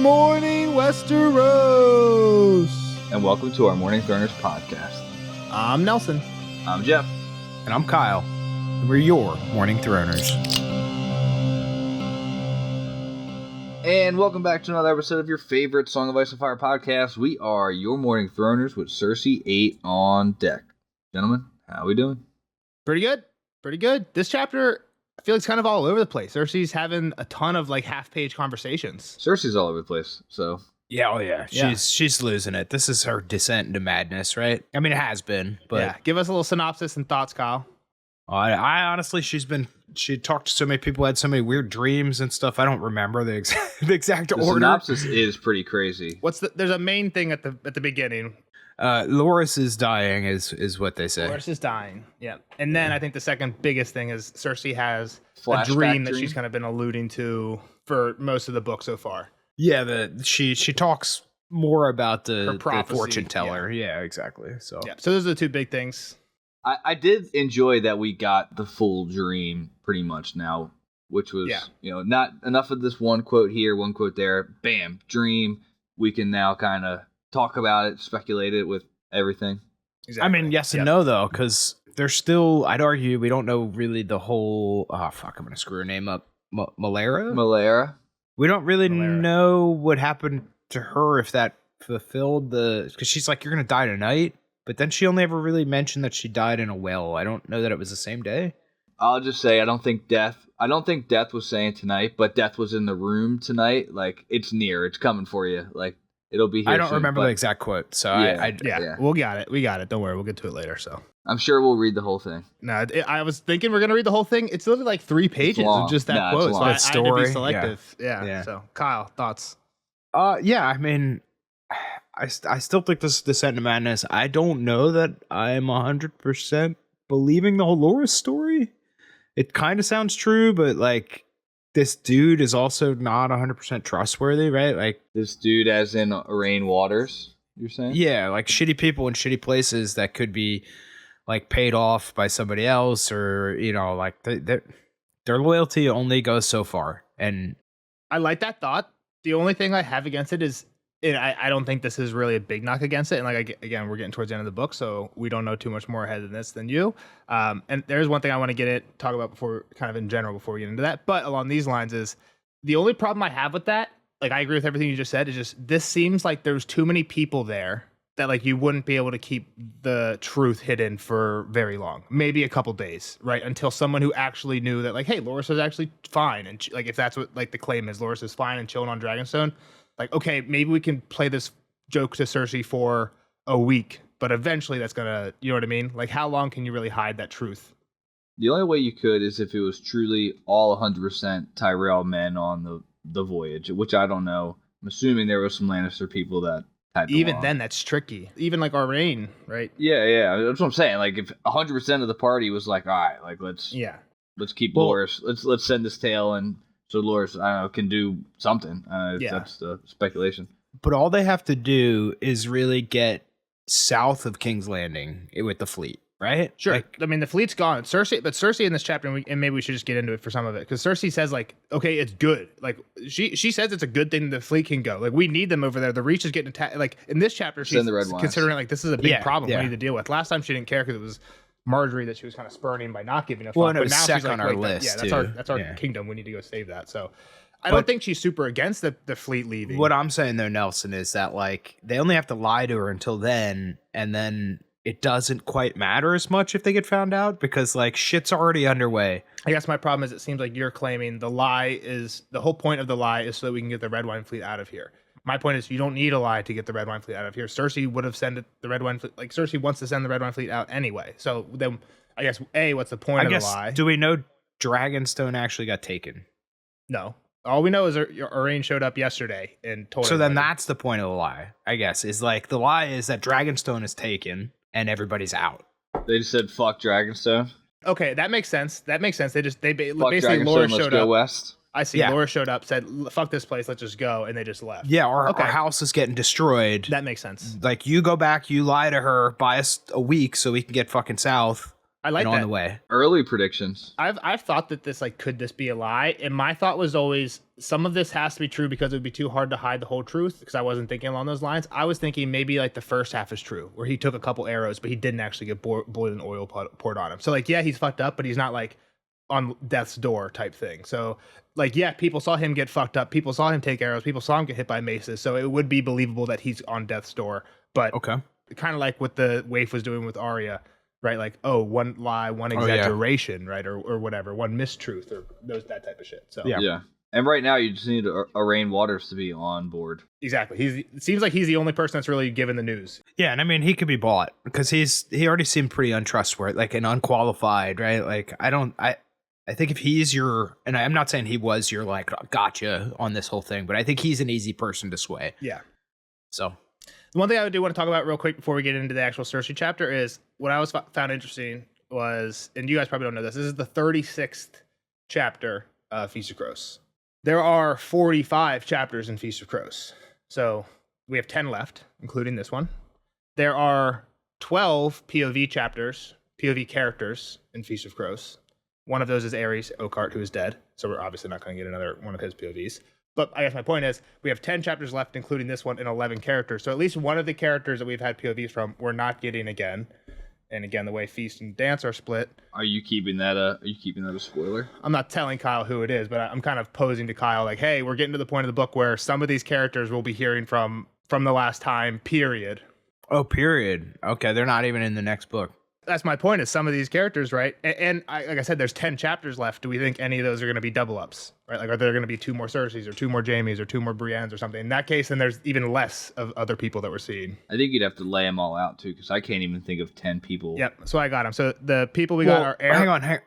morning, Westeros! And welcome to our Morning Throners podcast. I'm Nelson. I'm Jeff. And I'm Kyle. And we're your Morning Throners. And welcome back to another episode of your favorite Song of Ice and Fire podcast. We are your Morning Throners with Cersei 8 on deck. Gentlemen, how we doing? Pretty good. Pretty good. This chapter, I feel like it's kind of all over the place. Cersei's having a ton of like half-page conversations. Cersei's all over the place, so... Yeah, oh yeah. She's losing it. This is her descent into madness, right? I mean, it has been, but... Yeah, give us a little synopsis and thoughts, Kyle. I honestly, she talked to so many people, had so many weird dreams and stuff. I don't remember the exact order. The synopsis is pretty crazy. There's a main thing at the beginning. Loras is dying is what they say. Loras is dying, yeah. And then I think the second biggest thing is Cersei has Flashback a dream that she's kind of been alluding to for most of the book so far. Yeah, she talks more about the fortune yeah. teller. Yeah, exactly. So those are the two big things. I did enjoy that we got the full dream pretty much now, which was, not enough of this one quote here, one quote there. Bam, dream. We can now kind of talk about it, speculate it with everything. Exactly. I mean, yes and no, though, because there's still, I'd argue, we don't know really the whole, I'm going to screw her name up, Malera. We don't really know what happened to her, if that fulfilled because she's like, you're going to die tonight. But then she only ever really mentioned that she died in a well. I don't know that it was the same day. I'll just say I don't think Death was saying tonight, but Death was in the room tonight. Like, it's near. It's coming for you. Like, it'll be here I don't soon, remember the exact quote. So yeah. We got it. Don't worry. We'll get to it later. So I'm sure we'll read the whole thing. No, I was thinking we're going to read the whole thing. It's literally like 3 pages of just that quote. So I had to be selective. Yeah. So Kyle, thoughts? I mean... I still think this is Descent into Madness. I don't know that I'm 100% believing the whole Loras story. It kind of sounds true, but like this dude is also not 100% trustworthy, right? Like this dude, as in Rain Waters, you're saying? Yeah, like shitty people in shitty places that could be like paid off by somebody else, or like their loyalty only goes so far. And I like that thought. The only thing I have against it is. And I don't think this is really a big knock against it. And like, again, we're getting towards the end of the book, so we don't know too much more ahead of this than you. And there's one thing I want to talk about before we get into that. But along these lines is the only problem I have with that. Like, I agree with everything you just said. Is just this seems like there's too many people there that like you wouldn't be able to keep the truth hidden for very long, maybe a couple days, right? Until someone who actually knew that, like, hey, Loras is actually fine, and like if that's what like the claim is, Loras is fine and chilling on Dragonstone. Like, okay, maybe we can play this joke to Cersei for a week, but eventually that's gonna, you know what I mean? Like, how long can you really hide that truth? The only way you could is if it was truly all 100% Tyrell men on the voyage, which I don't know. I'm assuming there were some Lannister people that had to even then, that's tricky. Even like Arrayne, right? Yeah. That's what I'm saying. Like, if 100% of the party was like, all right, like let's keep Loras, let's send this tale and. So Loras, I don't know, can do something. That's the speculation. But all they have to do is really get south of King's Landing with the fleet, right? Sure. Like, I mean, the fleet's gone. Cersei in this chapter, and maybe we should just get into it for some of it, because Cersei says, like, okay, it's good. Like, she says it's a good thing the fleet can go. Like, we need them over there. The Reach is getting attacked. Like, in this chapter, she's considering, like, this is a big problem we need to deal with. Last time she didn't care because it was Marjorie that she was kind of spurning by not giving a fuck. Well, no, but now she's like, on our list. That's our kingdom. We need to go save that. So I don't think she's super against the fleet leaving. What I'm saying though, Nelson, is that like they only have to lie to her until then, and then it doesn't quite matter as much if they get found out, because like shit's already underway. I guess my problem is it seems like you're claiming the whole point of the lie is so that we can get the Red Wine fleet out of here. My point is you don't need a lie to get the Red Wine fleet out of here. Cersei would have sent the Red Wine fleet. Like, Cersei wants to send the Red Wine fleet out anyway. So then I guess, what's the point of the lie? Do we know Dragonstone actually got taken? No. All we know is Arrayne showed up yesterday and told. So then that's the point of the lie, I guess, is like the lie is that Dragonstone is taken and everybody's out. They just said fuck Dragonstone. Okay, that makes sense. They basically Dragonstone, Loras showed go up. west. I see. Yeah. Loras showed up, said, fuck this place, let's just go, and they just left. Yeah, our house is getting destroyed. That makes sense. Like, you go back, you lie to her, buy us a week so we can get fucking south. I like and that. on the way. Early predictions. I've thought that this like could this be a lie, and my thought was always some of this has to be true because it would be too hard to hide the whole truth. Because I wasn't thinking along those lines. I was thinking maybe like the first half is true, where he took a couple arrows, but he didn't actually get boiling oil poured on him. So like, yeah, he's fucked up, but he's not like on death's door type thing. So like, yeah, people saw him get fucked up. People saw him take arrows. People saw him get hit by maces. So it would be believable that he's on death's door. But Okay. kind of like what the waif was doing with Arya. Right, like one lie, one exaggeration, right, or whatever, one mistruth, or that type of shit. So Yeah. And right now, you just need Arain Waters to be on board. exactly. It seems like he's the only person that's really given the news. Yeah, and I mean he could be bought because he already seemed pretty untrustworthy, like and unqualified, right? Like I think if he's your, and I'm not saying he was your like gotcha on this whole thing, but I think he's an easy person to sway. Yeah. So the one thing I do want to talk about real quick before we get into the actual Cersei chapter is what I was found interesting was, and you guys probably don't know this. This is the 36th chapter of Feast of Crows. There are 45 chapters in Feast of Crows, so we have 10 left, including this one. There are 12 POV chapters, POV characters in Feast of Crows. One of those is Aerys Oakheart, who is dead, so we're obviously not going to get another one of his POVs. But I guess my point is, we have 10 chapters left, including this one, and 11 characters. So at least one of the characters that we've had POVs from, we're not getting again. And again, the way Feast and Dance are split. Are you keeping that a spoiler? I'm not telling Kyle who it is, but I'm kind of posing to Kyle like, hey, we're getting to the point of the book where some of these characters we'll be hearing from the last time, period. oh, period. Okay, they're not even in the next book. That's my point, is some of these characters, right? And like I said, there's 10 chapters left. Do we think any of those are going to be double ups, right? Like, are there going to be 2 more Cerseis or 2 more Jaimies or 2 more Briennes or something? In that case, then there's even less of other people that we're seeing. I think you'd have to lay them all out, too, because I can't even think of 10 people. Yep, so I got them. So the people we got are hang on.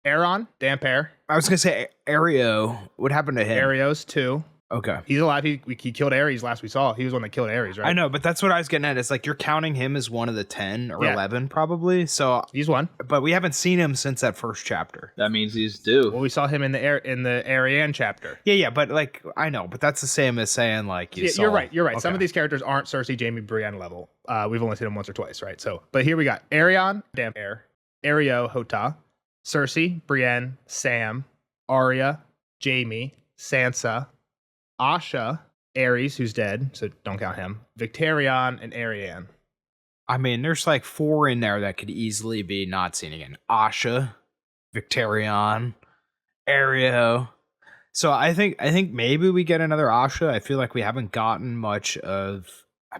Aeron, Dampere. I was gonna say Aeryo. What happened to him? Arios, 2. Okay. He's alive. He killed Ares last we saw. He was one that killed Ares, right? I know, but that's what I was getting at. It's like you're counting him as one of the 10 or Yeah. 11 probably. So, He's one. but we haven't seen him since that first chapter. That means he's due. Well, we saw him in the Ariane chapter. Yeah, but like I know, but that's the same as saying like you saw. You're right. Okay. Some of these characters aren't Cersei, Jaime, Brienne level. We've only seen them once or twice, right? So, but here we got Arion, Dampere, Aeryo, Hota, Cersei, Brienne, Sam, Arya, Jaime, Sansa, Asha, Ares, who's dead, so don't count him, Victarion, and Arianne. I mean, there's like 4 in there that could easily be not seen again. Asha, Victarion, Aeryo. So I think maybe we get another Asha. I feel like we haven't gotten much of,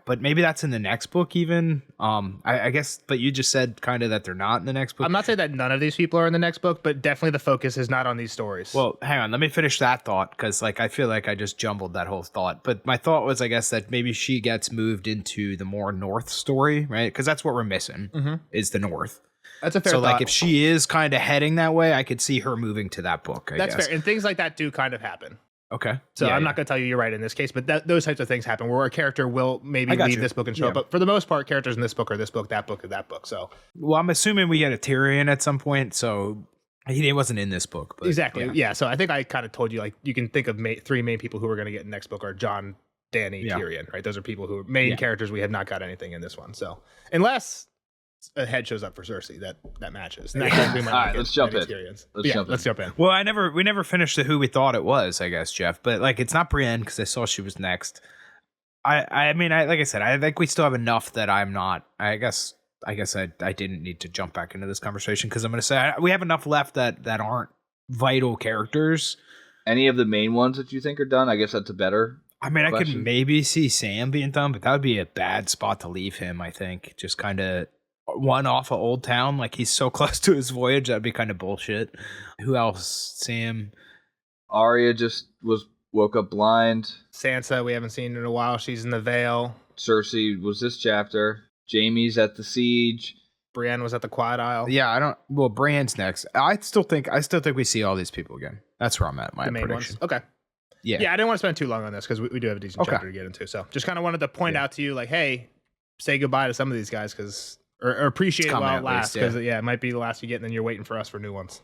but maybe that's in the next book even. I guess, but you just said kind of that they're not in the next book. I'm not saying that none of these people are in the next book, but definitely the focus is not on these stories. Well, hang on. Let me finish that thought because, like, I feel like I just jumbled that whole thought. But my thought was, I guess, that maybe she gets moved into the more North story, right? Because that's what we're missing is the North. That's a fair So, thought. like, if she is kind of heading that way, I could see her moving to that book. That's guess. fair, and things like that do kind of happen. Okay. So Yeah, I'm yeah. not going to tell you you're right in this case, but those types of things happen where a character will maybe I got leave you. this book and show up. Yeah. But for the most part, characters in this book are this book, that book, or that book. So Well, I'm assuming we get a Tyrion at some point, so he wasn't in this book. But exactly, yeah. So I think I kind of told you, like, you can think of 3 main people who are going to get in the next book are Jon, Dany, Yeah. Tyrion, right? Those are people who are main characters. We have not got anything in this one. So unless a head shows up for Cersei, that matches. In that case, we might All not right, get let's jump any in. Tyrions. Let's jump in. Well, we never finished the who we thought it was, I guess, Jeff. But like, it's not Brienne because I saw she was next. I mean, like I said, I think we still have enough that I'm not. I guess I didn't need to jump back into this conversation because I'm going to say we have enough left that aren't vital characters. Any of the main ones that you think are done? I guess that's a better. I mean, I could question. maybe see Sam being done, but that would be a bad spot to leave him. I think just kind of one off of Old Town, like he's so close to his voyage, that'd be kind of bullshit. Who else? Sam. Arya just woke up blind. Sansa, we haven't seen in a while. She's in the Vale. Cersei was this chapter. Jaime's at the siege. Brienne was at the Quiet Isle. Yeah, I don't. Well, Brienne's next. I still think we see all these people again. That's where I'm at. My The main prediction. ones. Okay. Yeah. I didn't want to spend too long on this because we do have a decent chapter to get into. So just kind of wanted to point out to you, like, hey, say goodbye to some of these guys because or appreciate It's it while coming it at lasts least, because it might be the last you get, and then you're waiting for us for new ones.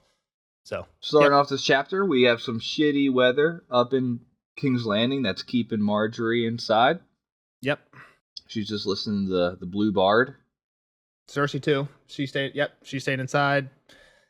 So Starting off this chapter, we have some shitty weather up in King's Landing that's keeping Marjorie inside. Yep. She's just listening to the Blue Bard. Cersei too. She stayed. Yep, she stayed inside.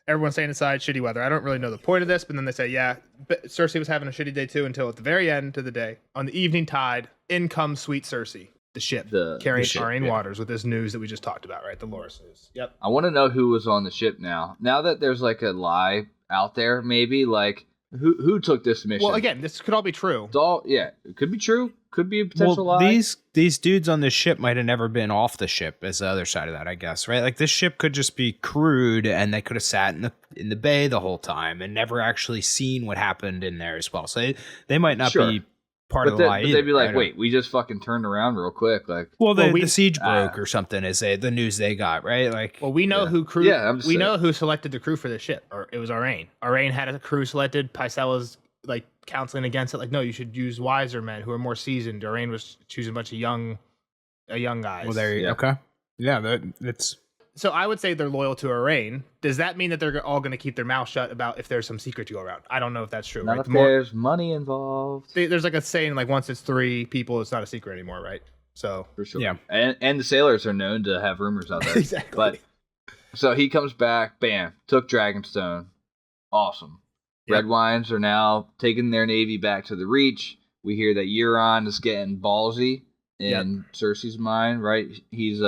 Everyone's staying inside. Shitty weather. I don't really know the point of this, but then they say, yeah, but Cersei was having a shitty day too until at the very end of the day, on the evening tide, in comes sweet Cersei, the ship, carrying Arryn waters with this news that we just talked about, right? The Loras news. Yep. I want to know who was on the ship now. Now that there's like a lie out there, maybe like who took this mission? Well, again, this could all be true. Yeah, it could be true. Could be a potential lie. These dudes on this ship might have never been off the ship, as the other side of that, I guess, right? Like this ship could just be crewed, and they could have sat in the bay the whole time and never actually seen what happened in there as well. So they might not be part of the lie. But they'd be like, wait, we just fucking turned around real quick, like. Well, the siege broke or something is the news they got, right? Like, well, we know who crew. Yeah, we know who selected the crew for the ship, or it was Arryn. Arryn had a crew selected. Pycella's like counseling against it, like, no, you should use wiser men who are more seasoned. Arryn was choosing a bunch of young guys. Well, there you okay. Yeah, that's. So I would say they're loyal to Arryn. Does that mean that they're all going to keep their mouth shut about if there's some secret to go around? I don't know if that's true. Not if there's money involved. There's like a saying, like once it's 3 people, it's not a secret anymore, right? So for sure. Yeah, and the sailors are known to have rumors out there. Exactly. But so he comes back, bam, took Dragonstone, awesome. Yep. Red Wines are now taking their navy back to the Reach. We hear that Euron is getting ballsy in Cersei's mind, right? He's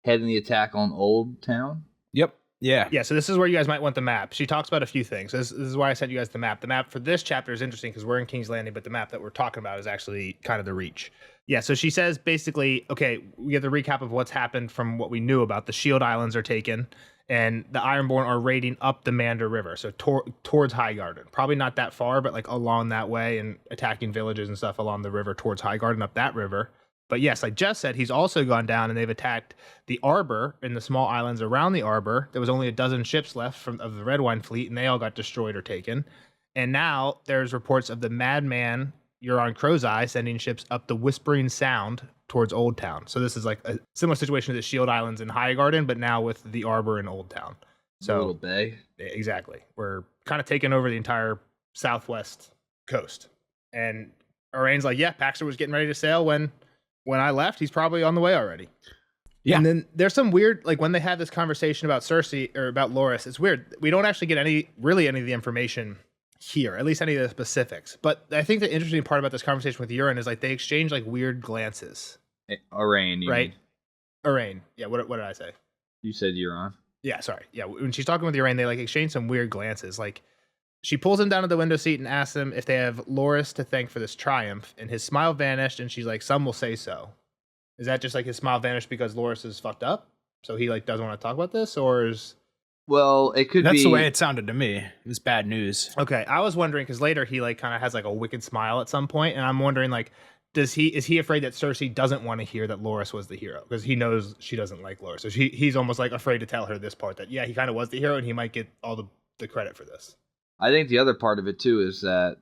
heading the attack on Old Town. Yep. Yeah. Yeah, so this is where you guys might want the map. She talks about a few things. This is why I sent you guys the map. The map for this chapter is interesting because we're in King's Landing, but the map that we're talking about is actually kind of the Reach. Yeah, so she says basically, okay, we get the recap of what's happened from what we knew about. The Shield Islands are taken, and the Ironborn are raiding up the Mander River, so towards Highgarden. Probably not that far, but like along that way and attacking villages and stuff along the river towards Highgarden, up that river. But yes, like Jess said, he's also gone down and they've attacked the Arbor and the small islands around the Arbor. There was only a dozen ships left of the Red Wine fleet, and they all got destroyed or taken. And now there's reports of the Madman Euron Crowseye sending ships up the Whispering Sound towards Old Town. So this is like a similar situation to the Shield Islands in Highgarden, but now with the Arbor in Old Town. So a little bay. Exactly. We're kind of taking over the entire southwest coast. And Arryn's like, yeah, Paxter was getting ready to sail when I left. He's probably on the way already. Yeah. And then there's some weird, like when they have this conversation about Cersei or about Loras, it's weird. We don't actually get any of the information here, at least any of the specifics. But I think the interesting part about this conversation with Euron is like they exchange like weird glances. Arryn, right? Arryn. Yeah. What did I say? You said Euron. Yeah. Sorry. Yeah. When she's talking with Arryn, they like exchange some weird glances. Like she pulls him down to the window seat and asks him if they have Loras to thank for this triumph. And his smile vanished. And she's like, "Some will say so." Is that just like his smile vanished because Loras is fucked up? So he like doesn't want to talk about this, or is? Well, it could be. That's the way it sounded to me. It was bad news. Okay, I was wondering because later he like kind of has like a wicked smile at some point, and I'm wondering like, is he afraid that Cersei doesn't want to hear that Loras was the hero because he knows she doesn't like Loras, so he's almost like afraid to tell her this part that he kind of was the hero and he might get all the credit for this. I think the other part of it too is that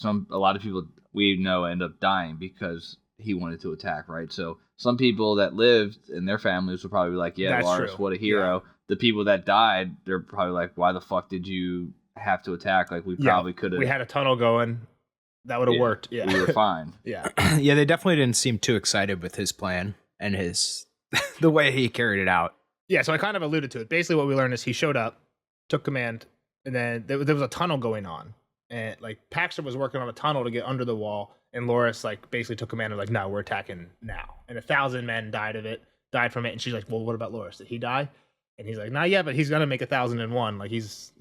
a lot of people we know end up dying because he wanted to attack, right? So some people that lived and their families will probably be like, yeah, Loras, what a hero. Yeah. The people that died, they're probably like, why the fuck did you have to attack? Like, we probably could have. We had a tunnel going. That would have worked. Yeah. We were fine. Yeah. Yeah, they definitely didn't seem too excited with his plan and the way he carried it out. Yeah, so I kind of alluded to it. Basically, what we learned is he showed up, took command, and then there was a tunnel going on. And, like, Paxter was working on a tunnel to get under the wall, and Loras, like, basically took command and like, no, we're attacking now. And 1,000 men died from it. And she's like, well, what about Loras? Did he die? And he's like, not yet, but he's gonna make 1,001. Like he's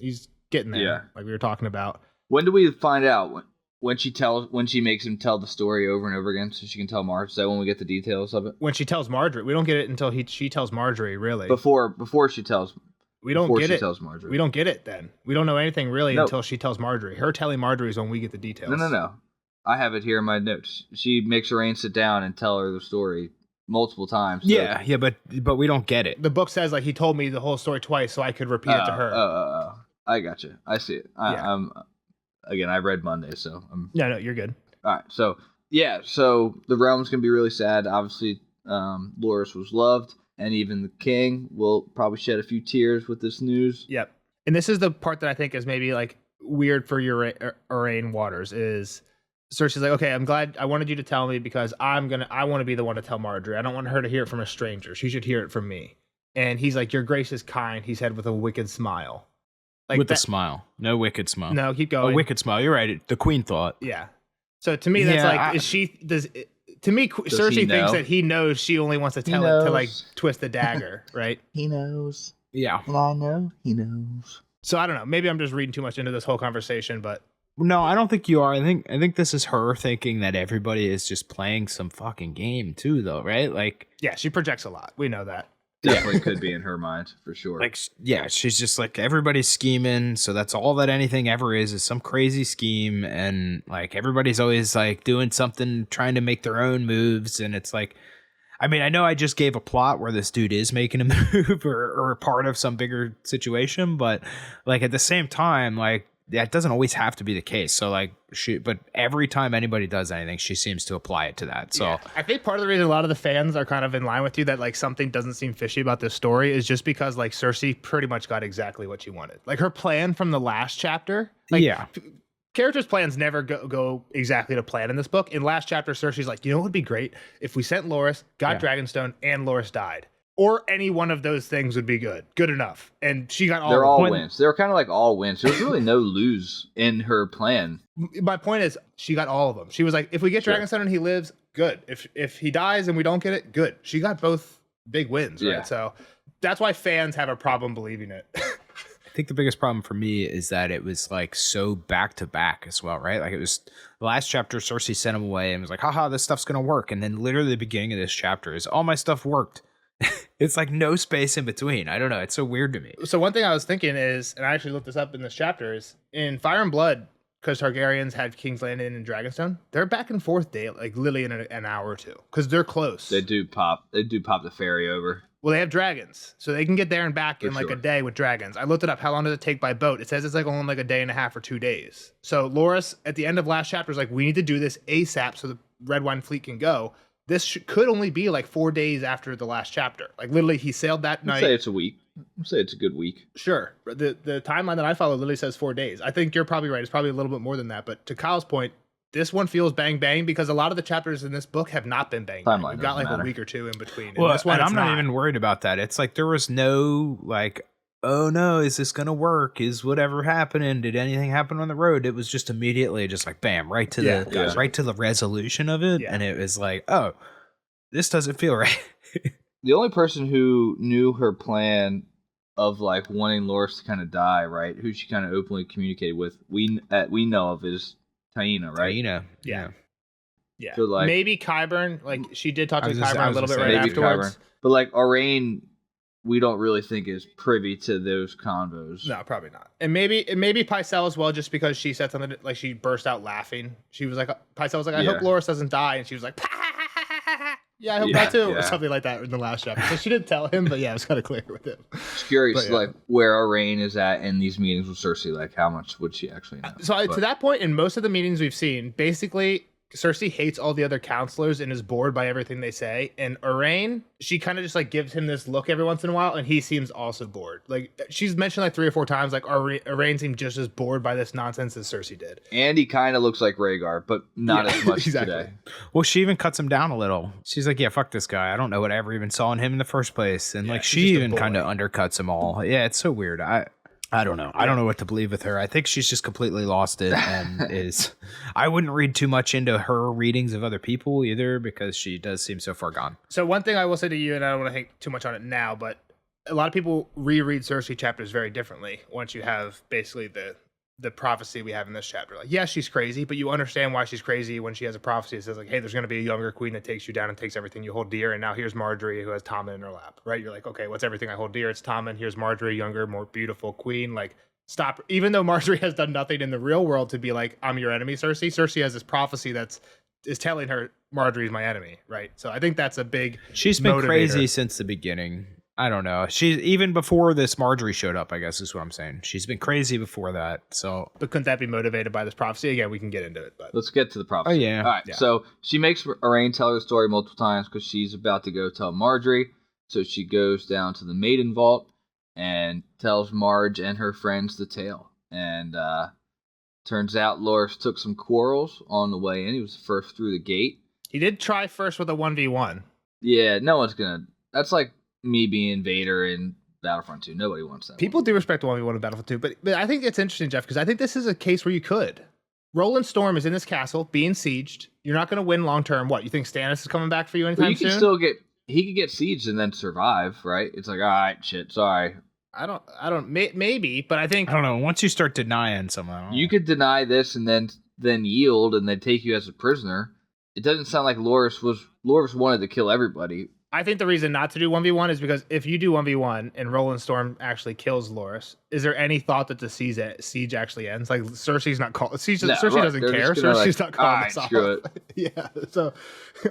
getting there. Yeah. Like we were talking about. When do we find out when she makes him tell the story over and over again so she can tell Marge? Is that when we get the details of it? When she tells Marjorie, we don't get it until she tells Marjorie. Really, before she tells. We don't get it. Tells Marjorie. We don't get it then. We don't know anything really until she tells Marjorie. Her telling Marjorie is when we get the details. No. I have it here in my notes. She makes Arryn sit down and tell her the story multiple times. So. Yeah, but we don't get it. The book says like he told me the whole story twice, so I could repeat it to her. I got you. I see it. Again, I read Monday, so no, you're good. All right, so the realm's gonna be really sad. Obviously, Loras was loved, and even the king will probably shed a few tears with this news. Yep, and this is the part that I think is maybe like weird for your Arryn Waters is. Cersei's like, okay, I'm glad I wanted you to tell me because I want to be the one to tell Marjorie. I don't want her to hear it from a stranger. She should hear it from me. And he's like, your grace is kind, he said with a wicked smile. Like with a smile. No wicked smile. No, keep going. A wicked smile. You're right. The queen thought. Yeah. So to me, that's Cersei thinks that he knows she only wants to tell it to like twist the dagger, right? He knows. Yeah. And I know he knows. So I don't know. Maybe I'm just reading too much into this whole conversation, but no, I don't think you are. I think this is her thinking that everybody is just playing some fucking game too, though, right? Like, yeah, she projects a lot. We know that. Definitely could be in her mind for sure. Like, yeah, she's just like, everybody's scheming, so that's all that anything ever is some crazy scheme, and like everybody's always like doing something, trying to make their own moves, and it's like, I mean, I know I just gave a plot where this dude is making a move or a part of some bigger situation, but like at the same time, like that doesn't always have to be the case. So like but every time anybody does anything, she seems to apply it to that. So yeah. I think part of the reason a lot of the fans are kind of in line with you that like something doesn't seem fishy about this story is just because like Cersei pretty much got exactly what she wanted. Like her plan from the last chapter. Like, yeah. Characters' plans never go exactly to plan in this book. In last chapter, Cersei's like, you know what would be great? If we sent Loras, got Dragonstone, and Loras died. Or any one of those things would be good enough. And she got all. They're all wins. They were kind of like all wins. There was really no lose in her plan. My point is, she got all of them. She was like, if we get Dragonstone and he lives, good. If he dies and we don't get it, good. She got both big wins, right? Yeah. So that's why fans have a problem believing it. I think the biggest problem for me is that it was like so back to back as well, right? Like it was the last chapter, Cersei sent him away and was like, haha, this stuff's gonna work. And then literally the beginning of this chapter is all my stuff worked. It's like no space in between. I don't know. It's so weird to me. So one thing I was thinking is, and I actually looked this up in this chapter, is in Fire and Blood, because Targaryens had King's Landing and Dragonstone, they're back and forth daily, like literally in an hour or two, because they're close. They do pop the ferry over. Well, they have dragons, so they can get there and back in like a day with dragons. I looked it up. How long does it take by boat? It says it's like only like a day and a half or 2 days. So Loras, at the end of last chapter, is like, we need to do this ASAP so the Red Wine fleet can go. This could only be like 4 days after the last chapter. Like literally, he sailed that night. I'd say it's a week. I'd say it's a good week. Sure. The timeline that I follow literally says 4 days. I think you're probably right. It's probably a little bit more than that. But to Kyle's point, this one feels bang bang because a lot of the chapters in this book have not been bang bang. We've got like a week or two in between. Well, and I'm not even worried about that. It's like there was no like, oh no, is this gonna work? Is whatever happening? Did anything happen on the road? It was just immediately just like bam, right to the resolution of it, and it was like, oh, this doesn't feel right. The only person who knew her plan of like wanting Loras to kind of die, right? Who she kind of openly communicated with, we know of is Taina, right? Taina, yeah. So like maybe Qyburn, like she did talk to Qyburn a little bit right afterwards. Qyburn. But like Aurane, we don't really think is privy to those convos. No, probably not. And maybe Pycelle as well, just because she said something like she burst out laughing. She was like, Pycelle was like, I hope Loras doesn't die, and she was like, yeah, I hope that too, or something like that in the last chapter. So she didn't tell him, but yeah, it was kind of clear with him. It's curious, like where Aurane is at in these meetings with Cersei. Like, how much would she actually know? So to that point, in most of the meetings we've seen, basically Cersei hates all the other counselors and is bored by everything they say. And Aurane, she kind of just like gives him this look every once in a while, and he seems also bored. Like she's mentioned like 3 or 4 times, like Aurane seemed just as bored by this nonsense as Cersei did. And he kind of looks like Rhaegar, but not as much today. Well, she even cuts him down a little. She's like, yeah, fuck this guy. I don't know what I ever even saw in him in the first place. And like she even kind of undercuts them all. Yeah, it's so weird. I don't know. I don't know what to believe with her. I think she's just completely lost it and is... I wouldn't read too much into her readings of other people either because she does seem so far gone. So one thing I will say to you, and I don't want to think too much on it now, but a lot of people reread Cersei chapters very differently once you have basically the prophecy we have in this chapter. Like, yes, she's crazy, but you understand why she's crazy when she has a prophecy that says like, hey, there's going to be a younger queen that takes you down and takes everything you hold dear. And now here's Marjorie who has Tommen in her lap, right? You're like, okay, what's everything I hold dear? It's Tommen. Here's Marjorie, younger, more beautiful queen. Like, stop. Even though Marjorie has done nothing in the real world to be like, I'm your enemy, Cersei. Cersei has this prophecy is telling her Marjorie's my enemy, right? So I think that's a big She's been crazy since the beginning. I don't know. She's even before this Marjorie showed up, I guess is what I'm saying. She's been crazy before that. So, but couldn't that be motivated by this prophecy? Again, we can get into it. But let's get to the prophecy. Oh yeah. All right. Yeah. So she makes Aurane tell her story multiple times because she's about to go tell Marjorie. So she goes down to the Maiden Vault and tells Marge and her friends the tale. And turns out Loras took some quarrels on the way in. He was first through the gate. He did try first with a 1v1. Yeah, no one's gonna. That's like me being Vader in Battlefront 2. Nobody wants that. People do respect the 1v1 in Battlefield 2, but I think it's interesting, Jeff, because I think this is a case where you could. Roland Storm is in this castle, being sieged. You're not going to win long term. What, you think Stannis is coming back for you anytime soon? He could get sieged and then survive, right? It's like, all right, shit, sorry. Maybe, but I think... I don't know. Once you start denying somehow... You could deny this and then yield and then take you as a prisoner. It doesn't sound like Loras wanted to kill everybody. I think the reason not to do 1v1 is because if you do 1v1 and Roland Storm actually kills Loras, is there any thought that the siege actually ends? Like, Cersei's not called... Cersei doesn't care. Cersei's not calling this off. Screw it. Yeah, so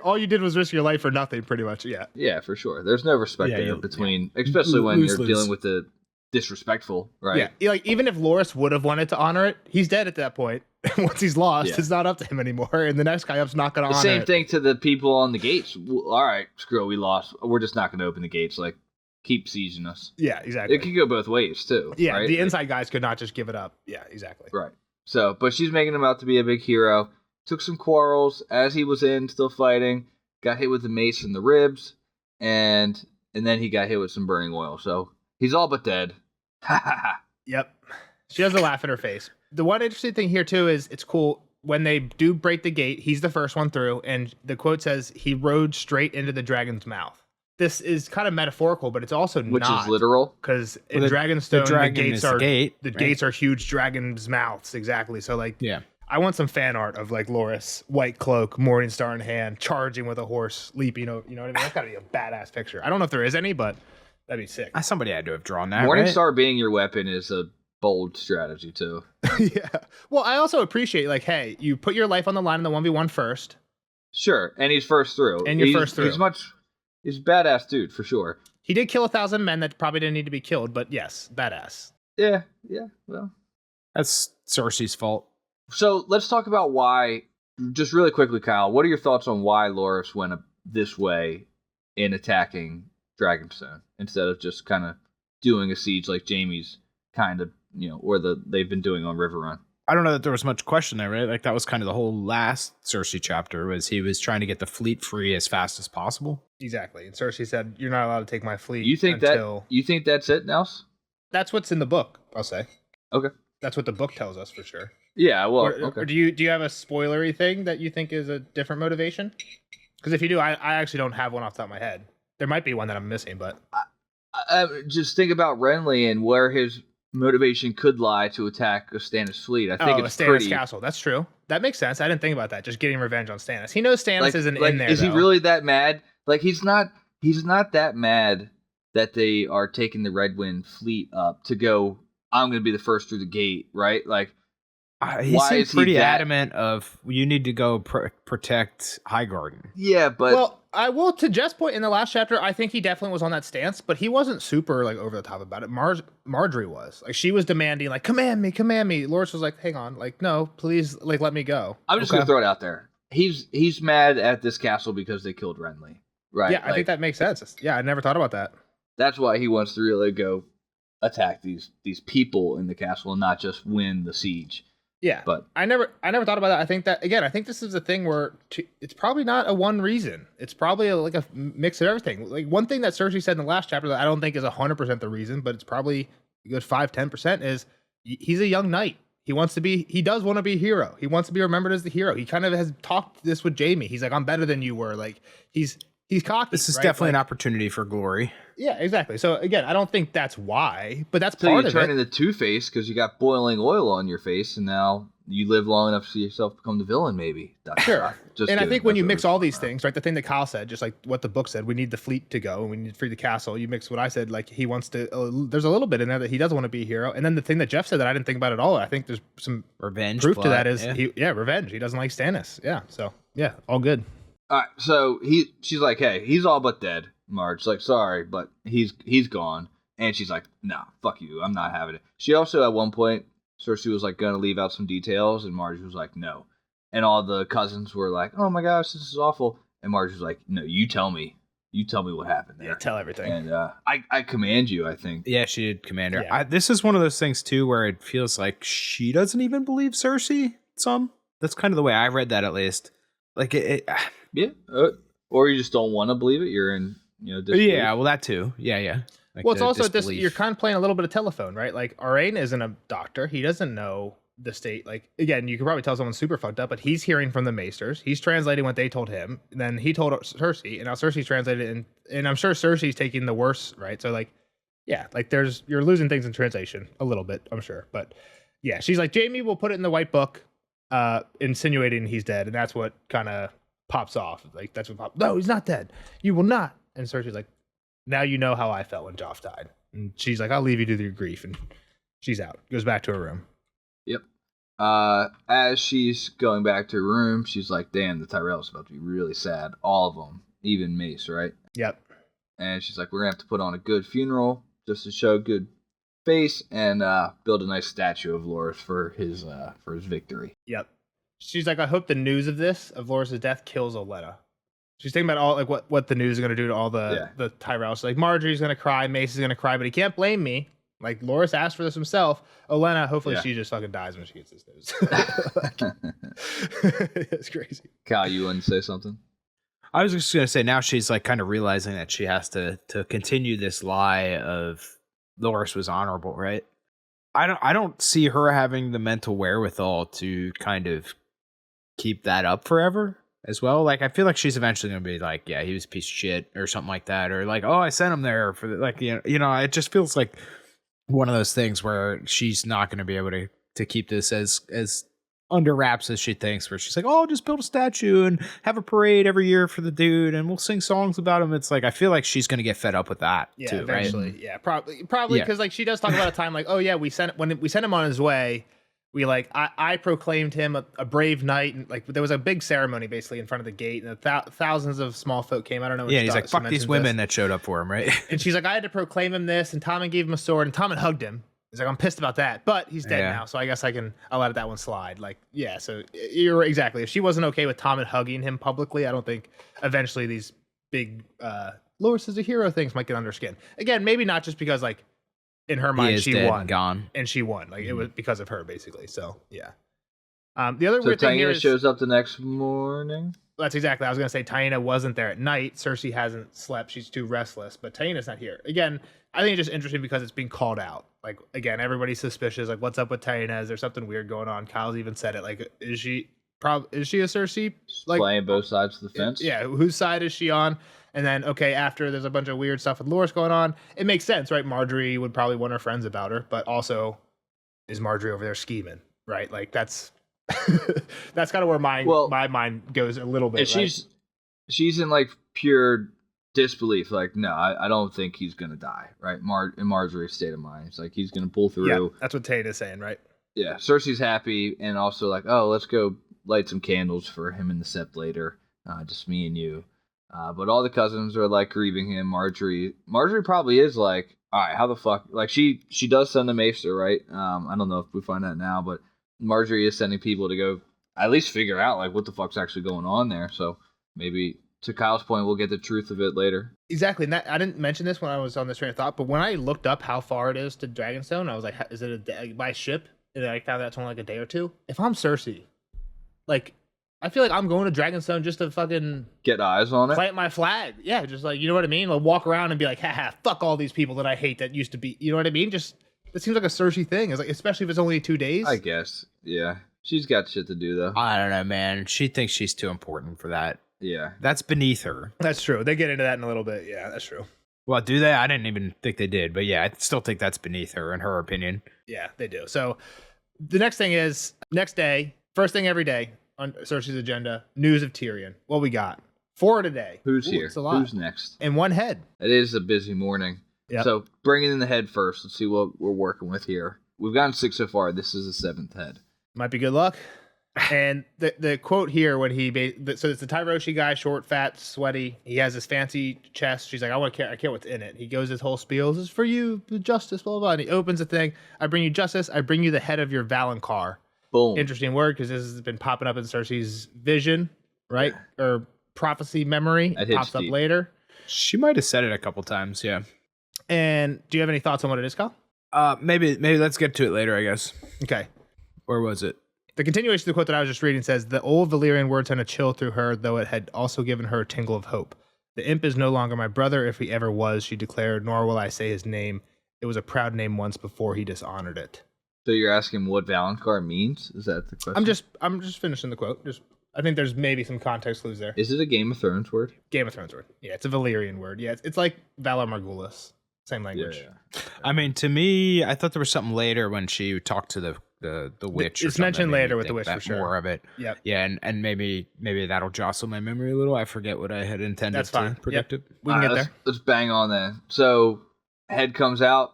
all you did was risk your life for nothing, pretty much, yeah. Yeah, for sure. There's no respect there between... Especially when you're dealing with the disrespectful, right? Yeah, like, even if Loras would have wanted to honor it, he's dead at that point. Once he's lost, it's not up to him anymore, and the next guy up's not going to honor it. The same thing to the people on the gates. Well, all right, screw it, we lost. We're just not going to open the gates. Like, keep sieging us. Yeah, exactly. It could go both ways, too. Yeah, right? The inside guys could not just give it up. Yeah, exactly. Right. So, but she's making him out to be a big hero. Took some quarrels as he was still fighting. Got hit with the mace in the ribs, and then he got hit with some burning oil. So, he's all but dead. Ha ha ha. Yep. She has a laugh in her face. The one interesting thing here, too, is it's cool. When they do break the gate, he's the first one through, and the quote says, he rode straight into the dragon's mouth. This is kind of metaphorical, but it's also Which is literal. Because in Dragonstone, the gates are huge dragon's mouths, exactly. So, like, I want some fan art of, like, Loras, white cloak, Morningstar in hand, charging with a horse, leaping over, you know what I mean? That's got to be a badass picture. I don't know if there is any, but that'd be sick. Somebody had to have drawn that, Morningstar being your weapon is a bold strategy too. Yeah. Well, I also appreciate, like, hey, you put your life on the line in the 1v1 first. Sure, and he's first through. He's a badass dude for sure. He did kill 1,000 men that probably didn't need to be killed, but yes, badass. Yeah, well. That's Cersei's fault. So let's talk about why, just really quickly, Kyle, what are your thoughts on why Loras went this way in attacking Dragonstone instead of just kind of doing a siege like Jaime's kind of, or they've been doing on River Run? I don't know that there was much question there, right? Like, that was kind of the whole last Cersei chapter, was he was trying to get the fleet free as fast as possible. Exactly. And Cersei said, you're not allowed to take my fleet. You think that's it, Nels? That's what's in the book, I'll say. Okay. That's what the book tells us for sure. Yeah, well, okay. Or do you have a spoilery thing that you think is a different motivation? Because if you do, I actually don't have one off the top of my head. There might be one that I'm missing, but... I just think about Renly and where his motivation could lie to attack a Stannis fleet. I think it's Stannis castle. That's true. That makes sense. I didn't think about that. Just getting revenge on Stannis. He knows Stannis isn't in there. Is he really that mad? Like, he's not that mad that they are taking the Red Wind fleet up to go, I'm going to be the first through the gate, right? Like, he seemed pretty adamant of, you need to go protect Highgarden. Yeah, but... Well, I will, to Jeff's point, in the last chapter, I think he definitely was on that stance, but he wasn't super, like, over the top about it. Marjorie was. Like, she was demanding, like, command me. Loras was like, hang on, like, no, please, like, let me go. I'm just going to throw it out there. He's mad at this castle because they killed Renly, right? Yeah, I think that makes sense. Yeah, I never thought about that. That's why he wants to really go attack these people in the castle and not just win the siege. Yeah, but I never thought about that. I think this is a thing where it's probably not a one reason. It's probably like a mix of everything. Like, one thing that Cersei said in the last chapter that I don't think is 100% the reason, but it's probably a good 5-10% is he's a young knight. He does want to be a hero. He wants to be remembered as the hero. He kind of has talked this with Jaime. He's like, I'm better than you were. Like, he's cocky. This is definitely an opportunity for glory. Yeah, exactly. So again, I don't think that's why, but that's part of it. So you turn into Two-Face because you got boiling oil on your face, and now you live long enough to see yourself become the villain, maybe. Sure. And I think when you mix all these things, right, the thing that Kyle said, just like what the book said, we need the fleet to go, and we need to free the castle. You mix what I said, like, he wants to, there's a little bit in there that he does want to be a hero. And then the thing that Jeff said that I didn't think about at all, I think there's some revenge proof to that is, revenge. He doesn't like Stannis. Yeah. So, yeah, all good. All right, so she's like, hey, he's all but dead. Marge, like, sorry, but he's gone. And she's like, nah, fuck you, I'm not having it. She also, at one point, Cersei was like gonna leave out some details, and Marge was like, no. And all the cousins were like, oh my gosh, this is awful. And Marge was like, no, you tell me what happened there. Yeah, tell everything. And I command you, I think. Yeah, she did command her. Yeah. This is one of those things too where it feels like she doesn't even believe Cersei. That's kind of the way I read that, at least. Like, yeah, or you just don't want to believe it. You're in disbelief. Yeah, well, that too. Yeah. Like Well, it's the also disbelief. you're kind of playing a little bit of telephone, right? Like Arain isn't a doctor. He doesn't know the state. Like again, you could probably tell someone's super fucked up, but he's hearing from the maesters. He's translating what they told him. And then he told Cersei, and now Cersei's translated, and I'm sure Cersei's taking the worst, right? So like, yeah, like you're losing things in translation a little bit, I'm sure. But yeah, she's like, Jaime will put it in the white book, insinuating he's dead, and that's what kind of pops off. Like that's what pops. No, he's not dead. You will not. And Cersei's like, now you know how I felt when Joff died. And she's like, I'll leave you to your grief. And she's out. Goes back to her room. Yep. As she's going back to her room, she's like, damn, the Tyrell's about to be really sad. All of them. Even Mace, right? Yep. And she's like, we're going to have to put on a good funeral just to show good face and build a nice statue of Loras for his victory. Yep. She's like, I hope the news of Loras' death kills Olenna. She's thinking about all like what the news is going to do to all the Tyrells. Like Marjorie's going to cry, Mace is going to cry, but he can't blame me. Like Loras asked for this himself. Olenna, hopefully she just fucking dies when she gets this news. It's crazy. Kyle, you want to say something? I was just going to say now she's like kind of realizing that she has to continue this lie of Loras was honorable, right? I don't see her having the mental wherewithal to kind of keep that up forever as well. Like I feel like she's eventually going to be like, yeah, he was a piece of shit or something like that, or like, oh, I sent him there for like it just feels like one of those things where she's not going to be able to keep this as under wraps as she thinks, where she's like, oh, just build a statue and have a parade every year for the dude and we'll sing songs about him. It's like I feel like she's going to get fed up with that too, eventually. right? Yeah, probably because like she does talk about a time like, oh yeah, when we sent him on his way, we like I proclaimed him a brave knight, and like there was a big ceremony basically in front of the gate, and thousands of small folk came. I don't know. Yeah, he's like, fuck these women that showed up for him, right? And she's like, I had to proclaim him this, and Tommen gave him a sword, and Tommen hugged him. He's like, I'm pissed about that, but he's dead now, so I guess I'll let that one slide. Like, yeah, so you're exactly. If she wasn't okay with Tommen hugging him publicly, I don't think eventually these big Loras is a hero things might get under skin. Again, maybe not just because like in her mind she won, and she won. Like it was because of her basically. So yeah. The other weird thing here is shows up the next morning. That's exactly. I was gonna say Taina wasn't there at night. Cersei hasn't slept. She's too restless. But Taina's not here. Again, I think it's just interesting because it's being called out. Like again, everybody's suspicious. Like, what's up with Taina? Is there something weird going on? Kyle's even said it. Like, is she a Cersei? Like playing both sides of the fence. Yeah. Whose side is she on? And then after there's a bunch of weird stuff with Loras going on. It makes sense, right? Marjorie would probably want her friends about her, but also is Marjorie over there scheming, right? Like that's that's kind of where my mind goes a little bit. If she's in like pure disbelief, like no, I don't think he's gonna die, right? In Marjorie's state of mind, it's like he's gonna pull through. Yeah, that's what Taina's saying, right? Yeah, Cersei's happy, and also like, oh, let's go light some candles for him and the Sept later, just me and you. But all the cousins are like grieving him. Marjorie probably is like, all right, how the fuck? Like she does send a maester, right? I don't know if we find that now, but Marjorie is sending people to go at least figure out like what the fuck's actually going on there. So maybe to Kyle's point, we'll get the truth of it later. Exactly. And I didn't mention this when I was on this train of thought, but when I looked up how far it is to Dragonstone, I was like, is it by ship? And I found that's only like a day or two. If I'm Cersei, like, I feel like I'm going to Dragonstone just to fucking get eyes on it, plant my flag. Yeah, just like, you know what I mean? Like walk around and be like, haha, fuck all these people that I hate that used to be, you know what I mean? Just, it seems like a Cersei thing. It's like, especially if it's only 2 days. I guess. Yeah. She's got shit to do though. I don't know, man. She thinks she's too important for that. Yeah. That's beneath her. That's true. They get into that in a little bit. Yeah, that's true. Well, do they? I didn't even think they did. But yeah, I still think that's beneath her in her opinion. Yeah, they do. So the next thing is, next day, first thing every day on Cersei's agenda, news of Tyrion. What we got? 4 today. Who's here? Who's next? In one head. It is a busy morning. Yep. So bringing in the head first. Let's see what we're working with here. We've gotten 6 so far. This is the 7th head. Might be good luck. And the quote here when so it's the Tyroshi guy, short, fat, sweaty. He has this fancy chest. She's like, I care what's in it. He goes his whole spiel. This is for you, justice, blah, blah, blah. And he opens the thing. I bring you justice. I bring you the head of your Valonqar. Boom. Interesting word because this has been popping up in Cersei's vision, right? Yeah. Or prophecy memory. It pops up later. She might have said it a couple times, yeah. And do you have any thoughts on what it is, Kyle? Maybe let's get to it later, I guess. Okay. Where was it? The continuation of the quote that I was just reading says, the old Valyrian word sent a chill through her, though it had also given her a tingle of hope. The imp is no longer my brother if he ever was, she declared, nor will I say his name. It was a proud name once before he dishonored it. So you're asking what Valonqar means? Is that the question? I'm just finishing the quote. I think there's maybe some context clues there. Is it a Game of Thrones word? Game of Thrones word. Yeah, it's a Valyrian word. Yeah, it's like Valar Morghulis. Same language. Yeah. I mean, to me, I thought there was something later when she talked to the witch. It's mentioned later with the witch for sure. More of it. Yep. Yeah, and maybe that'll jostle my memory a little. I forget what I had intended. That's fine. To predict Yep. it. We can get there. Let's bang on then. So head comes out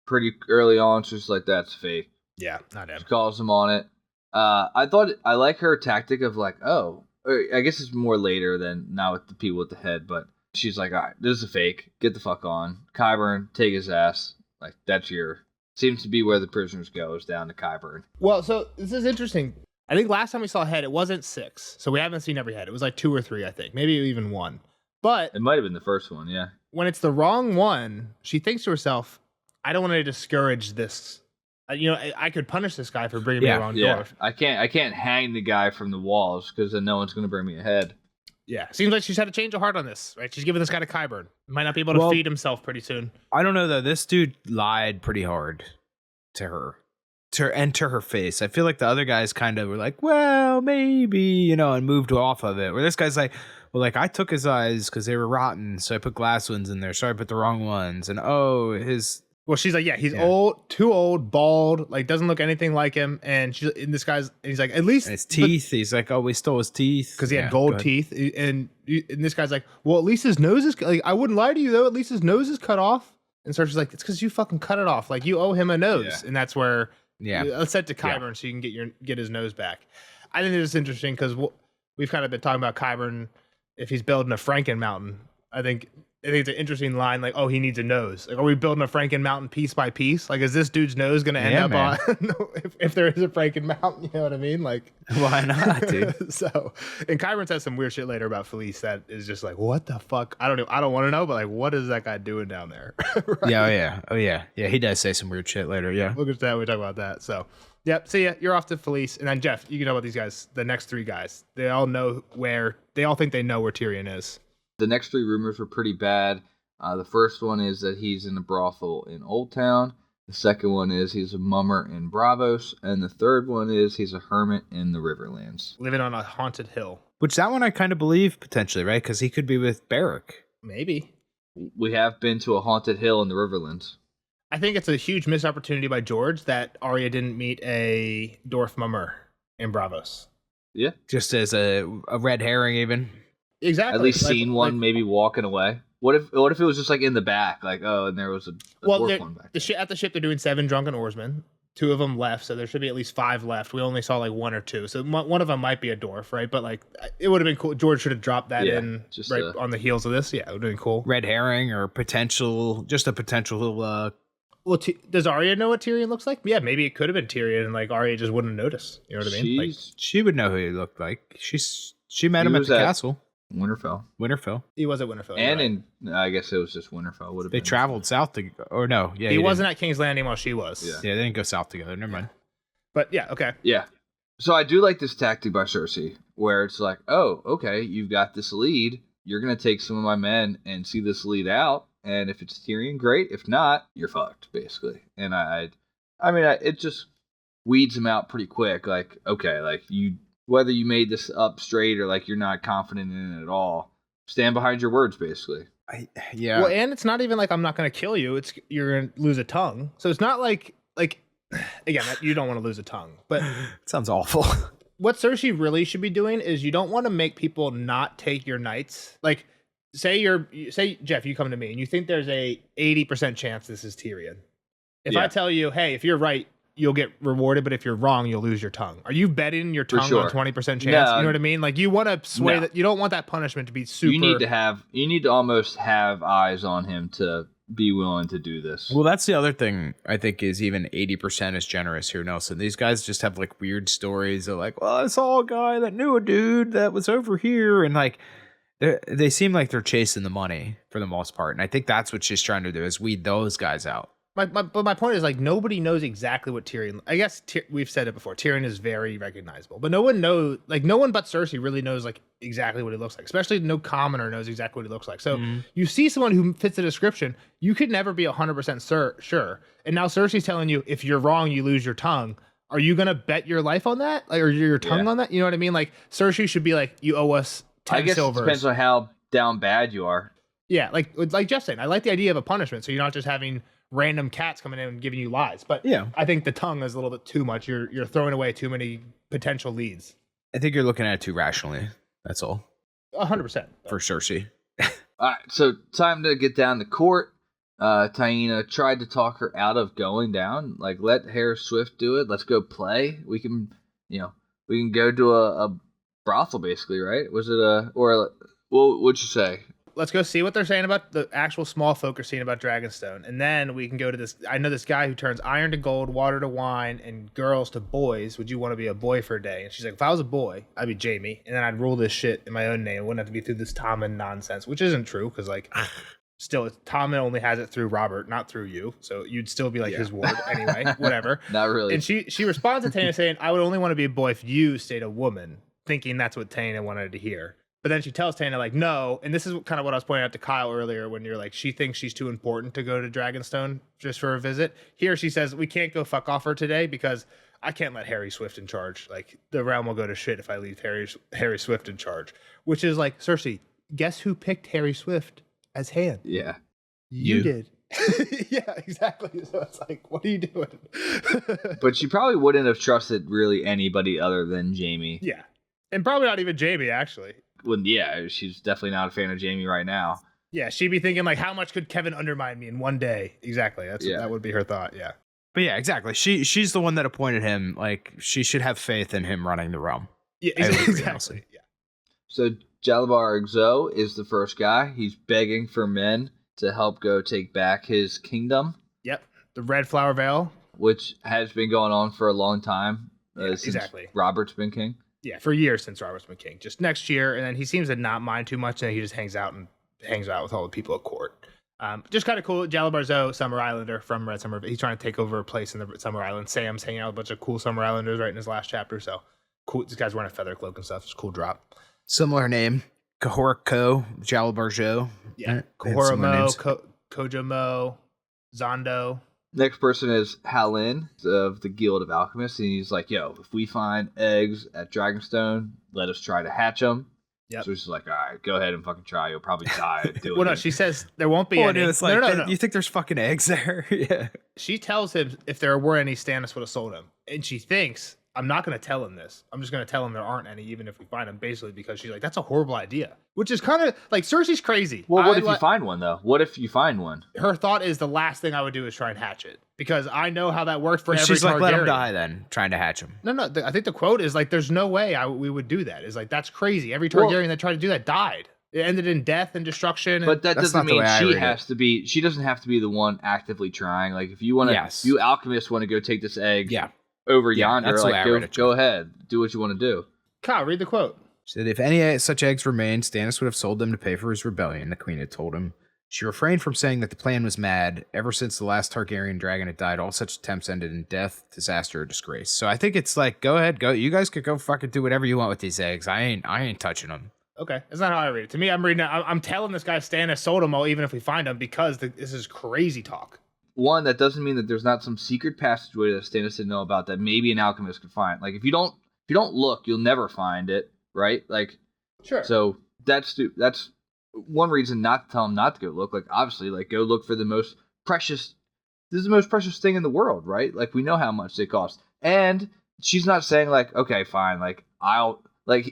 pretty early on. She's like, "That's fake." Yeah, not him. She calls him on it. I like her tactic of like, oh, or I guess it's more later than now with the people with the head, but she's like, all right, this is a fake. Get the fuck on. Qyburn, take his ass. Like, seems to be where the prisoners go, is down to Qyburn. Well, so this is interesting. I think last time we saw a head, it wasn't 6. So we haven't seen every head. It was like 2 or 3, I think. Maybe even 1. But It might have been the first one, yeah. when it's the wrong one, she thinks to herself, I don't want to discourage this. I could punish this guy for bringing me the wrong dwarf. I can't hang the guy from the walls because then no one's going to bring me a head. Yeah, seems like she's had a change of heart on this, right? She's giving this guy to Qyburn. Might not be able to feed himself pretty soon. I don't know though. This dude lied pretty hard to her, to her face. I feel like the other guys kind of were like, well, maybe, and moved off of it. Where this guy's like, well, like I took his eyes because they were rotten, so I put glass ones in there. So I put the wrong ones, and Well, she's like, he's old, too old, bald, like doesn't look anything like him. And he's like, at least his teeth. He's like, oh, we stole his teeth because he had gold teeth. And this guy's like, well, at least his nose is like, I wouldn't lie to you though. At least his nose is cut off. And Cersei's like, it's because you fucking cut it off. Like you owe him a nose, and that's where let's set to Qyburn so you can get his nose back. I think it's interesting because we've kind of been talking about Qyburn if he's building a Franken mountain. I think it's an interesting line, like, oh, he needs a nose. Like, are we building a Franken mountain piece by piece? Like, is this dude's nose going to end up on, if there is a Franken mountain, you know what I mean? Like, why not, dude? So, and Qyburn says some weird shit later about Felice that is just like, what the fuck? I don't want to know, but like, what is that guy doing down there? Right? Oh yeah. He does say some weird shit later. Yeah. Look at that. We talk about that. So, yep. So yeah, you're off to Felice, and then Jeff, you can know about these guys. The next 3 guys, they all think they know where Tyrion is. The next 3 rumors were pretty bad. The first one is that he's in a brothel in Old Town. The second one is he's a mummer in Bravos. And the third one is he's a hermit in the Riverlands. Living on a haunted hill. Which that one I kind of believe potentially, right? Because he could be with Beric. Maybe. We have been to a haunted hill in the Riverlands. I think it's a huge missed opportunity by George that Arya didn't meet a dwarf mummer in Bravos. Yeah. Just as a red herring even. Exactly. At least seen one maybe walking away. What if it was just like in the back, like, oh, and there was a dwarf one back there. At the ship they're doing 7 drunken oarsmen. 2 of them left, so there should be at least 5 left. We only saw like 1 or 2, so one of them might be a dwarf, right? But like, it would have been cool. George should have dropped that in just on the heels of this. Yeah, it would have been cool. Red herring or a potential. Well, does Arya know what Tyrion looks like? Yeah, maybe it could have been Tyrion, and like Arya just wouldn't notice. You know what I mean? Like, she would know who he looked like. She met him at the castle. Winterfell. He was at Winterfell. And I guess it was just Winterfell. They traveled south to, or no? Yeah, he wasn't at King's Landing while she was. Yeah, they didn't go south together. Never mind. But yeah, okay. Yeah. So I do like this tactic by Cersei, where it's like, oh, okay, you've got this lead. You're gonna take some of my men and see this lead out. And if it's Tyrion, great. If not, you're fucked, basically. And it just weeds him out pretty quick. Like, okay, like whether you made this up straight or like you're not confident in it at all, stand behind your words, basically. Yeah. Well, and it's not even like I'm not going to kill you. It's you're going to lose a tongue. So it's not like again, you don't want to lose a tongue, but it sounds awful. What Cersei really should be doing is you don't want to make people not take your knights. Like, say Jeff, you come to me and you think there's a 80% chance this is Tyrion. If I tell you, hey, if you're right, you'll get rewarded, but if you're wrong, you'll lose your tongue. Are you betting your tongue on 20% chance? No, you know what I mean? Like, you want to sway that. You don't want that punishment to be super. You need to almost have eyes on him to be willing to do this. Well, that's the other thing I think is even 80% is generous here, Nelson. These guys just have like weird stories of like, well, I saw a guy that knew a dude that was over here, and like they seem like they're chasing the money for the most part. And I think that's what she's trying to do is weed those guys out. But my point is like nobody knows exactly what Tyrion. I guess we've said it before. Tyrion is very recognizable, but no one but Cersei really knows like exactly what he looks like. Especially no commoner knows exactly what he looks like. So you see someone who fits the description, you could never be 100% sure. And now Cersei's telling you if you're wrong, you lose your tongue. Are you gonna bet your life on that, like, or your tongue on that? You know what I mean? Like Cersei should be like, you owe us 10 silvers. It depends on how down bad you are. Yeah, like Jeff said, I like the idea of a punishment, so you're not just having random cats coming in and giving you lies. But yeah, I think the tongue is a little bit too much. You're throwing away too many potential leads. I think you're looking at it too rationally. That's all. 100% for Cersei. All right, so time to get down to court. Taina tried to talk her out of going down. Like, let Harris Swift do it. Let's go play. We can go to a brothel, basically, right? Was it what'd you say? Let's go see what they're saying about the actual small focus scene about Dragonstone. And then we can go to this. I know this guy who turns iron to gold, water to wine, and girls to boys. Would you want to be a boy for a day? And she's like, if I was a boy, I'd be Jamie. And then I'd rule this shit in my own name. It wouldn't have to be through this Tommen nonsense, which isn't true because, like, still, Tommen only has it through Robert, not through you. So you'd still be like his ward anyway, whatever. Not really. And she responds to Taina saying, I would only want to be a boy if you stayed a woman, thinking that's what Taina wanted to hear. But then she tells Taina, like, no. And this is kind of what I was pointing out to Kyle earlier when you're like, she thinks she's too important to go to Dragonstone just for a visit. Here she says, we can't go fuck off her today because I can't let Harry Swift in charge. Like, the realm will go to shit if I leave Harry Swift in charge. Which is like, Cersei, guess who picked Harry Swift as hand? Yeah. You did. Yeah, exactly. So it's like, what are you doing? But she probably wouldn't have trusted really anybody other than Jamie. Yeah. And probably not even Jamie, actually. Well, yeah, she's definitely not a fan of Jamie right now. Yeah, she'd be thinking, like, how much could Kevin undermine me in one day? Exactly. That would be her thought, yeah. But yeah, exactly. She's the one that appointed him. Like, she should have faith in him running the realm. Yeah, exactly. Yeah. So Jalabhar Xo is the first guy. He's begging for men to help go take back his kingdom. Yep, the Red Flower Vale. Which has been going on for a long time. Since Robert's been king. Yeah, for years since Robert's been king. Just next year, and then he seems to not mind too much, and he just hangs out with all the people at court. Just kind of cool. Jalabhar Xo, Summer Islander from Red Summer. He's trying to take over a place in the Summer Island. Sam's hanging out with a bunch of cool Summer Islanders right in his last chapter. So cool. This guy's wearing a feather cloak and stuff. It's a cool drop. Similar name. Kahor Ko, Jalabhar Xo. Yeah. Kahora Mo, Kojo Mo, Zondo. Next person is Halin of the Guild of Alchemists, and he's like, yo, if we find eggs at Dragonstone, let us try to hatch them. Yep. So she's like, all right, go ahead and fucking try. You'll probably die doing it. Well, no, she says there won't be any. It's like, no. You think there's fucking eggs there? Yeah. She tells him if there were any, Stannis would have sold him. And she thinks, I'm not going to tell him this. I'm just going to tell him there aren't any, even if we find them, basically, because she's like, that's a horrible idea. Which is kind of like, Cersei's crazy. Well, what if you find one, though? What if you find one? Her thought is the last thing I would do is try and hatch it. Because I know how that worked for every she's like, Targaryen. let him die then, trying to hatch him. No, I think the quote is like, there's no way we would do that. It's like, that's crazy. Every Targaryen that tried to do that died. It ended in death and destruction. But that doesn't mean she doesn't have to be the one actively trying. Like, if you want to, you alchemists want to go take this egg over yonder, like, go ahead. Do what you want to do. Kyle, read the quote. She said, if any such eggs remained, Stannis would have sold them to pay for his rebellion, the queen had told him. She refrained from saying that the plan was mad. Ever since the last Targaryen dragon had died, all such attempts ended in death, disaster, or disgrace. So I think it's like, go ahead, go. You guys could go fucking do whatever you want with these eggs. I ain't touching them. Okay, that's not how I read it. To me, I'm telling this guy Stannis sold them all, even if we find them, because this is crazy talk. One, that doesn't mean that there's not some secret passageway that Stannis didn't know about that maybe an alchemist could find. Like, if you don't look, you'll never find it, right? Like, sure. So that's one reason not to tell him not to go look. Like, obviously, like, go look for the most precious. This is the most precious thing in the world, right? Like, we know how much they cost. And she's not saying like, okay, fine, like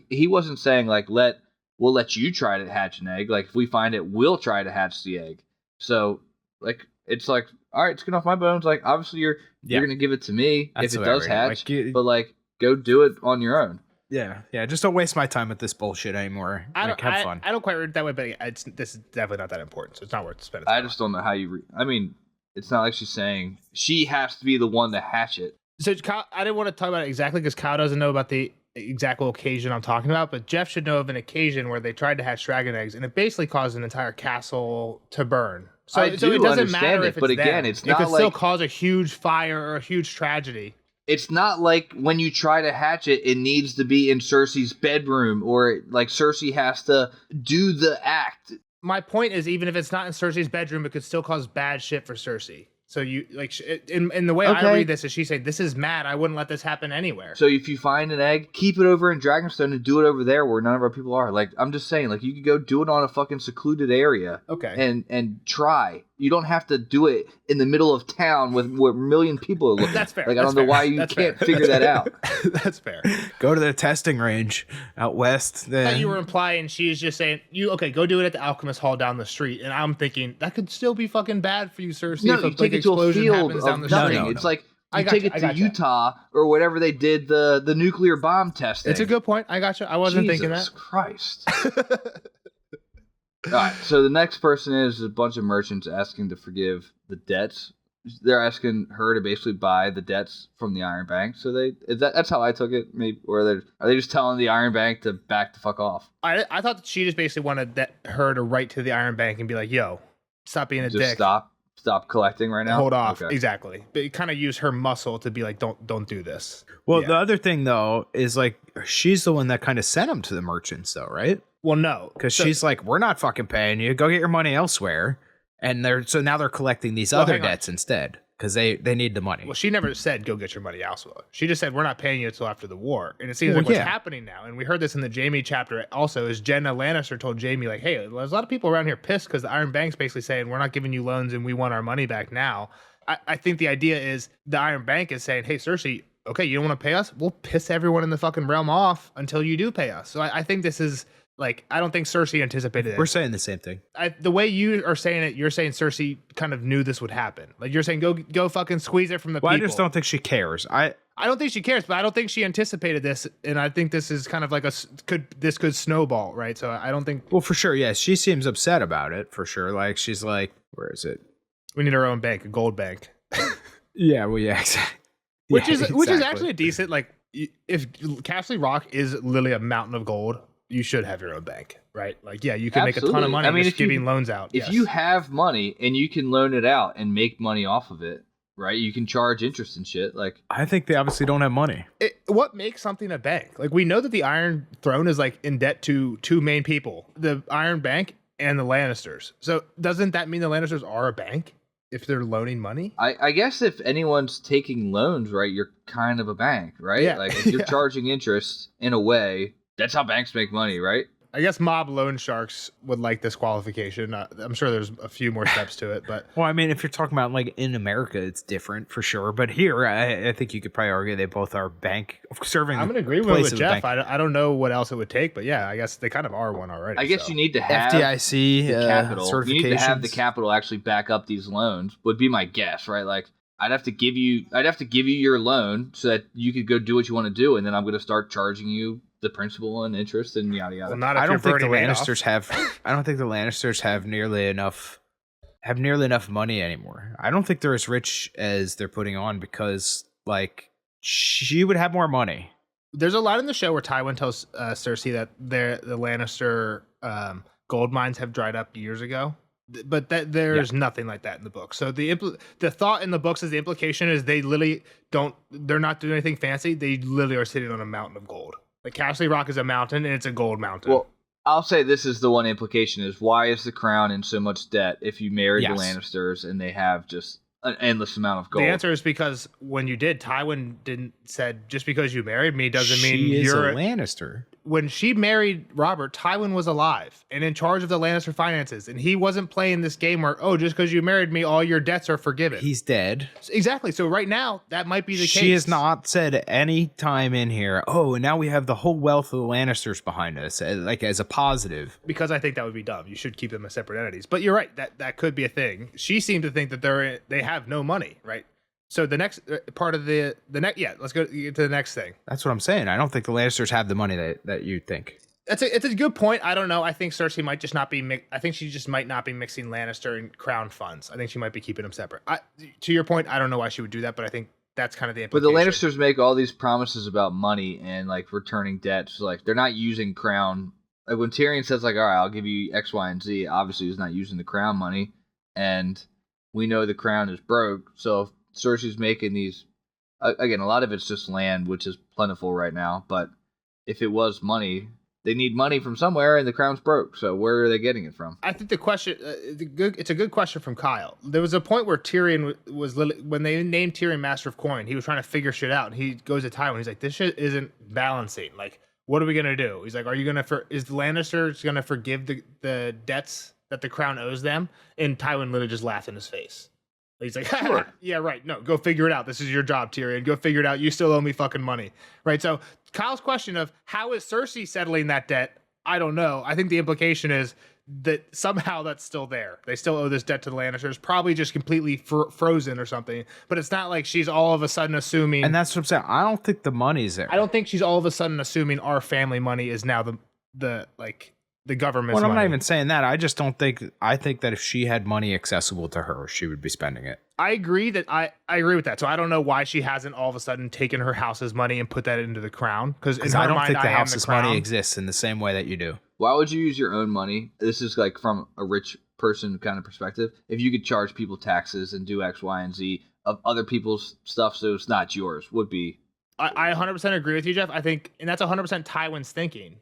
he wasn't saying like we'll let you try to hatch an egg. Like, if we find it, we'll try to hatch the egg. So, like, it's like, all right, skin off my bones. Like, obviously, you're gonna give it to me if it does hatch. Like, but like, go do it on your own. Yeah. Just don't waste my time with this bullshit anymore. Have fun. I don't quite read it that way, but this is definitely not that important, so it's not worth spending. I just don't know how you read. I mean, it's not like she's saying she has to be the one to hatch it. So Kyle, I didn't want to talk about it exactly because Kyle doesn't know about the exact occasion I'm talking about, but Jeff should know of an occasion where they tried to hatch dragon eggs, and it basically caused an entire castle to burn. So, I it do doesn't understand matter it, if it's but again, them. it's not it could still like cause a huge fire or a huge tragedy. it's not like when you try to hatch it, it needs to be in Cersei's bedroom or like Cersei has to do the act. My point is, even if it's not in Cersei's bedroom, it could still cause bad shit for Cersei. So you like in the way I read this is she's saying this is mad. I wouldn't let this happen anywhere. So if you find an egg, keep it over in Dragonstone and do it over there where none of our people are. Like I'm just saying, like you could go do it on a fucking secluded area. Okay. And try. You don't have to do it in the middle of town where a million people are looking. That's fair. Like I don't know why you can't figure that out. That's fair. Go to the testing range out west. Then You were implying she's just saying go do it at the Alchemist Hall down the street, and I'm thinking that could still be fucking bad for you, Cersei. No, if you take it to a field of nothing. It's like you take it to Utah or whatever they did the nuclear bomb testing. It's a good point. I got you. I wasn't thinking that. Jesus Christ. All right, so the next person is a bunch of merchants asking to forgive the debts. They're asking her to basically buy the debts from the Iron Bank. So that's how I took it. Maybe, or are they just telling the Iron Bank to back the fuck off? I thought that she just basically wanted her to write to the Iron Bank and be like, "Yo, stop being a dick. Stop collecting right now. Hold off." Okay. Exactly. But kind of use her muscle to be like, "Don't do this." Well, the other thing though is like she's the one that kind of sent them to the merchants, though, right? Well, no, because she's like, "We're not fucking paying you. Go get your money elsewhere." And now they're collecting these other debts instead because they need the money. Well, she never said go get your money elsewhere. She just said we're not paying you until after the war. And it seems like what's happening now, and we heard this in the Jaime chapter also, is Jenna Lannister told Jaime like, "Hey, there's a lot of people around here pissed because the Iron Bank's basically saying we're not giving you loans and we want our money back now." I think the idea is the Iron Bank is saying, "Hey, Cersei, okay, you don't want to pay us? We'll piss everyone in the fucking realm off until you do pay us." So I think this is. Like, I don't think Cersei anticipated it. We're saying the same thing. The way you are saying it, you're saying Cersei kind of knew this would happen. Like, you're saying go fucking squeeze it from the people. I just don't think she cares. I don't think she cares, but I don't think she anticipated this, and I think this is kind of like this could snowball, right? So I don't think. Well, for sure, yes. She seems upset about it, for sure. Like, she's like, where is it? We need our own bank, a gold bank. Yeah, well, yeah, exactly. Which is actually a decent, like, if Castle Rock is literally a mountain of gold, you should have your own bank, right? Like, yeah, you can make a ton of money just giving loans out. If you have money and you can loan it out and make money off of it, right? You can charge interest and shit. Like, I think they obviously don't have money. What makes something a bank? Like, we know that the Iron Throne is like in debt to two main people, the Iron Bank and the Lannisters. So doesn't that mean the Lannisters are a bank if they're loaning money? I guess if anyone's taking loans, right, you're kind of a bank, right? Yeah. Like, if you're charging interest in a way, that's how banks make money, right? I guess mob loan sharks would like this qualification. I'm sure there's a few more steps to it, but well, I mean, if you're talking about like in America, it's different for sure. But here, I think you could probably argue they both are bank serving. I'm going to agree with Jeff. I don't know what else it would take, but yeah, I guess they kind of are one already. I guess you need to have FDIC the capital. Certifications. You need to have the capital actually back up these loans. Would be my guess, right? Like, I'd have to give you your loan so that you could go do what you want to do, and then I'm going to start charging you the principal and interest and yada yada. Well, not if I don't think the Lannisters have. I don't think the Lannisters have nearly enough money anymore. I don't think they're as rich as they're putting on because, like, she would have more money. There's a lot in the show where Tywin tells Cersei that the Lannister gold mines have dried up years ago, but there's nothing like that in the book. So the thought in the books is the implication is they literally they're not doing anything fancy. They literally are sitting on a mountain of gold. Like, Castle Rock is a mountain, and it's a gold mountain. Well, I'll say this is the one implication is why is the crown in so much debt if you married the Lannisters and they have just an endless amount of gold? The answer is because when you did, Tywin said, just because you married me doesn't mean you're a Lannister. When she married Robert, Tywin was alive and in charge of the Lannister finances, and he wasn't playing this game where, oh, just because you married me, all your debts are forgiven. He's dead. Exactly. So right now, that might be the case. She has not said any time in here, oh, and now we have the whole wealth of the Lannisters behind us, like as a positive. Because I think that would be dumb. You should keep them as separate entities. But you're right. That could be a thing. She seemed to think that they have no money, right? So the next part of the next, let's go to the next thing. That's what I'm saying. I don't think the Lannisters have the money that you think. It's a good point. I don't know. I think Cersei might just not be. I think she just might not be mixing Lannister and Crown funds. I think she might be keeping them separate. To your point, I don't know why she would do that, but I think that's kind of the implication. But the Lannisters make all these promises about money and like returning debts. Like, they're not using Crown. Like, when Tyrion says like, all right, I'll give you X, Y, and Z. Obviously, he's not using the Crown money. and we know the crown is broke. So if Cersei's making these, again, a lot of it's just land, which is plentiful right now. But if it was money, they need money from somewhere, and the crown's broke. So where are they getting it from? I think the question, it's a good question from Kyle. There was a point where Tyrion was when they named Tyrion Master of Coin, he was trying to figure shit out. And he goes to Tywin. He's like, this shit isn't balancing. Like, what are we gonna do? He's like, is the Lannisters gonna forgive the debts that the crown owes them? And Tywin literally just laughed in his face. He's like, sure. Yeah, right. No, go figure it out. This is your job, Tyrion. Go figure it out. You still owe me fucking money. Right? So Kyle's question of how is Cersei settling that debt? I don't know. I think the implication is that somehow that's still there. They still owe this debt to the Lannisters, probably just completely frozen or something. But it's not like she's all of a sudden assuming. And that's what I'm saying. I don't think the money's there. I don't think she's all of a sudden assuming our family money is now the government's money. I'm not even saying that. I just don't think. I think that if she had money accessible to her, she would be spending it. I agree that I agree with that. So I don't know why she hasn't all of a sudden taken her house's money and put that into the crown. Because I don't think the house's money exists in the same way that you do. Why would you use your own money? This is like from a rich person kind of perspective. If you could charge people taxes and do X, Y, and Z of other people's stuff, so it's not yours, would be. I 100% agree with you, Jeff. I think, and that's 100% Tywin's thinking.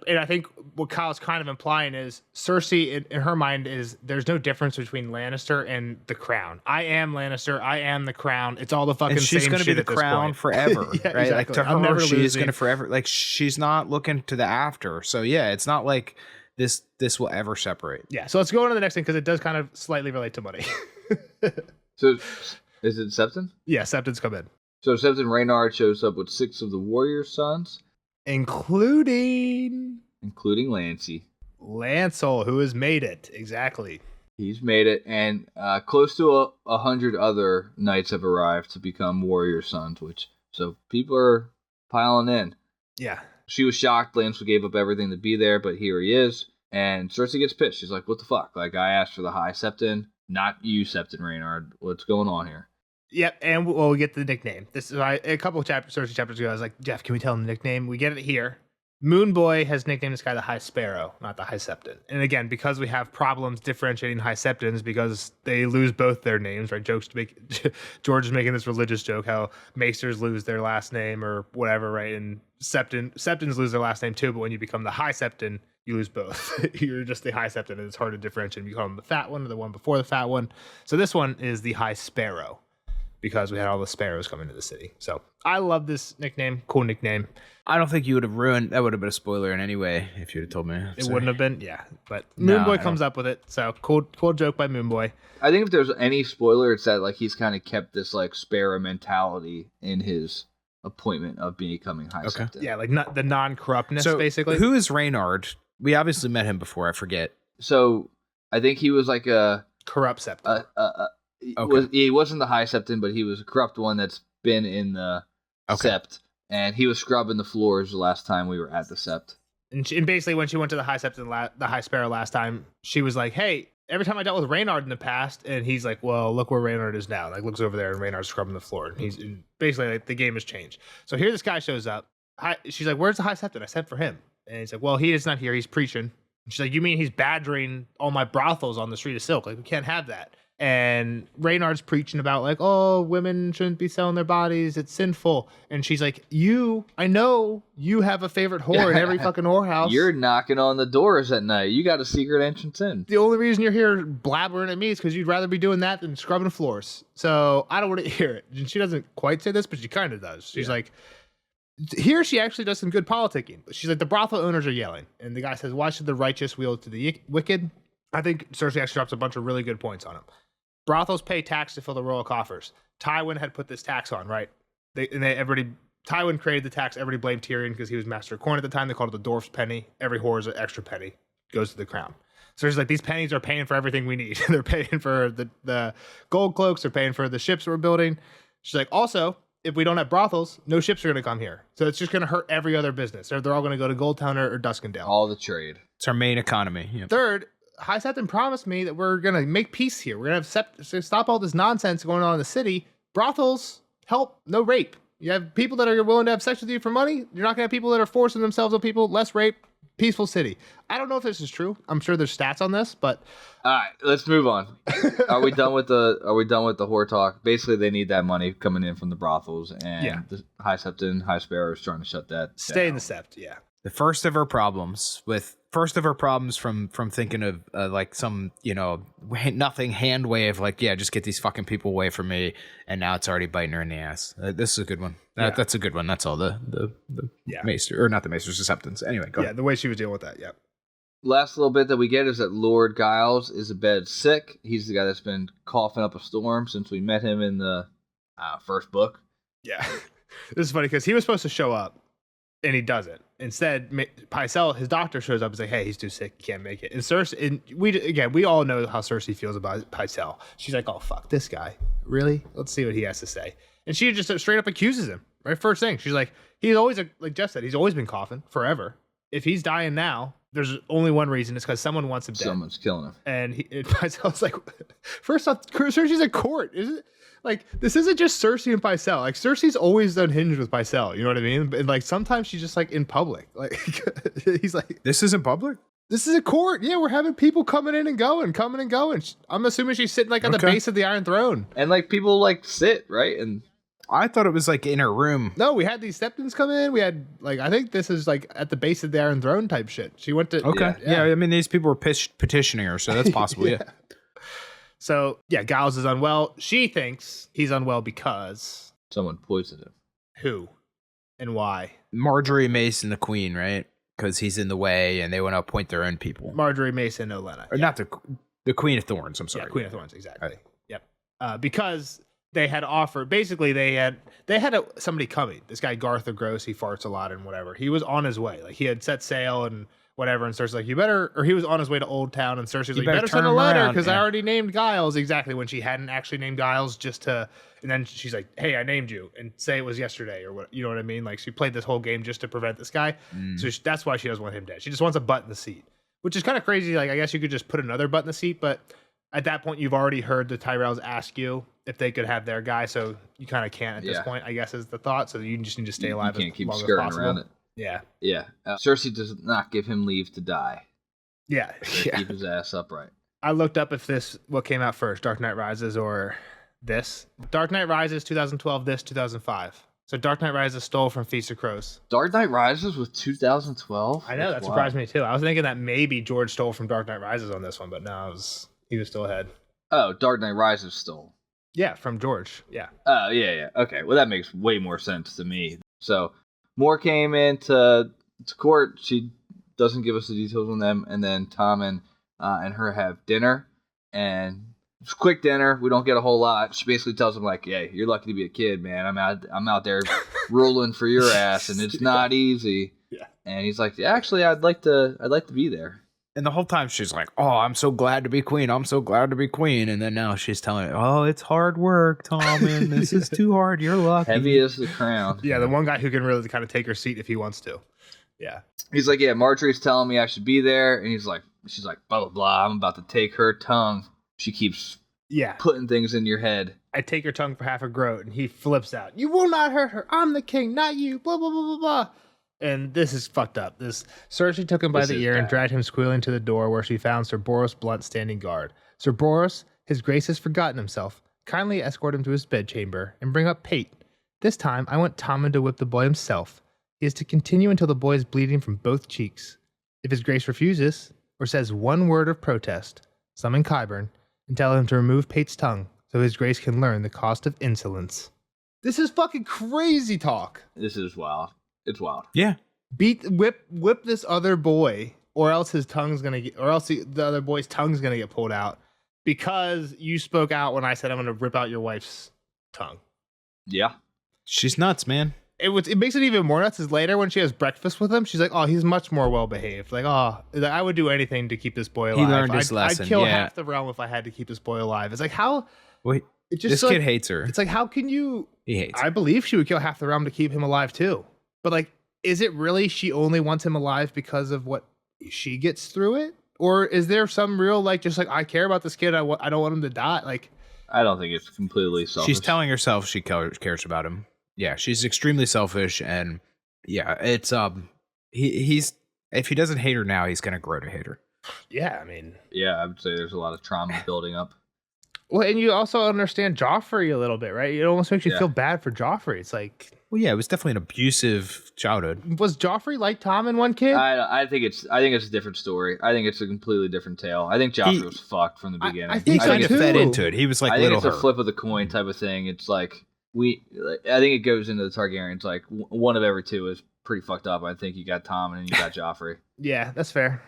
And I think what Kyle's kind of implying is Cersei, in her mind, is there's no difference between Lannister and the crown. I am Lannister. I am the crown. It's all the fucking same shit. She's going to be the crown forever, yeah, right? Exactly. Like to her, she is going to forever. Like she's not looking to the after. So yeah, it's not like this will ever separate. Yeah. So let's go on to the next thing because it does kind of slightly relate to money. So is it Septon? Yeah, Septon's come in. So Septon Reynard shows up with 6 of the warrior sons. Including Lancey. Lancel, who has made it. Exactly. He's made it, and close to 100 other knights have arrived to become warrior sons, so people are piling in. Yeah. She was shocked. Lancel gave up everything to be there, but here he is. And Cersei gets pissed. She's like, what the fuck? Like, I asked for the High Septon, not you, Septon Reynard. What's going on here? Yep, and we'll get the nickname. This is a couple of Cersei chapters ago. I was like, Jeff, can we tell him the nickname? We get it here. Moon Boy has nicknamed this guy the High Sparrow, not the High Septon. And again, because we have problems differentiating High Septons because they lose both their names, right? George is making this religious joke how Maesters lose their last name or whatever, right? And Septons lose their last name too, but when you become the High Septon, you lose both. You're just the High Septon, and it's hard to differentiate. You call them the fat one or the one before the fat one. So this one is the High Sparrow, because we had all the sparrows coming to the city. So I love this nickname. Cool nickname. I don't think you would have ruined. That would have been a spoiler in any way if you'd have told me. It wouldn't have been, yeah. But Moon Boy comes up with it. So cool joke by Moon Boy. I think if there's any spoiler, it's that like he's kind of kept this like sparrow mentality in his appointment of becoming High Septon. Yeah, like not the non-corruptness, so basically. Who is Reynard? We obviously met him before. I forget. So I think he was like a corrupt Septon. He wasn't the High Septon, but he was a corrupt one that's been in the Sept, and he was scrubbing the floors the last time we were at the Sept. And basically, when she went to the High Septon, the High Sparrow last time, she was like, "Hey, every time I dealt with Reynard in the past," and he's like, "Well, look where Reynard is now." Like looks over there, and Reynard's scrubbing the floor. And he's basically like the game has changed. So here, this guy shows up. She's like, "Where's the High Septon? I sent for him." And he's like, "Well, he is not here. He's preaching." And she's like, "You mean he's badgering all my brothels on the Street of Silk? Like we can't have that." And Reynard's preaching about like, oh, women shouldn't be selling their bodies. It's sinful. And she's like, I know you have a favorite whore in every fucking whorehouse. You're knocking on the doors at night. You got a secret entrance in. The only reason you're here blabbering at me is because you'd rather be doing that than scrubbing floors. So I don't want to hear it. And she doesn't quite say this, but she kind of does. She's like, here she actually does some good politicking. She's like, the brothel owners are yelling. And the guy says, why should the righteous wield to the wicked? I think Cersei actually drops a bunch of really good points on him. Brothels pay tax to fill the royal coffers. Tywin had put this tax on, right? Tywin created the tax. Everybody blamed Tyrion because he was master of coin at the time. They called it the dwarf's penny. Every whore is an extra penny. Goes to the crown. So she's like, these pennies are paying for everything we need. They're paying for the gold cloaks. They're paying for the ships we're building. She's like, also, if we don't have brothels, no ships are going to come here. So it's just going to hurt every other business. They're all going to go to Goldtown or Duskendale. All the trade. It's our main economy. Yep. Third, High Septon promised me that we're going to make peace here. We're going to stop all this nonsense going on in the city. Brothels help, no rape. You have people that are willing to have sex with you for money. You're not going to have people that are forcing themselves on people. Less rape, peaceful city. I don't know if this is true. I'm sure there's stats on this, but All right, let's move on. Are we done with the whore talk? Basically, they need that money coming in from the brothels, and the High Septon, High Sparrow is trying to shut that stay down. in the Sept. Yeah. The first of her problems from thinking of like some, nothing hand wave, like, yeah, just get these fucking people away from me. And now it's already biting her in the ass. This is a good one. That's a good one. That's all the Maester, or not the Maester's acceptance. Anyway, go ahead. The way she was dealing with that. Yeah. Last little bit that we get is that Lord Giles is abed sick. He's the guy that's been coughing up a storm since we met him in the first book. Yeah. This is funny because he was supposed to show up. And he doesn't. Instead, Pycelle, his doctor, shows up and says, hey, he's too sick, he can't make it. And Cersei, we all know how Cersei feels about Pycelle. She's like, oh, fuck, this guy. Really? Let's see what he has to say. And she just straight up accuses him, right? First thing. She's like, he's always, like Jeff said, he's always been coughing forever. If he's dying now, there's only one reason. It's because someone wants him dead. Someone's killing him. And Pycelle's like, first off, Cersei's at court, isn't it? Like, this isn't just Cersei and Pycelle. Like, Cersei's always unhinged with Pycelle. You know what I mean? And, like, sometimes she's just, like, in public. Like, he's like... This isn't public? This is a court. Yeah, we're having people coming in and going. I'm assuming she's sitting, like, on the base of the Iron Throne. And, like, people, like, sit, right? And I thought it was, like, in her room. No, we had these Septons come in. We had, like, I think this is, like, at the base of the Iron Throne type shit. She went to... Okay. Yeah, I mean, these people were petitioning her, so that's possible, yeah. So, yeah, Giles is unwell. She thinks he's unwell because... someone poisoned him. Who? And why? Marjorie Mason, the queen, right? Because he's in the way, and they want to appoint their own people. Marjorie Mason, Olenna. Or not the Queen of Thorns, I'm sorry. Yeah, Queen of Thorns, exactly. Right. Yep. Because they had offered... Basically, they had somebody coming. This guy, Garth the Gross, he farts a lot and whatever. He was on his way. Like, he had set sail and... whatever, and Cersei's like, you better, or he was on his way to Old Town, and Cersei's like, you better send a letter, because I already named Giles, exactly, when she hadn't actually named Giles, and then she's like, hey, I named you, and say it was yesterday, or what, you know what I mean? Like, she played this whole game just to prevent this guy, so that's why she doesn't want him dead. She just wants a butt in the seat, which is kind of crazy. Like, I guess you could just put another butt in the seat, but at that point, you've already heard the Tyrells ask you if they could have their guy, so you kind of can't at this point, I guess, is the thought, so you just need to stay alive you can't keep as long skirting as possible. around it. Yeah. Yeah. Cersei does not give him leave to die. Yeah. Keep his ass upright. I looked up if what came out first, Dark Knight Rises or this. Dark Knight Rises 2012, this 2005. So Dark Knight Rises stole from Feast of Crows. Dark Knight Rises was 2012? I know, that surprised me too. I was thinking that maybe George stole from Dark Knight Rises on this one, but no, he was still ahead. Oh, Dark Knight Rises stole. Yeah, from George. Yeah. Oh, yeah. Okay, well that makes way more sense to me. So Moore came into court. She doesn't give us the details on them, and then Tom and her have dinner, and it's a quick dinner. We don't get a whole lot. She basically tells him like, "Yeah, you're lucky to be a kid, man. I'm out there ruling for your ass, and it's not easy." Yeah. And he's like, "Yeah, actually, I'd like to be there." And the whole time she's like, oh, I'm so glad to be queen. I'm so glad to be queen. And then now she's telling it, oh, it's hard work, Tom, and this is too hard. You're lucky. Heavy as the crown. Yeah, the one guy who can really kind of take her seat if he wants to. Yeah. He's like, yeah, Marjorie's telling me I should be there. And she's like, blah, blah, blah. I'm about to take her tongue. She keeps putting things in your head. I take your tongue for half a groat. And he flips out. You will not hurt her. I'm the king, not you. Blah, blah, blah, blah, blah. And this is fucked up. Cersei took him by the ear and dragged him squealing to the door, where she found Sir Boros Blunt standing guard. Sir Boros, his grace has forgotten himself. Kindly escort him to his bedchamber and bring up Pate. This time, I want Tommen to whip the boy himself. He is to continue until the boy is bleeding from both cheeks. If his grace refuses, or says one word of protest, summon Qyburn and tell him to remove Pate's tongue, so his grace can learn the cost of insolence. This is fucking crazy talk. This is wild. It's wild. Yeah. Whip this other boy, or else his tongue's gonna get, or else the other boy's tongue's gonna get pulled out because you spoke out when I said I'm gonna rip out your wife's tongue. Yeah. She's nuts, man. It makes it even more nuts is later when she has breakfast with him, she's like, oh, he's much more well behaved. Like, oh, I would do anything to keep this boy alive. He learned his lesson. I'd kill half the realm if I had to keep this boy alive. It's like, how? Wait, this like, kid hates her. It's like, how can you? He hates her. I believe she would kill half the realm to keep him alive too. But like, is it really she only wants him alive because of what she gets through it? Or is there some real, like, just like, I care about this kid, I don't want him to die? Like, I don't think it's completely selfish. She's telling herself she cares about him. Yeah, she's extremely selfish, and yeah, it's he's If he doesn't hate her now, he's gonna grow to hate her. Yeah, I mean, Yeah, I would say there's a lot of trauma building up. well, and you also understand Joffrey a little bit, right? It almost makes you Yeah. feel bad for Joffrey. It's like, Well, yeah, it was definitely an abusive childhood. was Joffrey like Tom in One Kid? I think it's a different story. I think it's a completely different tale. I think Joffrey was fucked from the beginning. I He think so kind of too. fed into it. He was like I think little it's a her. flip of the coin type of thing. It's like I think it goes into the Targaryens. Like one of every two is pretty fucked up. I think you got Tom and then you got Joffrey. Yeah, that's fair.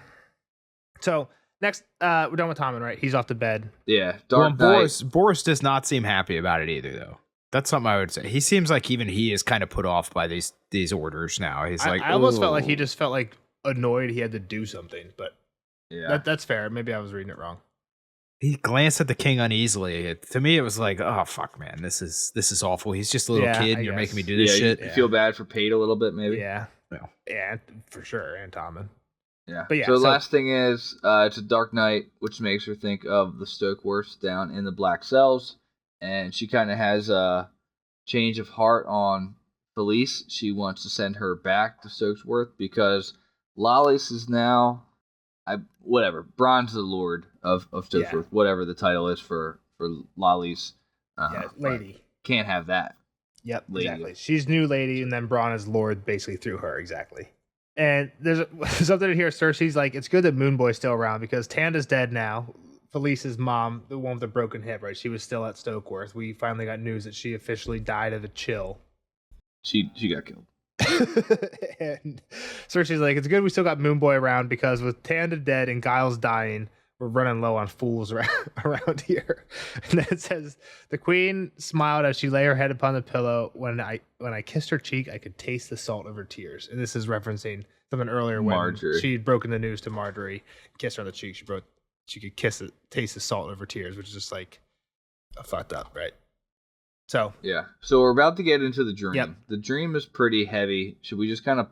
So next, we're done with Tommen, right? He's off to bed. Yeah, Well, Dark Knight. Boris does not seem happy about it either, though. That's something I would say. He seems like even he is kind of put off by these orders now. He's like, I almost felt like "Ooh." he just felt like annoyed he had to do something, but Yeah, that's fair. Maybe I was reading it wrong. He glanced at the king uneasily. To me, it was like, oh fuck, man, this is awful. He's just a little Yeah, kid, I and you're making me guess. do this shit. You feel bad for Pate a little bit, maybe. Yeah, Yeah. yeah, for sure, and Tommen. Yeah. But yeah, So the so- last thing is it's a Dark Knight, which makes her think of the Stokeworths down in the Black Cells, and she kind of has a change of heart on Felice. She wants to send her back to Stokeworth because Lollis is now, whatever, Bronze the Lord of Stokeworth, Yeah. whatever the title is for Lollis. Yeah, lady. Can't have that. Yep, Lady. exactly. She's new lady, and then Bronn is Lord basically through her, exactly. And there's something in here. Cersei's like, it's good that Moonboy's still around because Tanda's dead now. Felice's mom, the one with the broken hip, right? She was still at Stokeworth. We finally got news that she officially died of a chill. She got killed. And Cersei's like, it's good we still got Moonboy around because with Tanda dead and Giles dying, we're running low on fools around here. And then it says, the queen smiled as she lay her head upon the pillow. When I kissed her cheek, I could taste the salt of her tears. And this is referencing something earlier when Marjorie. she'd broken the news to Marjorie, kissed her on the cheek. She could taste the salt of her tears, which is just like fucked up, right? So Yeah. So we're about to get into the dream. Yep. The dream is pretty heavy. Should we just kind of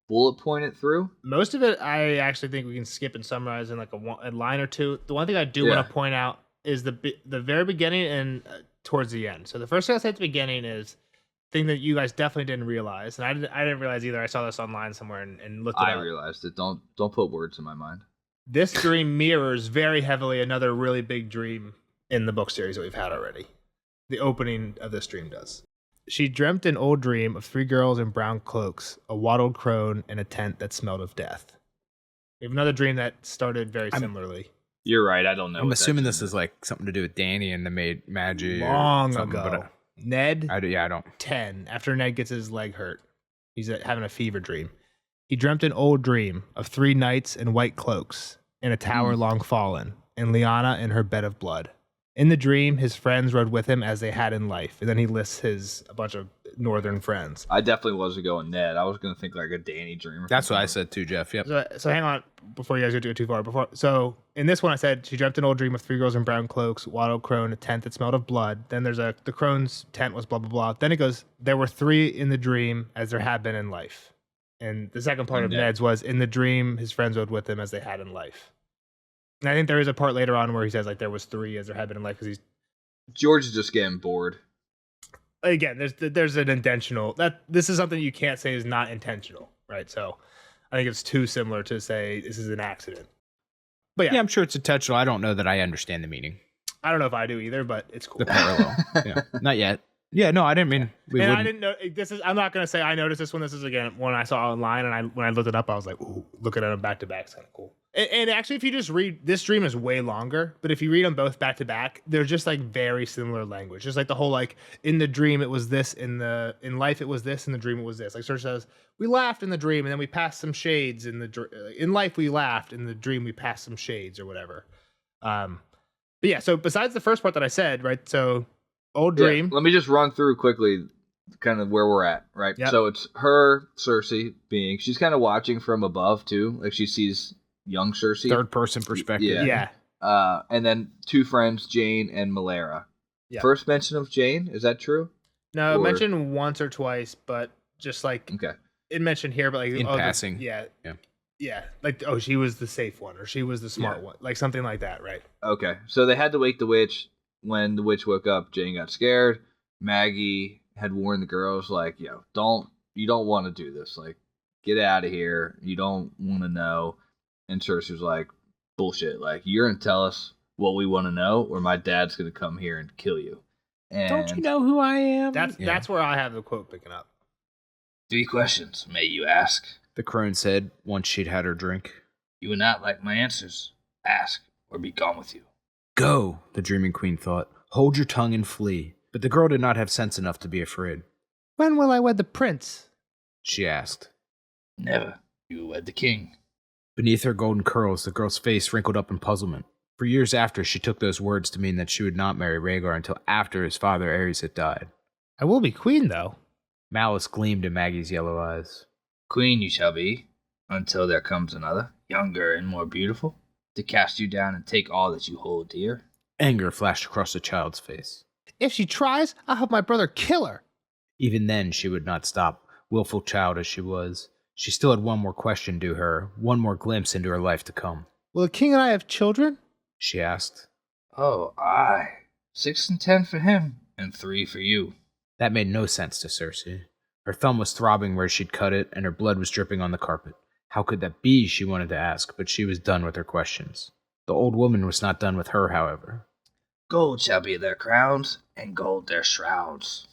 bullet point it through? most of it, I actually think we can skip and summarize in like a line or two. The one thing I do Yeah. want to point out is the very beginning and towards the end. So the first thing I say at the beginning is thing that you guys definitely didn't realize, and I didn't realize either. I saw this online somewhere and looked it I up. realized it. Don't put words in my mind. This dream mirrors very heavily another really big dream in the book series that we've had already. The opening of this dream does. She dreamt an old dream of 3 girls in brown cloaks, a wattled crone, and a tent that smelled of death. We have another dream that started very similarly. You're right. I don't know. I'm what that assuming dream this is like something to do with Danny and the maid Magi. Long or something, ago. but Ned, I don't. 10, after Ned gets his leg hurt. He's having a fever dream. He dreamt an old dream of 3 knights in white cloaks in a tower long fallen, and Lyanna in her bed of blood. In the dream, his friends rode with him as they had in life, and then he lists a bunch of northern friends. I definitely wasn't going Ned. I was going to think like a Danny dream. That's what I said too, Jeff. Yep. So hang on before you guys go too far. So in this one, I said she dreamt an old dream of 3 girls in brown cloaks, wattled crone, a tent that smelled of blood. Then there's the crone's tent was blah blah blah. Then it goes, there were 3 in the dream as there had been in life. And the second part of Ned. Ned's was in the dream his friends rode with him as they had in life. And I think there is a part later on where he says like there was 3 as there had been in life because he's George is just getting bored. again there's an intentional that this is something you can't say is not intentional, right? So I think it's too similar to say this is an accident. But Yeah, I'm sure it's intentional. I don't know that I understand the meaning, I don't know if I do either, but it's cool. the parallel. Yeah, not yet. Yeah, no, I didn't mean we And I wouldn't. didn't know this is. I'm not gonna say I noticed this one. This is again one I saw online, and when I looked it up, I was like, "Ooh, looking at them back to back is kind of cool." And actually, if you just read this dream is way longer, but if you read them both back to back, they're just like very similar language. Just like the whole like in the dream it was this, in life it was this, in the dream it was this. Like Cersei says, we laughed in the dream, and then we passed some shades in life we laughed, in the dream we passed some shades or whatever. But yeah, so besides the first part that I said, right? So old dream. Yeah, let me just run through quickly kind of where we're at, right? Yep. So it's her, Cersei, she's kind of watching from above too. Like she sees young Cersei. Third person perspective. Yeah. Yeah. And then 2 friends, Jane and Malera. Yep. First mention of Jane, is that true? No, Or- mentioned once or twice, but just like Okay. it mentioned here, but like In passing. Yeah. Yeah. Yeah. Like, oh, she was the safe one, or she was the smart Yeah. one, like something like that, right? Okay. So they had to wake the witch. When the witch woke up, Jane got scared. Maggie had warned the girls, like, you don't want to do this. Like, get out of here. You don't want to know. And Cersei was like, bullshit. Like, you're going to tell us what we want to know, or my dad's going to come here and kill you. And Don't you know who I am? That's where I have the quote picking up. 3 questions, may you ask? The crone said once she'd had her drink. You would not like my answers. Ask, or be gone with you. Go, the dreaming queen thought. Hold your tongue and flee. But the girl did not have sense enough to be afraid. When will I wed the prince? She asked. Never. You will wed the king. Beneath her golden curls, the girl's face wrinkled up in puzzlement. For years after, she took those words to mean that she would not marry Rhaegar until after his father Aerys had died. I will be queen, though. Malice gleamed in Maggie's yellow eyes. Queen you shall be, until there comes another, younger and more beautiful, to cast you down and take all that you hold dear. Anger flashed across the child's face. If she tries, I'll have my brother kill her. Even then, she would not stop, willful child as she was. She still had one more question due her, one more glimpse into her life to come. Will the king and I have children? She asked. Oh, aye. 6 and 10 for him, and 3 for you. That made no sense to Cersei. Her thumb was throbbing where she'd cut it, and her blood was dripping on the carpet. How could that be, she wanted to ask, but she was done with her questions. The old woman was not done with her, however. Gold shall be their crowns, and gold their shrouds.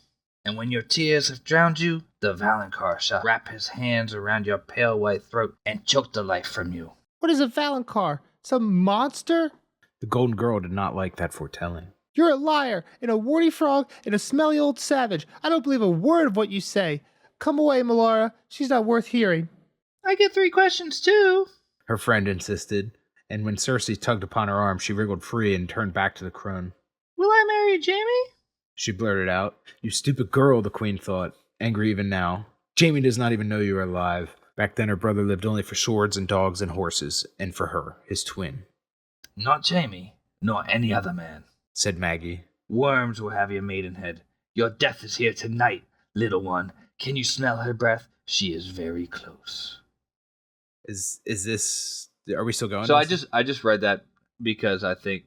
And when your tears have drowned you, the Valonqar shall wrap his hands around your pale white throat and choke the life from you. What is a Valonqar? Some monster? The golden girl did not like that foretelling. You're a liar, and a warty frog, and a smelly old savage. I don't believe a word of what you say. Come away, Melara. She's not worth hearing. I get 3 questions, too. Her friend insisted, and when Cersei tugged upon her arm, she wriggled free and turned back to the crone. Will I marry Jaime? She blurted out. You stupid girl, the queen thought, angry even now. Jaime does not even know you are alive. Back then her brother lived only for swords and dogs and horses, and for her, his twin. Not Jaime, nor any other man, said Maggie. Worms will have your maidenhead. Your death is here tonight, little one. Can you smell her breath? She is very close. Is this... Are we still going? So I just read that because I think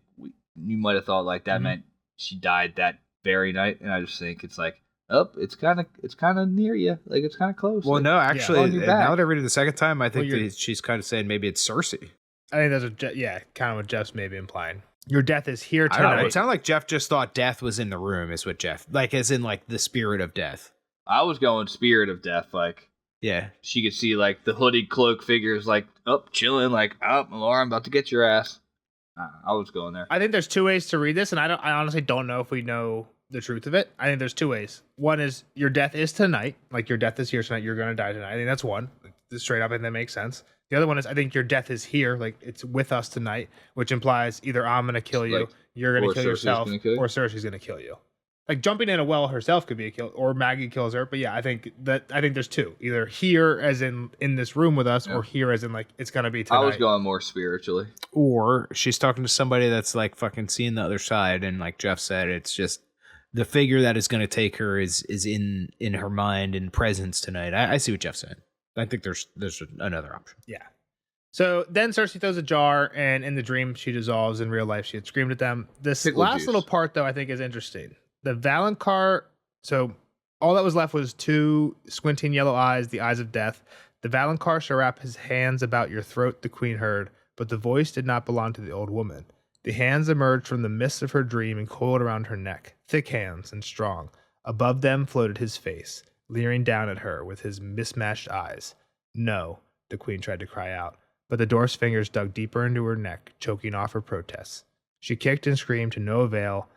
you might have thought like that meant she died that very night, and I just think it's like, it's kind of near you, like it's kind of close. Well, like, no, actually, now that I read it the second time, I think Well, she's kind of saying maybe it's Cersei. I think that's kind of what Jeff's maybe implying. Your death is here I don't know. tonight. It sounded like Jeff just thought death was in the room, is what Jeff, like as in like the spirit of death. I was going spirit of death, like Yeah. she could see like the hooded cloak figures like up chilling, like Melara, I'm about to get your ass. I was going there. I think there's 2 ways to read this, and I honestly don't know if we know the truth of it. I think there's 2 ways. One is your death is tonight, like your death is here tonight. You're gonna die tonight. I think that's one. Straight up, I think that makes sense. The other one is I think your death is here, like it's with us tonight, which implies either I'm gonna kill you, Like, you're gonna or kill Cersei's yourself, gonna kill you. or Cersei's gonna kill you. Like jumping in a well herself could be a kill, or Maggie kills her. But yeah, I think there's 2. Either here, as in this room with us, or here, as in like it's gonna be tonight. I was going more spiritually. Or she's talking to somebody that's like fucking seeing the other side, and like Jeff said, it's just the figure that is going to take her is in her mind and presence tonight. I see what Jeff said. I think there's another option. Yeah. So then Cersei throws a jar, and in the dream she dissolves. In real life, she had screamed at them. This Pickle last juice. little part, though, I think is interesting. The Valonqar. So all that was left was 2 squinting yellow eyes, the eyes of death. The Valonqar shall wrap his hands about your throat, the queen heard, but the voice did not belong to the old woman. The hands emerged from the mist of her dream and coiled around her neck, thick hands and strong. Above them floated his face, leering down at her with his mismatched eyes. No, the queen tried to cry out, but the dwarf's fingers dug deeper into her neck, choking off her protests. She kicked and screamed to no avail.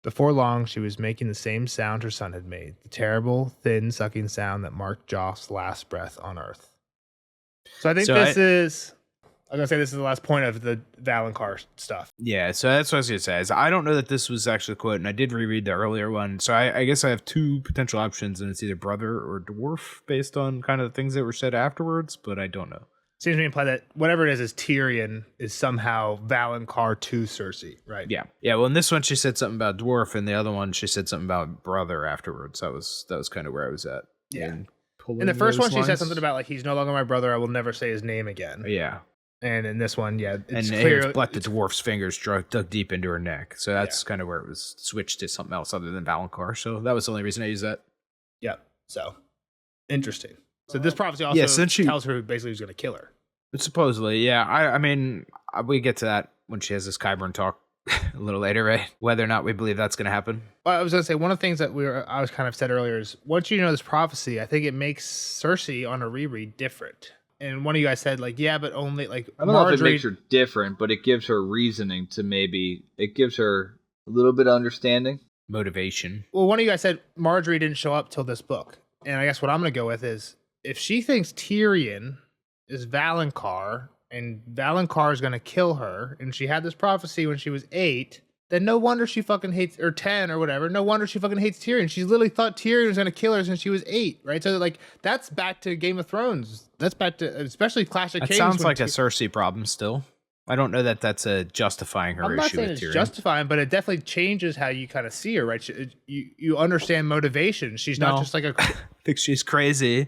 Before long, she was making the same sound her son had made, the terrible, thin, sucking sound that marked Joff's last breath on Earth. So I think this is the last point of the Valonqar stuff. Yeah, so that's what I was going to say. Is I don't know that this was actually a quote, and I did reread the earlier one. So I guess I have 2 potential options, and it's either brother or dwarf based on kind of the things that were said afterwards, but I don't know. Seems to me imply that whatever it is Tyrion is somehow Valonqar to Cersei, right? Yeah. Yeah, well, in this one she said something about dwarf, and the other one she said something about brother afterwards. That was kind of where I was at. Yeah. And in the first one, she said something about like he's no longer my brother. I will never say his name again. Yeah. And in this one, it's and clear. but the dwarf's fingers dug deep into her neck. So that's kind of where it was switched to something else other than Valonqar. So that was the only reason I used that. Yep. So interesting. So this prophecy also since she tells her basically who's going to kill her. supposedly, yeah. I mean, we get to that when she has this Qyburn talk a little later, right? Whether or not we believe that's going to happen. Well, I was going to say one of the things that I was kind of said earlier is once you know this prophecy, I think it makes Cersei on a reread different. And one of you guys said like, yeah, but only like I don't know if it makes her different, but it gives her reasoning to it gives her a little bit of understanding, motivation. Well, one of you guys said Marjorie didn't show up till this book, and I guess what I'm going to go with is if she thinks Tyrion is Valonqar and Valonqar is going to kill her, and she had this prophecy when she was 8, then no wonder she fucking hates, or 10 or whatever, no wonder she fucking hates Tyrion. She literally thought Tyrion was going to kill her since she was 8, right? So, like, that's back to Game of Thrones. That's back to, especially Clash of Kings. It sounds like a Cersei problem still. I don't know that that's a justifying her issue with Tyrion. I'm not saying it's justifying, but it definitely changes how you kind of see her, right? You understand motivation. She's not just like a... I think she's crazy.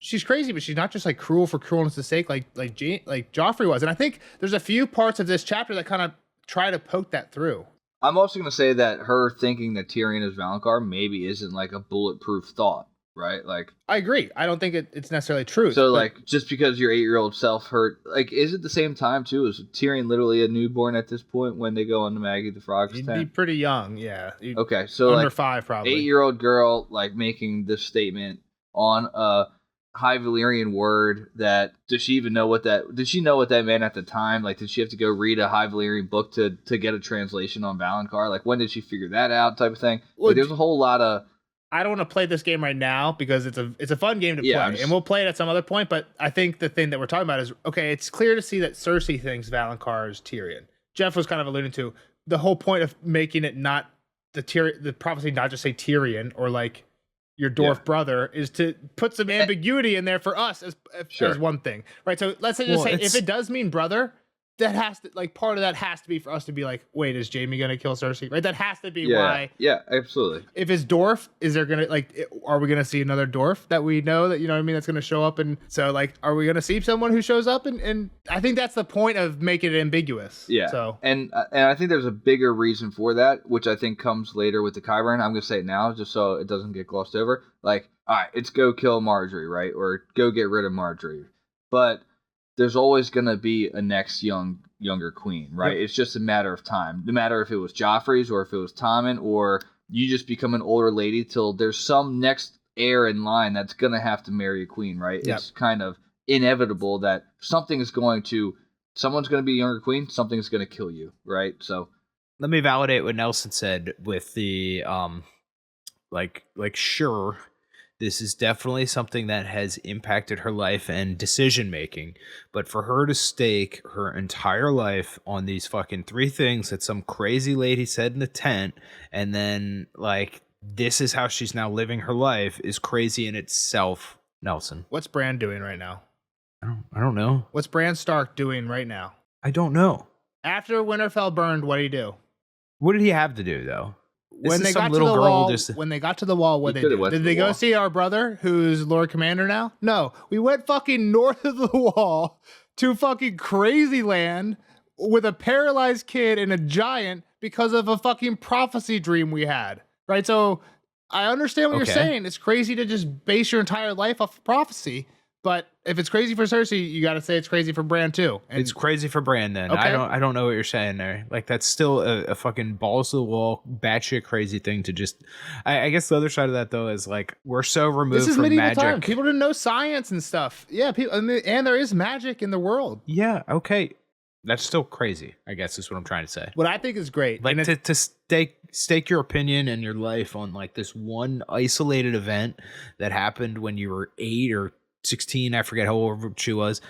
She's crazy, but she's not just like cruel for cruelness' sake, like Joffrey was. And I think there's a few parts of this chapter that kind of try to poke that through. I'm also going to say that her thinking that Tyrion is Valonqar maybe isn't like a bulletproof thought, right? Like, I agree. I don't think it's necessarily true. So, like, just because your 8-year-old self hurt, like, is it the same time too? Is Tyrion literally a newborn at this point when they go on to Maggie the Frog's tent? He'd be pretty young, yeah. Okay, so under like 5 probably. 8-year-old girl like making this statement on a High Valyrian word that did she know what that meant at the time? Like, did she have to go read a High Valyrian book to get a translation on Valonqar? Like, when did she figure that out? Type of thing. Well, like, there's a whole lot of. I don't want to play this game right now because it's a fun game to play, and we'll play it at some other point. But I think the thing that we're talking about is okay. It's clear to see that Cersei thinks Valonqar is Tyrion. Jeff was kind of alluding to the whole point of making it not the prophecy, not just say Tyrion or like your dwarf brother, is to put some ambiguity in there for us as one thing, right? So let's say if it does mean brother, that has to, like, part of that has to be for us to be like, wait, is Jaime gonna kill Cersei? Right? That has to be why. Yeah, absolutely. If it's dwarf, is there gonna are we gonna see another dwarf that we know that, you know what I mean, that's gonna show up? And so, like, are we gonna see someone who shows up? And I think that's the point of making it ambiguous. Yeah. So and I think there's a bigger reason for that, which I think comes later with the Qyburn. I'm gonna say it now just so it doesn't get glossed over. Like, all right, it's go kill Marjorie, right? Or go get rid of Marjorie. But there's always gonna be a next younger queen, right? Yep. It's just a matter of time. No matter if it was Joffrey's or if it was Tommen, or you just become an older lady till there's some next heir in line that's going to have to marry a queen, right? Yep. It's kind of inevitable that someone's going to be a younger queen, something's going to kill you, right? So let me validate what Nelson said with the sure, this is definitely something that has impacted her life and decision making. But for her to stake her entire life on these fucking 3 things that some crazy lady said in the tent, and then like this is how she's now living her life, is crazy in itself. Nelson, what's Bran doing right now? I don't know. What's Bran Stark doing right now? I don't know. After Winterfell burned, what did he do? What did he have to do though? When they got to the wall, what did they do? Did they go see our brother, who's Lord Commander now? No, we went fucking north of the wall to fucking crazy land with a paralyzed kid and a giant because of a fucking prophecy dream we had, right? So I understand what you're saying. It's crazy to just base your entire life off of prophecy. But if it's crazy for Cersei, you got to say it's crazy for Bran too. And it's crazy for Bran then. Okay. I don't know what you're saying there. Like, that's still a fucking balls to the wall, batshit crazy thing to just. I guess the other side of that though is like we're so removed from medieval magic. Time. People didn't know science and stuff. Yeah, people, and there is magic in the world. Yeah. Okay. That's still crazy, I guess is what I'm trying to say. What I think is great. Like to stake your opinion and your life on like this one isolated event that happened when you were 8 or 16, I forget how old she was.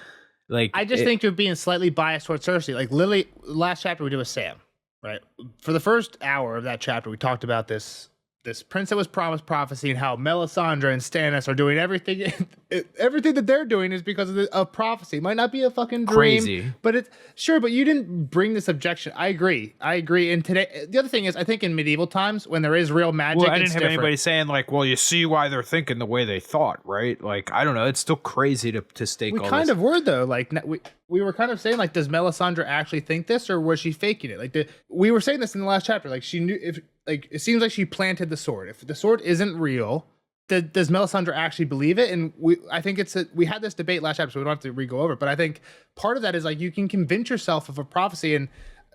Like, I just think you're being slightly biased towards Cersei. Like, literally, last chapter we did with Sam, right? For the first hour of that chapter, we talked about this prince that was promised prophecy and how Melisandre and Stannis are doing everything. Everything that they're doing is because of prophecy. It might not be a fucking dream, crazy, but it's sure. But you didn't bring this objection. I agree. And today, the other thing is, I think in medieval times when there is real magic, I didn't have anybody saying like, "Well, you see why they're thinking the way they thought," right? Like, I don't know. It's still crazy to stake. We kind of were though. Like we were kind of saying like, does Melisandre actually think this, or was she faking it? Like we were saying this in the last chapter. Like she knew if. Like, it seems like she planted the sword. If the sword isn't real, does Melisandre actually believe it? And I think we had this debate last episode, so we don't have to re-go over it, but I think part of that is like you can convince yourself of a prophecy, and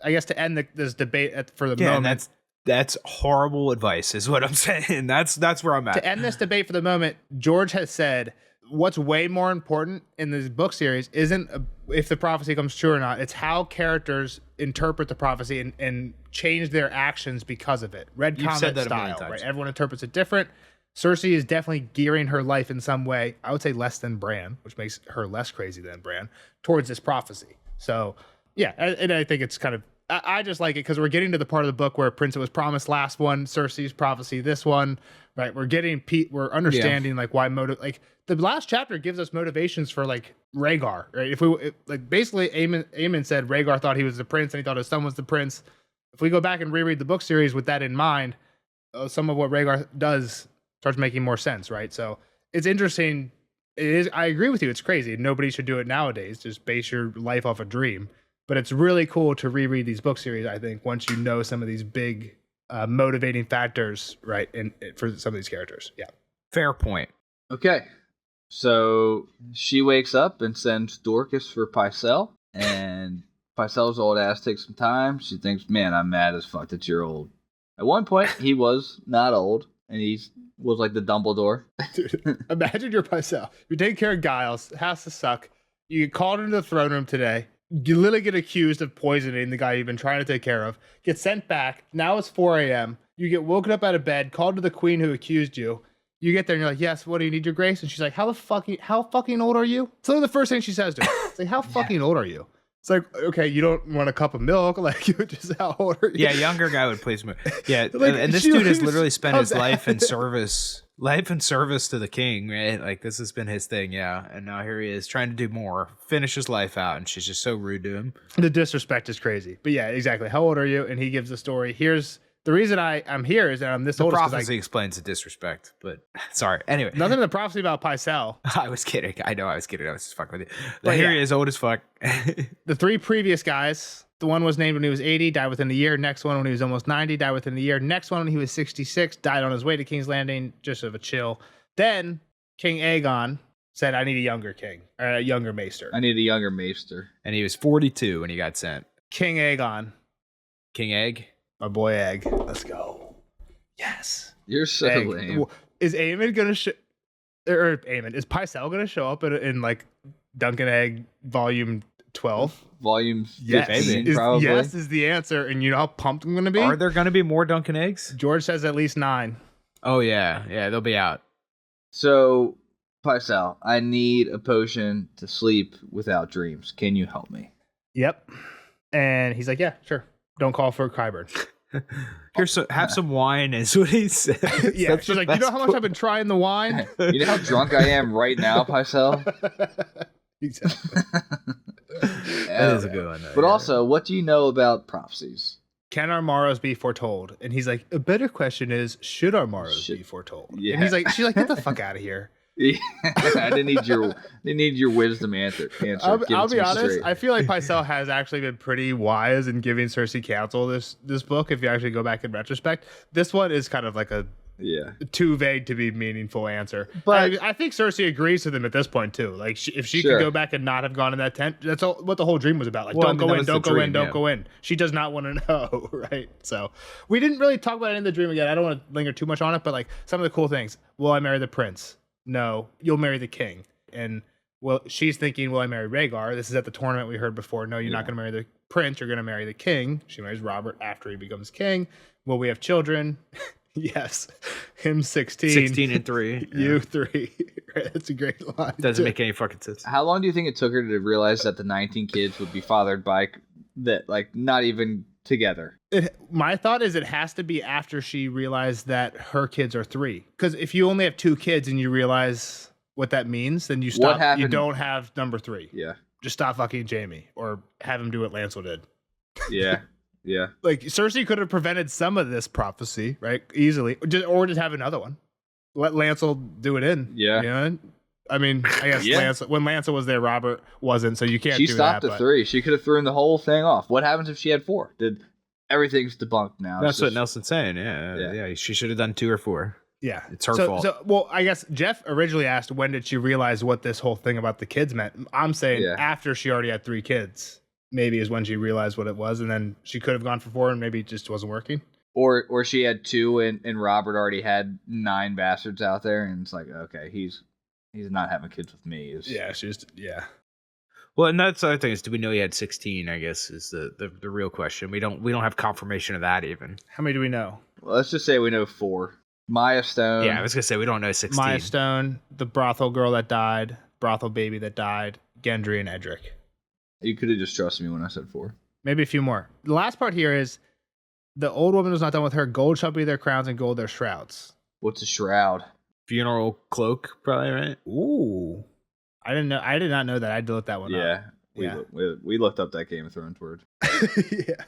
I guess to end this debate for the moment. And that's horrible advice is what I'm saying. That's where I'm at. To end this debate for the moment, George has said what's way more important in this book series isn't if the prophecy comes true or not. It's how characters interpret the prophecy and change their actions because of it. Red Comet style, right? Everyone interprets it different. Cersei is definitely gearing her life in some way, I would say less than Bran, which makes her less crazy than Bran, towards this prophecy. So, yeah, and I think it's kind of, I just like it because we're getting to the part of the book where Prince was promised last one, Cersei's prophecy this one, right? We're understanding like why like the last chapter gives us motivations for like Rhaegar, right? Like basically Aemon said Rhaegar thought he was the prince and he thought his son was the prince. If we go back and reread the book series with that in mind, some of what Rhaegar does starts making more sense, right? So it's interesting. It is. I agree with you. It's crazy. Nobody should do it nowadays. Just base your life off a dream. But it's really cool to reread these book series, I think, once you know some of these big motivating factors, right, for some of these characters. Yeah. Fair point. Okay. So she wakes up and sends Dorcas for Pycelle, and Pycelle's old ass takes some time. She thinks, man, I'm mad as fuck that you're old. At one point, he was not old, and he was like the Dumbledore. Dude, imagine you're Pycelle. You're taking care of Giles. It has to suck. You get called into the throne room today. You literally get accused of poisoning the guy you've been trying to take care of. Get sent back. Now it's 4 a.m. You get woken up out of bed, called to the queen who accused you. You get there and you're like, yes, what do you need, your grace? And she's like, how fucking old are you? It's literally the first thing she says to her. It's like, how fucking old are you? It's like, okay, you don't want a cup of milk. Like, you just, how old are you? Yeah, younger guy would please move. Yeah, Like, and this she dude has like literally spent his comes life in at- service to the king, right? Like, this has been his thing, yeah. And now here he is trying to do more, finish his life out, and she's just so rude to him. The disrespect is crazy. But yeah, exactly. How old are you? And he gives the story. Here's the reason I'm here is that I'm this The old. prophecy explains the disrespect, but sorry. Anyway, Nothing in the prophecy about Pycelle. I was kidding. I know I was kidding. I was just fucking with you. But But here yeah. he is, old as fuck. The three previous guys, the one was named when he was 80, died within a year. Next one when he was almost 90, died within a year. Next one when he was 66, died on his way to King's Landing, just of a chill. Then King Aegon said, I need a younger king, or a younger maester. I need a younger maester. And he was 42 when he got sent. King Aegon, King Egg? my boy Egg. Let's go. Yes. You're so Egg. lame. Is Aemon going to is Pycelle going to show up in like Duncan Egg volume 12? Volume Yes. 15, Is, probably. yes is the answer. And you know how pumped I'm going to be? Are there going to be more Duncan Eggs? George says at least 9. Oh, yeah. Yeah, they'll be out. So, Pycelle, I need a potion to sleep without dreams. Can you help me? Yep. And he's like, yeah, sure. Don't call for Qyburn. Have some wine, is what he said. Yeah. That's She's the like, you know best how much I've been trying the wine? You know how drunk I am right now, Pycelle? Exactly. That is a good one. Though, But yeah. also, what do you know about prophecies? Can our morrows be foretold? And he's like, a better question is, should our morrows be foretold? Yeah. And he's like, she's like, get the fuck out of here. I didn't need your wisdom answer. I'll Give it be to me honest. straight. I feel like Pycelle has actually been pretty wise in giving Cersei counsel this book. If you actually go back in retrospect, this one is kind of like a Yeah. too vague to be meaningful answer. But- I think Cersei agrees with him at this point too. Like if she Sure. could go back and not have gone in that tent, that's what the whole dream was about. Like Well, don't go that in, was the don't go in, dream, don't yeah. go in. She does not want to know, right? So we didn't really talk about it in the dream again. I don't want to linger too much on it, but like some of the cool things. Will I marry the prince? No, you'll marry the king. And well, she's thinking, will I marry Rhaegar? This is at the tournament we heard before. No, you're not going to marry the prince. You're going to marry the king. She marries Robert after he becomes king. Will we have children? Yes. Him 16. 16 and 3. You 3. Right, that's a great line. Doesn't too. make any fucking sense. How long do you think it took her to realize that the 19 kids would be fathered by that, like, not even together? My thought is it has to be after she realized that her kids are 3. Because if you only have 2 kids and you realize what that means, then you What stop. You happened- don't have number 3. Yeah. Just stop fucking Jamie or have him do what Lancel did. Yeah. Yeah. Like Cersei could have prevented some of this prophecy, right? Easily, or just have another one. Let Lancel do it in. Yeah. You know? I mean, I guess Yeah. when Lancel was there, Robert wasn't, so you can't She do stopped that. at but- 3. She could have thrown the whole thing off. What happens if she had 4? Everything's debunked now. That's It's what just- Nelson's saying. Yeah. Yeah. She should have done 2 or 4. Yeah. It's her fault. So, well, I guess Jeff originally asked when did she realize what this whole thing about the kids meant. I'm saying after she already had 3 kids, maybe is when she realized what it was, and then she could have gone for 4 and maybe it just wasn't working. Or she had 2 and Robert already had 9 bastards out there, and it's like, okay, he's not having kids with me. Well, and that's the other thing is, do we know he had 16? I guess is the real question. We don't have confirmation of that even. How many do we know? Well, let's just say we know 4. Maya Stone. Yeah, I was gonna say we don't know 16. Maya Stone, the brothel girl that died, brothel baby that died, Gendry and Edric. You could have just trusted me when I said 4. Maybe a few more. The last part here is the old woman was not done with her. Gold shall be their crowns and gold their shrouds. What's a shroud? Funeral cloak, probably, right? Ooh. I didn't know. I did not know that. I had to look that one up. We looked up that Game of Thrones word. Yeah.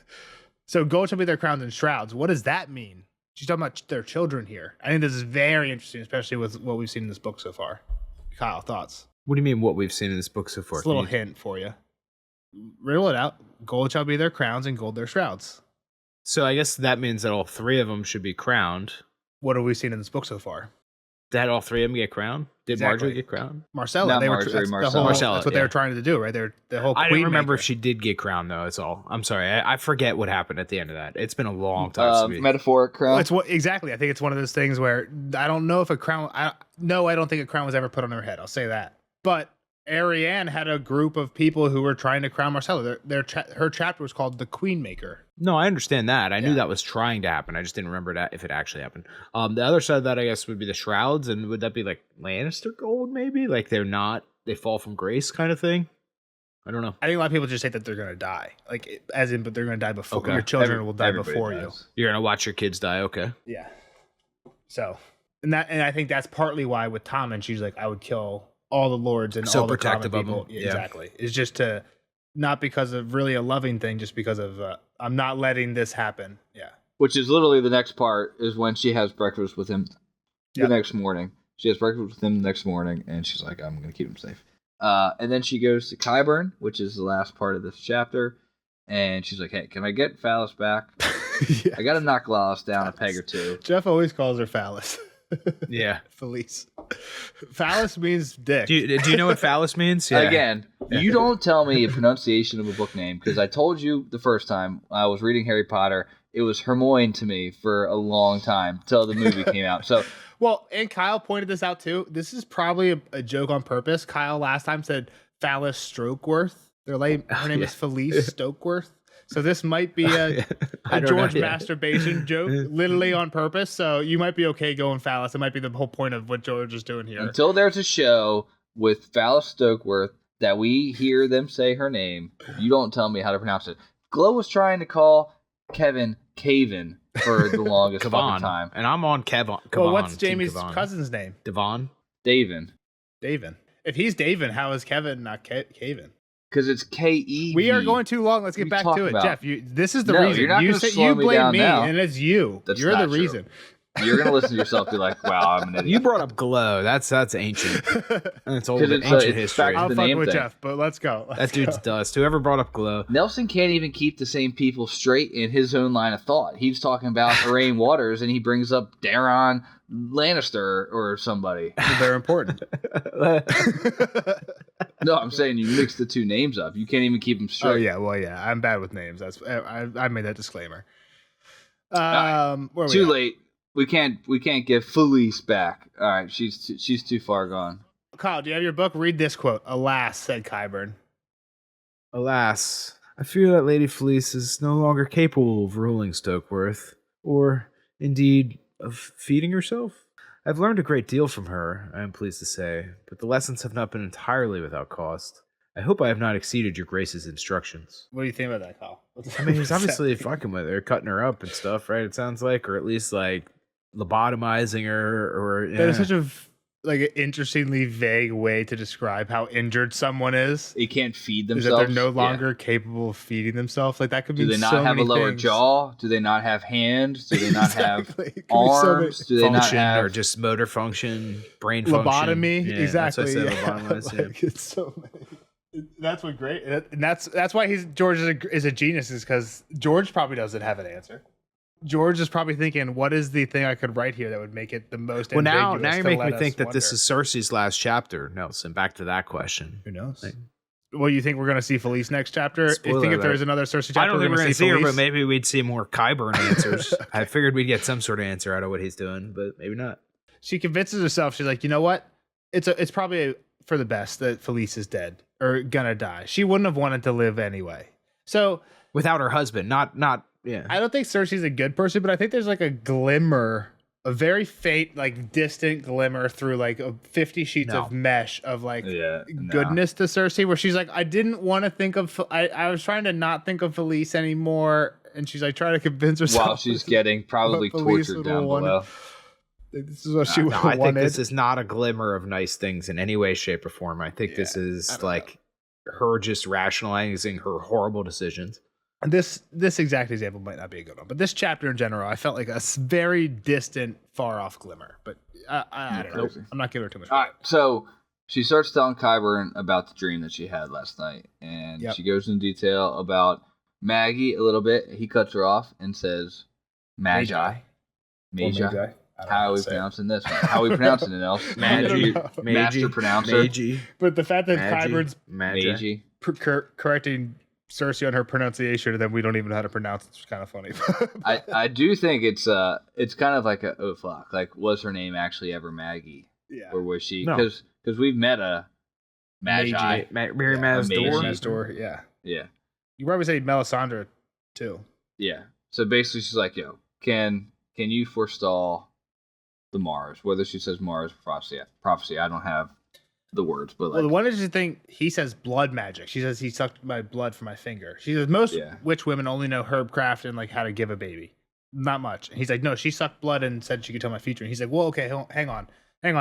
So gold shall be their crowns and shrouds. What does that mean? She's talking about their children here. I think this is very interesting, especially with what we've seen in this book so far. Kyle, thoughts? What do you mean what we've seen in this book so far? It's a little hint for you. Riddle it out. Gold shall be their crowns and gold their shrouds. So I guess that means that all 3 of them should be crowned. What have we seen in this book so far? Did all 3 of them get crowned? Did Marjorie get crowned? Marcella. Not they Marjorie, were, Marcella. That's what they were trying to do, right? They're the whole. I queen don't remember maker. if she did get crowned, though. That's all. I'm sorry. I forget what happened at the end of that. It's been a long time. Metaphoric crown. Well, it's what exactly. I think it's one of those things where I don't know if a crown. I don't think a crown was ever put on her head. I'll say that. But Arianne had a group of people who were trying to crown Marcella. Her chapter was called the Queen Maker. No, I understand that. I knew that was trying to happen. I just didn't remember that if it actually happened. The other side of that, I guess, would be the shrouds, and would that be like Lannister gold, maybe? Like they fall from grace kind of thing? I don't know. I think a lot of people just say that they're going to die, but they're going to die before your children will die before you. You're going to watch your kids die, okay? Yeah. So, and I think that's partly why with Tommen, she's like, I would kill all the lords and so all the protective common people. of them. Yeah, exactly. It's just to. Not because of really a loving thing, just because of I'm not letting this happen. Yeah. Which is literally the next part is when she has breakfast with him the next morning. She has breakfast with him the next morning, and she's like, I'm going to keep him safe. And then she goes to Qyburn, which is the last part of this chapter, and she's like, hey, can I get Phallus back? Yeah. I got to knock Lollys down a peg or 2. Jeff always calls her Phallus. Yeah. Felice. Phallus means dick. Do you know what phallus means? Yeah. Again, you don't tell me a pronunciation of a book name, because I told you the first time I was reading Harry Potter, it was Hermione to me for a long time till the movie came out. So, well, and Kyle pointed this out too. This is probably a joke on purpose. Kyle last time said Phallus Stokeworth. Her name is Felice Stokeworth. So this might be a George masturbation joke, literally on purpose. So you might be okay going Phallus. It might be the whole point of what George is doing here. Until there's a show with Phallus Stokeworth that we hear them say her name, you don't tell me how to pronounce it. Glow was trying to call Kevin Caven for the longest fucking time. And I'm on Kevin. Well, what's Jamie's cousin's name? Devon? Davin. If he's Davin, how is Kevin not Caven? Because it's K-E. We are going too long. Let's get back to it. About? Jeff, this is the reason. You're not you blame me, now. and it's you. You're the reason. You're going to listen to yourself and be like, wow, I'm an idiot. You brought up Glow. That's ancient. That's old ancient history. I'm fucking with Jeff, but let's go. That dude's dust. Whoever brought up Glow. Nelson can't even keep the same people straight in his own line of thought. He's talking about Arain Waters, and he brings up Daron Lannister or somebody. They're important. No, I'm saying you mix the 2 names up. You can't even keep them straight. Oh yeah, well yeah, I'm bad with names. That's I made that disclaimer. Too late. We can't get Felice back. All right, she's too far gone. Kyle, do you have your book? Read this quote. Alas, said Qyburn. Alas, I fear that Lady Felice is no longer capable of ruling Stokeworth, or indeed of feeding herself. I've learned a great deal from her, I am pleased to say, but the lessons have not been entirely without cost. I hope I have not exceeded your Grace's instructions. What do you think about that, Kyle? I mean, he's obviously fucking with her, cutting her up and stuff, right? It sounds like, or at least like lobotomizing her, or that is such a interestingly vague way to describe how injured someone is. They can't feed themselves. Is that they're no longer capable of feeding themselves? Like that could mean so many things. Do they not have a lower jaw? Do they not have hands? Do they not have arms? Do they not have or just motor function, brain lobotomy? Function? Yeah, exactly. That's it's so many. That's what great, and that's why George is a genius, is because George probably doesn't have an answer. George is probably thinking, what is the thing I could write here that would make it the most Well, now ambiguous you to make let me us think that this wonder? is Cersei's last chapter, Nelson. Back to that question. Who knows? Like- Well, you think we're going to see Felice next chapter? You Spoiler think if there alert. is another Cersei chapter, I don't think we're going to see her, Felice? but maybe we'd see more Qyburn answers. I figured we'd get some sort of answer out of what he's doing, but maybe not. She convinces herself. She's like, you know what? It's probably for the best that Felice is dead or gonna die. She wouldn't have wanted to live anyway. So Without her husband, not yeah. I don't think Cersei's a good person, but I think there's like a glimmer, a very faint, like distant glimmer through like 50 sheets No. of mesh of like No. goodness to Cersei, where she's like, I didn't want to think of, I was trying to not think of Felice anymore, and she's like trying to convince herself While she's getting probably What Felice tortured would down want. below. This is what she No, I wanted. think this is not a glimmer of nice things in any way, shape, or form. I think this I is don't like her just rationalizing her horrible decisions. This exact example might not be a good one, but this chapter in general, I felt like a very distant, far off glimmer. But I don't know. Crazy. I'm not giving her too much. All right, credit. so she starts telling Qyburn about the dream that she had last night, and Yep. she goes into detail about Maggie a little bit. He cuts her off and says, Magi. Magi. How are we pronouncing this one? How are we pronouncing it, Elf? Magi. Master pronouncer. Magi. But the fact that Magi. Qyburn's Magi. Magi. correcting Cersei on her pronunciation, and then we don't even know how to pronounce it. It's kind of funny. I do think it's kind of like a oh fuck, like was her name actually ever Maggie, yeah. or was she? No. Because we've met a Magi. Mary Yeah, Maz's Magi. door. Next door, yeah. Yeah, You probably say Melisandre too. yeah. So basically, she's like, yo, can you forestall the Mars? Whether she says Mars or prophecy, I don't have the words, but like, Well, the one interesting thing, he says blood magic. She says he sucked my blood from my finger. She says most Yeah. witch women only know herbcraft and like how to give a baby. Not much. And he's like, no, she sucked blood and said she could tell my future. And he's like, well, okay, hang on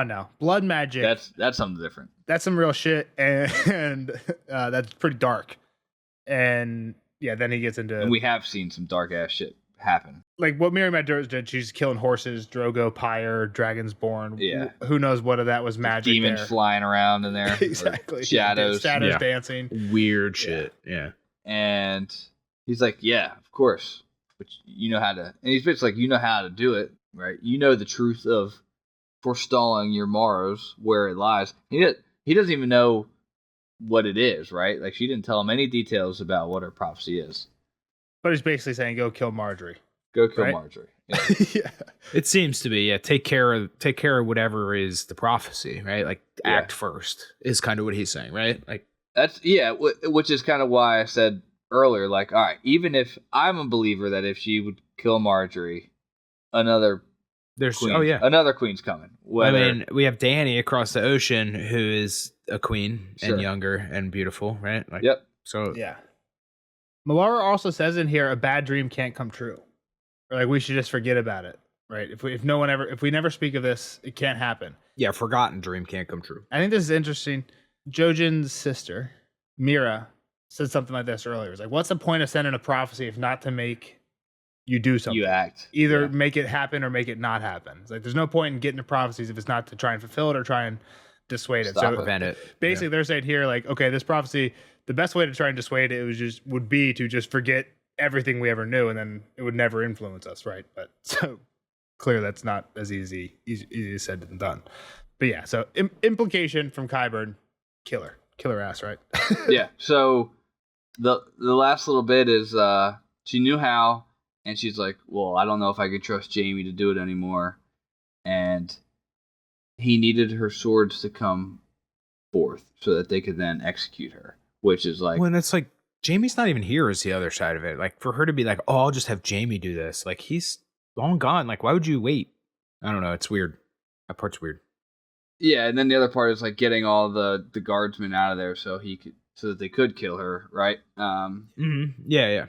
now. Blood magic. that's something different. That's some real shit, and that's pretty dark. And yeah, then he gets into And we have seen some dark ass shit happen. like what Miriam Adura did. She's killing horses, Drogo, Pyre, Dragonborn. Yeah. Who knows what of that was magic? Demons there. flying around in there. or Exactly. Shadows. Shadows Yeah. dancing. Weird shit. Yeah. And he's like, yeah, of course. But you know how to. And he's basically like, you know how to do it, right? You know the truth of forestalling your morrows, where it lies. He doesn't even know what it is, right? Like, she didn't tell him any details about what her prophecy is. But he's basically saying, go kill Marjorie. Go kill Right? Marjorie. Yeah. Yeah. It seems to be, yeah. Take care of whatever is the prophecy, right? Like Yeah. act first is kind of what he's saying, right? Like That's, yeah, which is kind of why I said earlier, like, all right, even if I'm a believer that if she would kill Marjorie, another there's queen, oh yeah. another queen's coming. Whether, I mean, we have Dany across the ocean who is a queen Sure. and younger and beautiful, right? Like, yep. So Yeah. Malara also says in here, a bad dream can't come true. Or like we should just forget about it, right? If we never speak of this, it can't happen. yeah, forgotten dream can't come true. I think this is interesting. Jojen's sister, Mira, said something like this earlier. It's like, what's the point of sending a prophecy if not to make you do something? You act. Either Yeah. make it happen or make it not happen. It's like there's no point in getting the prophecies if it's not to try and fulfill it or try and dissuade it. Stop So it. Prevent it. basically they're saying here, like, okay, this prophecy, the best way to try and dissuade it would be to just forget everything we ever knew, and then it would never influence us, right? But so clear that's not as easy said than done. But yeah, so implication from Qyburn, killer ass, right? Yeah. So the last little bit is she knew how, and she's like, well, I don't know if I could trust Jamie to do it anymore, and he needed her swords to come forth so that they could then execute her, which is like, When it's like Jamie's not even here is the other side of it. Like for her to be like, oh, I'll just have Jamie do this. Like he's long gone. Like why would you wait? I don't know. It's weird. That part's weird. yeah. And then the other part is like getting all the guardsmen out of there so that they could kill her, right? Yeah, yeah.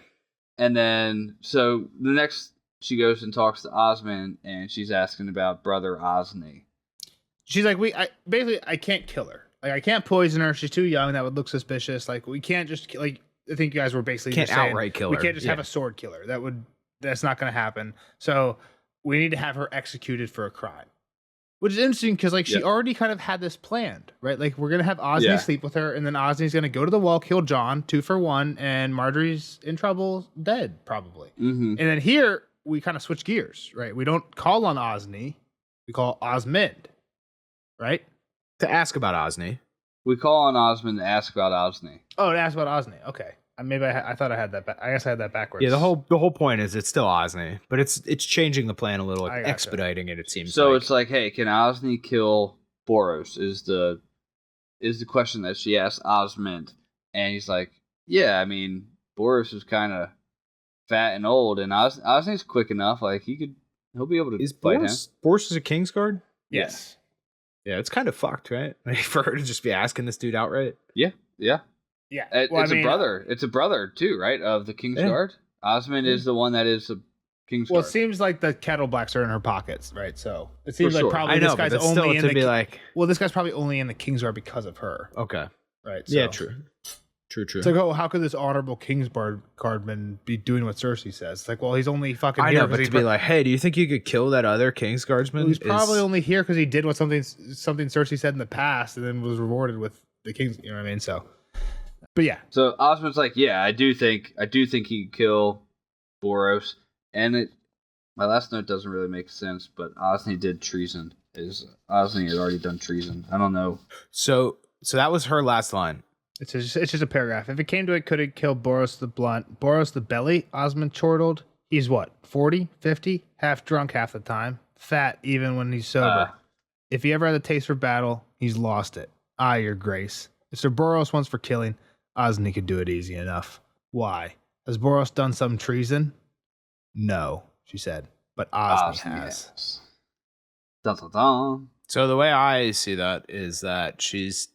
And then, so the next, she goes and talks to Osmond, and she's asking about brother Osney. She's like, I can't kill her. Like, I can't poison her. She's too young. That would look suspicious. Like, we can't just, like, I think you guys were basically Can't just saying, outright kill we her. can't just Yeah. have a sword killer. That's not going to happen. So we need to have her executed for a crime. Which is interesting because, like, she Yeah. already kind of had this planned, right? Like, we're going to have Osney Yeah. sleep with her, and then Osney's going to go to the wall, kill John, 2 for 1, and Marjorie's in trouble, dead, probably. Mm-hmm. And then here, we kind of switch gears, right? We don't call on Osney, we call Osmond, right? To ask about Osney. We call on Osmond to ask about Osney. Oh, to ask about Osney. Okay, maybe I thought I had that. I guess I had that backwards. Yeah, the whole point is it's still Osney, but it's changing the plan a little, I gotcha. expediting it. It seems. So it's like, hey, can Osney kill Boros? Is the question that she asked Osmond, and he's like, yeah, I mean, Boros is kind of fat and old, and Osney's quick enough. Like he'll be able to fight him. Boros is a Kingsguard? Yes. Yeah, it's kind of fucked, right? Like, for her to just be asking this dude outright. Yeah. Well, A brother. It's a brother too, right? Of the Kingsguard. Osmond is the one that is a Kingsguard. Well, it seems like the Kettle Blacks are in her pockets, right? So it seems For like sure. probably I know, this guy's but only in the. well, this guy's probably only in the Kingsguard because of her, okay. right? So, Yeah, true. It's like, oh, how could this honorable Kingsguardman be doing what Cersei says? It's like, well, he's only fucking I here. know, but to be like, hey, do you think you could kill that other Kingsguardsman? He's probably only here because he did something Cersei said in the past, and then was rewarded with the Kings. You know what I mean? So, but yeah. So Osmond's like, yeah, I do think he could kill Boros, and my last note doesn't really make sense, but Osney did treason. Osney had already done treason. I don't know. So that was her last line. It's just a paragraph. If it came to it, could it kill Boros the Blunt? Boros the Belly? Osmond chortled. He's what, 40, 50? Half drunk half the time. Fat even when he's sober. If he ever had a taste for battle, he's lost it. Your grace. If Sir Boros wants for killing, Osney could do it easy enough. Why? Has Boros done some treason? No, she said. But Osney has. Dun, dun, dun. So the way I see that is that she's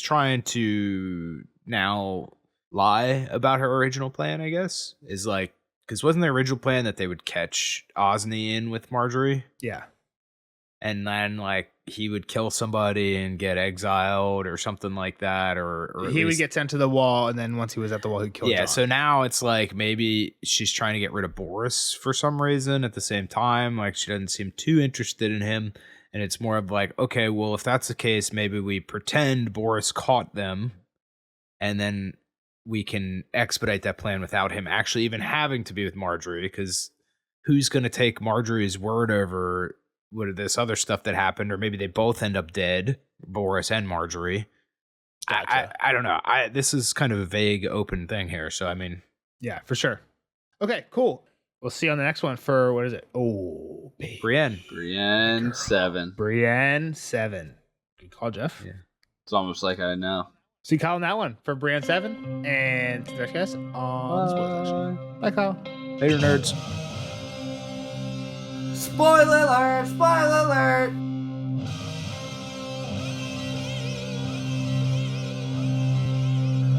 trying to now lie about her original plan, I guess. Is like, because wasn't the original plan that they would catch Osney in with Marjorie? Yeah. And then, like, he would kill somebody and get exiled or something like that, or he would get sent to the wall, and then once he was at the wall, he'd kill Jon. So now it's like maybe she's trying to get rid of Boris for some reason at the same time. Like, she doesn't seem too interested in him. And it's more of like, okay, well, if that's the case, maybe we pretend Boris caught them, and then we can expedite that plan without him actually even having to be with Marjorie, because who's going to take Marjorie's word over what this other stuff that happened? Or maybe they both end up dead, Boris and Marjorie. Gotcha. I don't know. This is kind of a vague, open thing here. So, I mean. Yeah, for sure. Okay, cool. We'll see you on the next one for, what is it? Oh, baby. Brienne 7. Brienne 7. Good call, Jeff. Yeah. It's almost like I know. See Kyle on that one for Brienne 7. And see you guys on the spoiler section. Bye, Kyle. Later, nerds. Spoiler alert! Spoiler alert!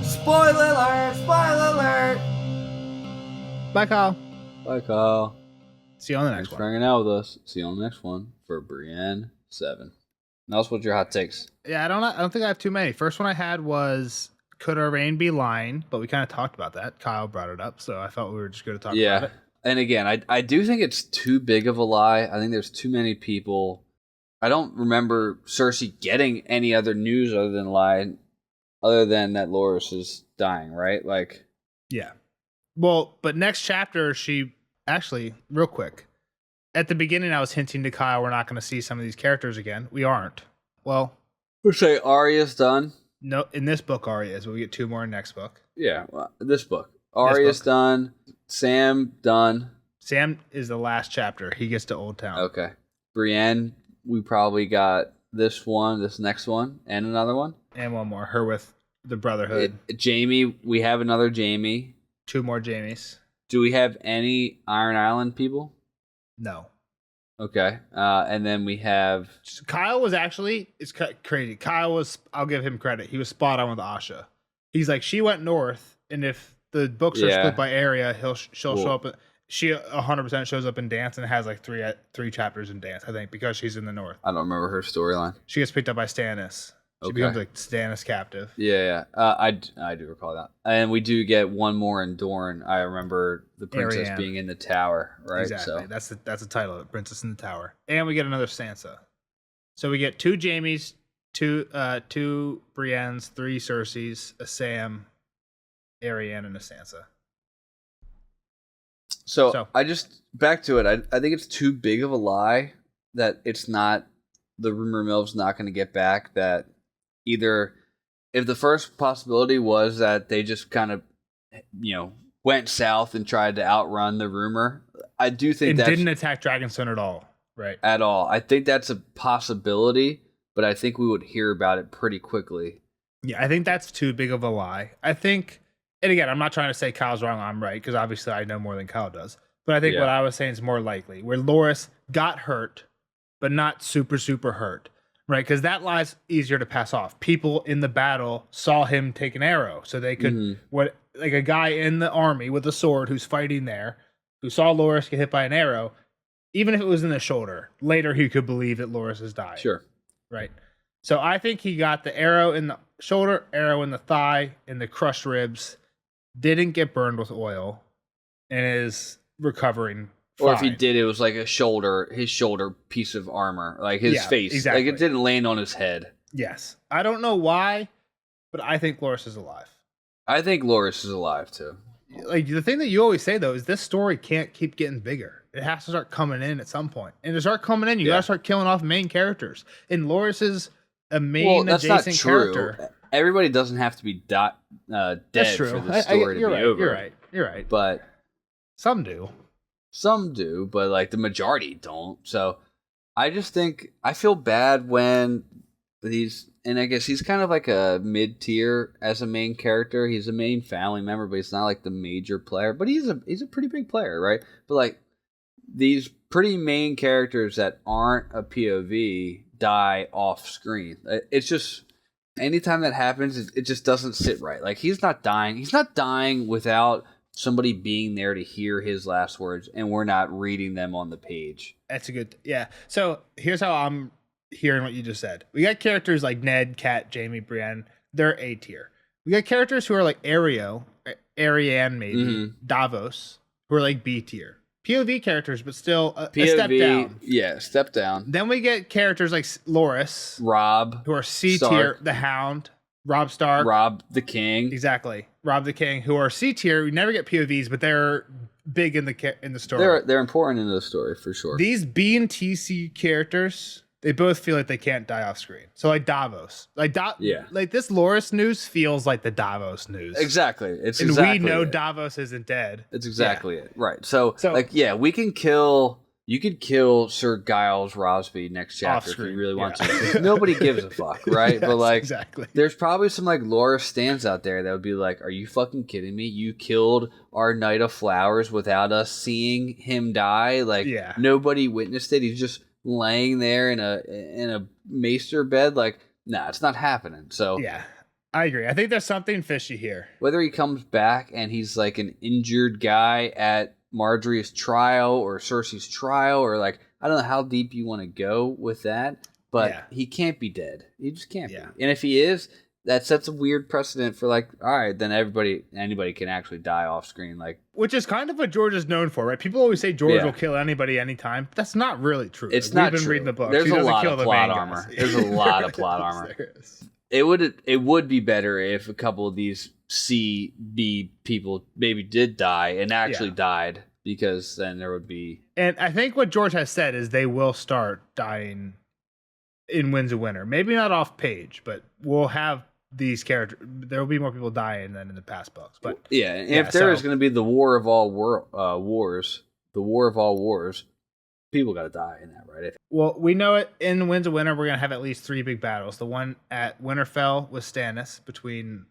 Spoiler alert! Spoiler alert! Bye, Kyle. Bye, Kyle. See you on the Thanks next for one. hanging out with us. See you on the next one for Brienne 7. Now, what's your hot takes? Yeah, I don't think I have too many. First one I had was, could our reign be lying? But we kind of talked about that. Kyle brought it up, so I felt we were just going to talk about it. And again, I do think it's too big of a lie. I think there's too many people. I don't remember Cersei getting any other news other than that Loras is dying, right? Like, Yeah. Well, but next chapter, she actually, real quick, at the beginning, I was hinting to Kyle, we're not going to see some of these characters again. We aren't. Well, we'll say Arya's done. No, in this book, Arya is. But we get 2 more in next book. Yeah, well, this book. Arya's done. Sam done. Sam is the last chapter. He gets to Old Town. Okay. Brienne, we probably got this next one, and another one. And one more. Her with the Brotherhood. Jamie, we have another Jamie. 2 more Jamies. Do we have any Iron Island people? No. Okay. And then we have... Kyle was actually... It's crazy. Kyle was... I'll give him credit. He was spot on with Asha. He's like, she went north, and if the books are split by area, she'll show up... She 100% shows up in Dance and has like 3 chapters in Dance, I think, because she's in the north. I don't remember her storyline. She gets picked up by Stannis. She becomes like Stannis captive. Yeah. I do recall that. And we do get one more in Dorne. I remember the princess being in the tower, right? Exactly. So. That's the title of it, Princess in the Tower. And we get another Sansa. So we get 2 Jamies, 2 Briennes, 3 Cerseis, a Sam, Arianne, and a Sansa. So I just back to it. I think it's too big of a lie that it's not the rumor mill's not going to get back. That either if the first possibility was that they just kind of went south and tried to outrun the rumor, I do think that didn't attack Dragonstone at all, right? At all. I think that's a possibility, but I think we would hear about it pretty quickly. Yeah, I think that's too big of a lie. I think, and again, I'm not trying to say Kyle's wrong, I'm right, because obviously I know more than Kyle does. But I think what I was saying is more likely, where Loras got hurt, but not super, super hurt, right? Because that lie's easier to pass off. People in the battle saw him take an arrow, so they could, like a guy in the army with a sword who's fighting there, who saw Loras get hit by an arrow, even if it was in the shoulder, later he could believe that Loras has died. Sure. Right. So I think he got the arrow in the shoulder, arrow in the thigh, in the crushed ribs, didn't get burned with oil, and is recovering fine. Or if he did, it was like his shoulder piece of armor, like his face. Exactly. Like it didn't land on his head. Yes. I don't know why, but I think Loras is alive. I think Loras is alive too. Like the thing that you always say though is this story can't keep getting bigger. It has to start coming in at some point. And to start coming in, you gotta start killing off main characters. And Loras is a main adjacent character. Everybody doesn't have to be dead for the story to be over. You're right. But some do. Some do, but like the majority don't. So I just think I feel bad when and I guess he's kind of like a mid-tier as a main character. He's a main family member, but he's not like the major player. But he's a pretty big player, right? But like these pretty main characters that aren't a POV die off screen. It's just anytime that happens, it just doesn't sit right. Like he's not dying. He's not dying without somebody being there to hear his last words, and we're not reading them on the page. That's a good, yeah. So here's how I'm hearing what you just said. We got characters like Ned, Kat, Jamie, Brienne. They're A tier. We got characters who are like Arianne maybe, Davos, who are like B tier. POV characters, but still a step down. Yeah, step down. Then we get characters like Loras, Robb, who are C tier, the Hound, Robb Stark, Robb the King. Exactly, Robb the King, who are C tier. We never get POVs, but they're big in the story. They're important in the story for sure. These B and TC characters, they both feel like they can't die off screen. So like Davos, like this Loras news feels like the Davos news. Exactly. We know Davos isn't dead. It's exactly it. Right. So we can kill. You could kill Sir Giles Rosby next chapter if you really want to. Nobody gives a fuck, right? Yes, but exactly. There's probably some Loras stands out there that would be like, "Are you fucking kidding me? You killed our Knight of Flowers without us seeing him die. Nobody witnessed it. He's just laying there in a maester bed. Like, nah, it's not happening." So yeah, I agree. I think there's something fishy here. Whether he comes back and he's like an injured guy at Marjorie's trial or Cersei's trial, or I don't know how deep you want to go with that, but he can't be dead. He just can't be. And if he is, that sets a weird precedent for all right, then anybody can actually die off screen, which is kind of what George is known for, right? People always say George will kill anybody anytime. That's not really true. It's not We've been true. reading the book. There's a lot of plot armor. There's a lot of plot armor. It would be better if a couple of these C, B people maybe did die and actually died, because then there would be. And I think what George has said is they will start dying in Winds of Winter. Maybe not off page, but we'll have these characters. There will be more people dying than in the past books. But if there is going to be the war of all wars, people got to die in that, right? Well, we know it in Winds of Winter. We're going to have at least 3 big battles. The one at Winterfell with Stannis, between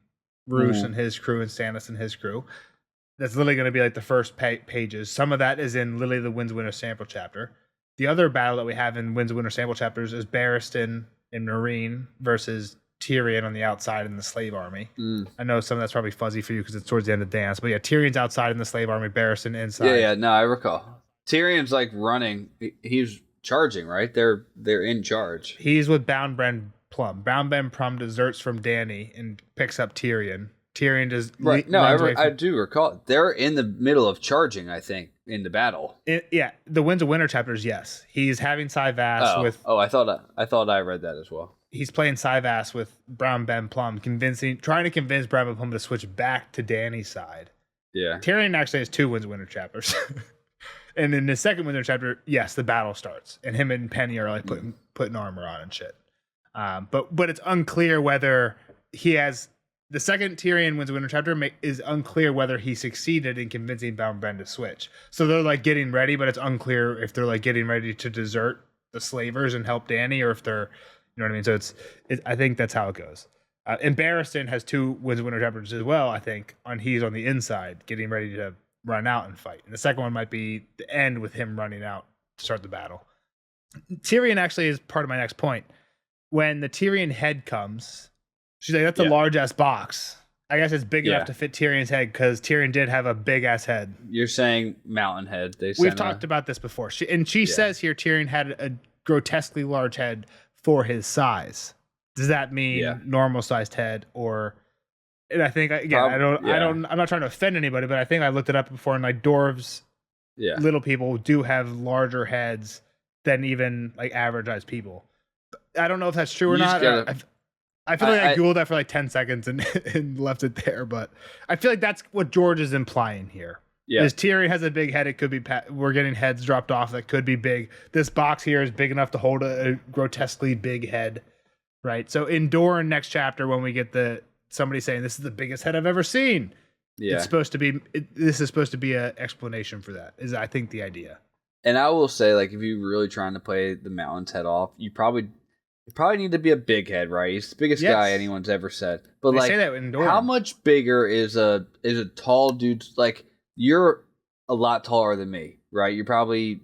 Roose and his crew and Stannis and his crew. That's literally going to be the first pages. Some of that is in literally the Winds of Winter sample chapter. The other battle that we have in Winds of Winter sample chapters is Barristan and Meereen versus Tyrion on the outside in the slave army. I know some of that's probably fuzzy for you because it's towards the end of the dance, but Tyrion's outside in the slave army, Barristan inside. No, I recall. Tyrion's running. He's charging, right? They're in charge. He's with Bound Ben Plum. Bound Ben Plum deserts from Dany and picks up Tyrion. Tyrion does right. No, I do recall. They're in the middle of charging, I think, in the battle. The Winds of Winter chapters, yes. He's having Syvass with. Oh, I thought I read that as well. He's playing Syvass with Brown Ben Plum, trying to convince Brown Ben Plum to switch back to Dany's side. Yeah. Tyrion actually has 2 Winds of Winter chapters. And in the second Winter chapter, yes, the battle starts, and him and Penny are like putting armor on and shit. But it's unclear whether he has the second Tyrion Winds of Winter chapter is unclear whether he succeeded in convincing Bound Ben to switch. So they're like getting ready, but it's unclear if they're like getting ready to desert the slavers and help Dany, or if they're, you know what I mean. So I think that's how it goes. And Barristan has 2 Winds of Winter chapters as well. I think he's on the inside getting ready to run out and fight. And the second one might be the end with him running out to start the battle. Tyrion actually is part of my next point. When the Tyrion head comes, she's like, that's a large ass box. I guess it's big enough to fit Tyrion's head, because Tyrion did have a big ass head. You're saying mountain head. We've talked about this before. She says here Tyrion had a grotesquely large head for his size. Does that mean normal sized head, or? And I think again, I'm not trying to offend anybody, but I think I looked it up before, and like dwarves, little people do have larger heads than even like average sized people. I don't know if that's true or not. I feel like I googled that for like 10 seconds and left it there, but I feel like that's what George is implying here. Yeah, is Tyrion has a big head. It could be we're getting heads dropped off that could be big. This box here is big enough to hold a grotesquely big head, right? So in Doran next chapter, when we get somebody saying this is the biggest head I've ever seen. Yeah. It's supposed to be, this is supposed to be an explanation for that, is I think the idea. And I will say, like, if you're really trying to play the Mountain's head off, you probably need to be a big head, right? He's the biggest guy anyone's ever said. But they say that in Doran. How much bigger is a tall dude? Like, you're a lot taller than me, right? You're probably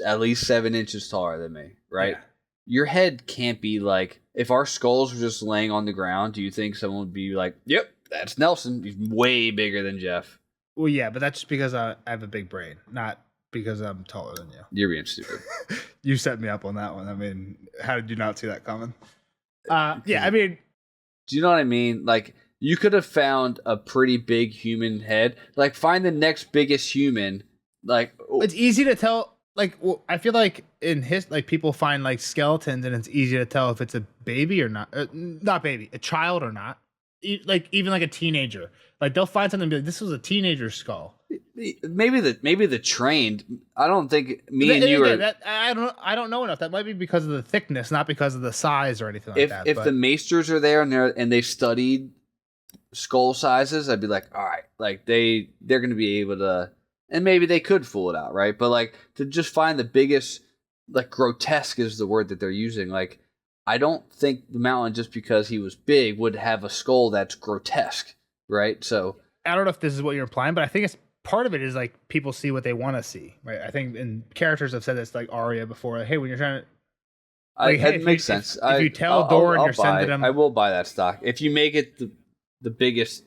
at least 7 inches taller than me, right? Yeah. Your head can't be like, if our skulls were just laying on the ground, do you think someone would be like, yep, that's Nelson. He's way bigger than Jeff. Well, yeah, but that's just because I have a big brain, not because I'm taller than you. You're being stupid. You set me up on that one. I mean, how did you not see that coming? Yeah, I mean. Do you know what I mean? Like, you could have found a pretty big human head. Like, find the next biggest human. Like, it's easy to tell. Like, I feel like people find like skeletons, and it's easy to tell if it's a baby or not. Not baby, a child or not. Like, even like a teenager. Like, they'll find something and be like, this was a teenager's skull. Maybe the trained. I don't think you are. I don't know enough. That might be because of the thickness, not because of the size or anything like that. If the maesters are there and they studied skull sizes, I'd be like, all right, like they're going to be able to. And maybe they could fool it out, right? But, like, to just find the biggest, like, grotesque is the word that they're using. Like, I don't think the Mountain, just because he was big, would have a skull that's grotesque, right? So I don't know if this is what you're implying, but I think it's part of it is, like, people see what they want to see, right? I think, and characters have said this, like Arya before, like, hey, when you're trying to... Like, it makes sense. If you tell Doran you're sending him... I will buy that stock. If you make it the biggest,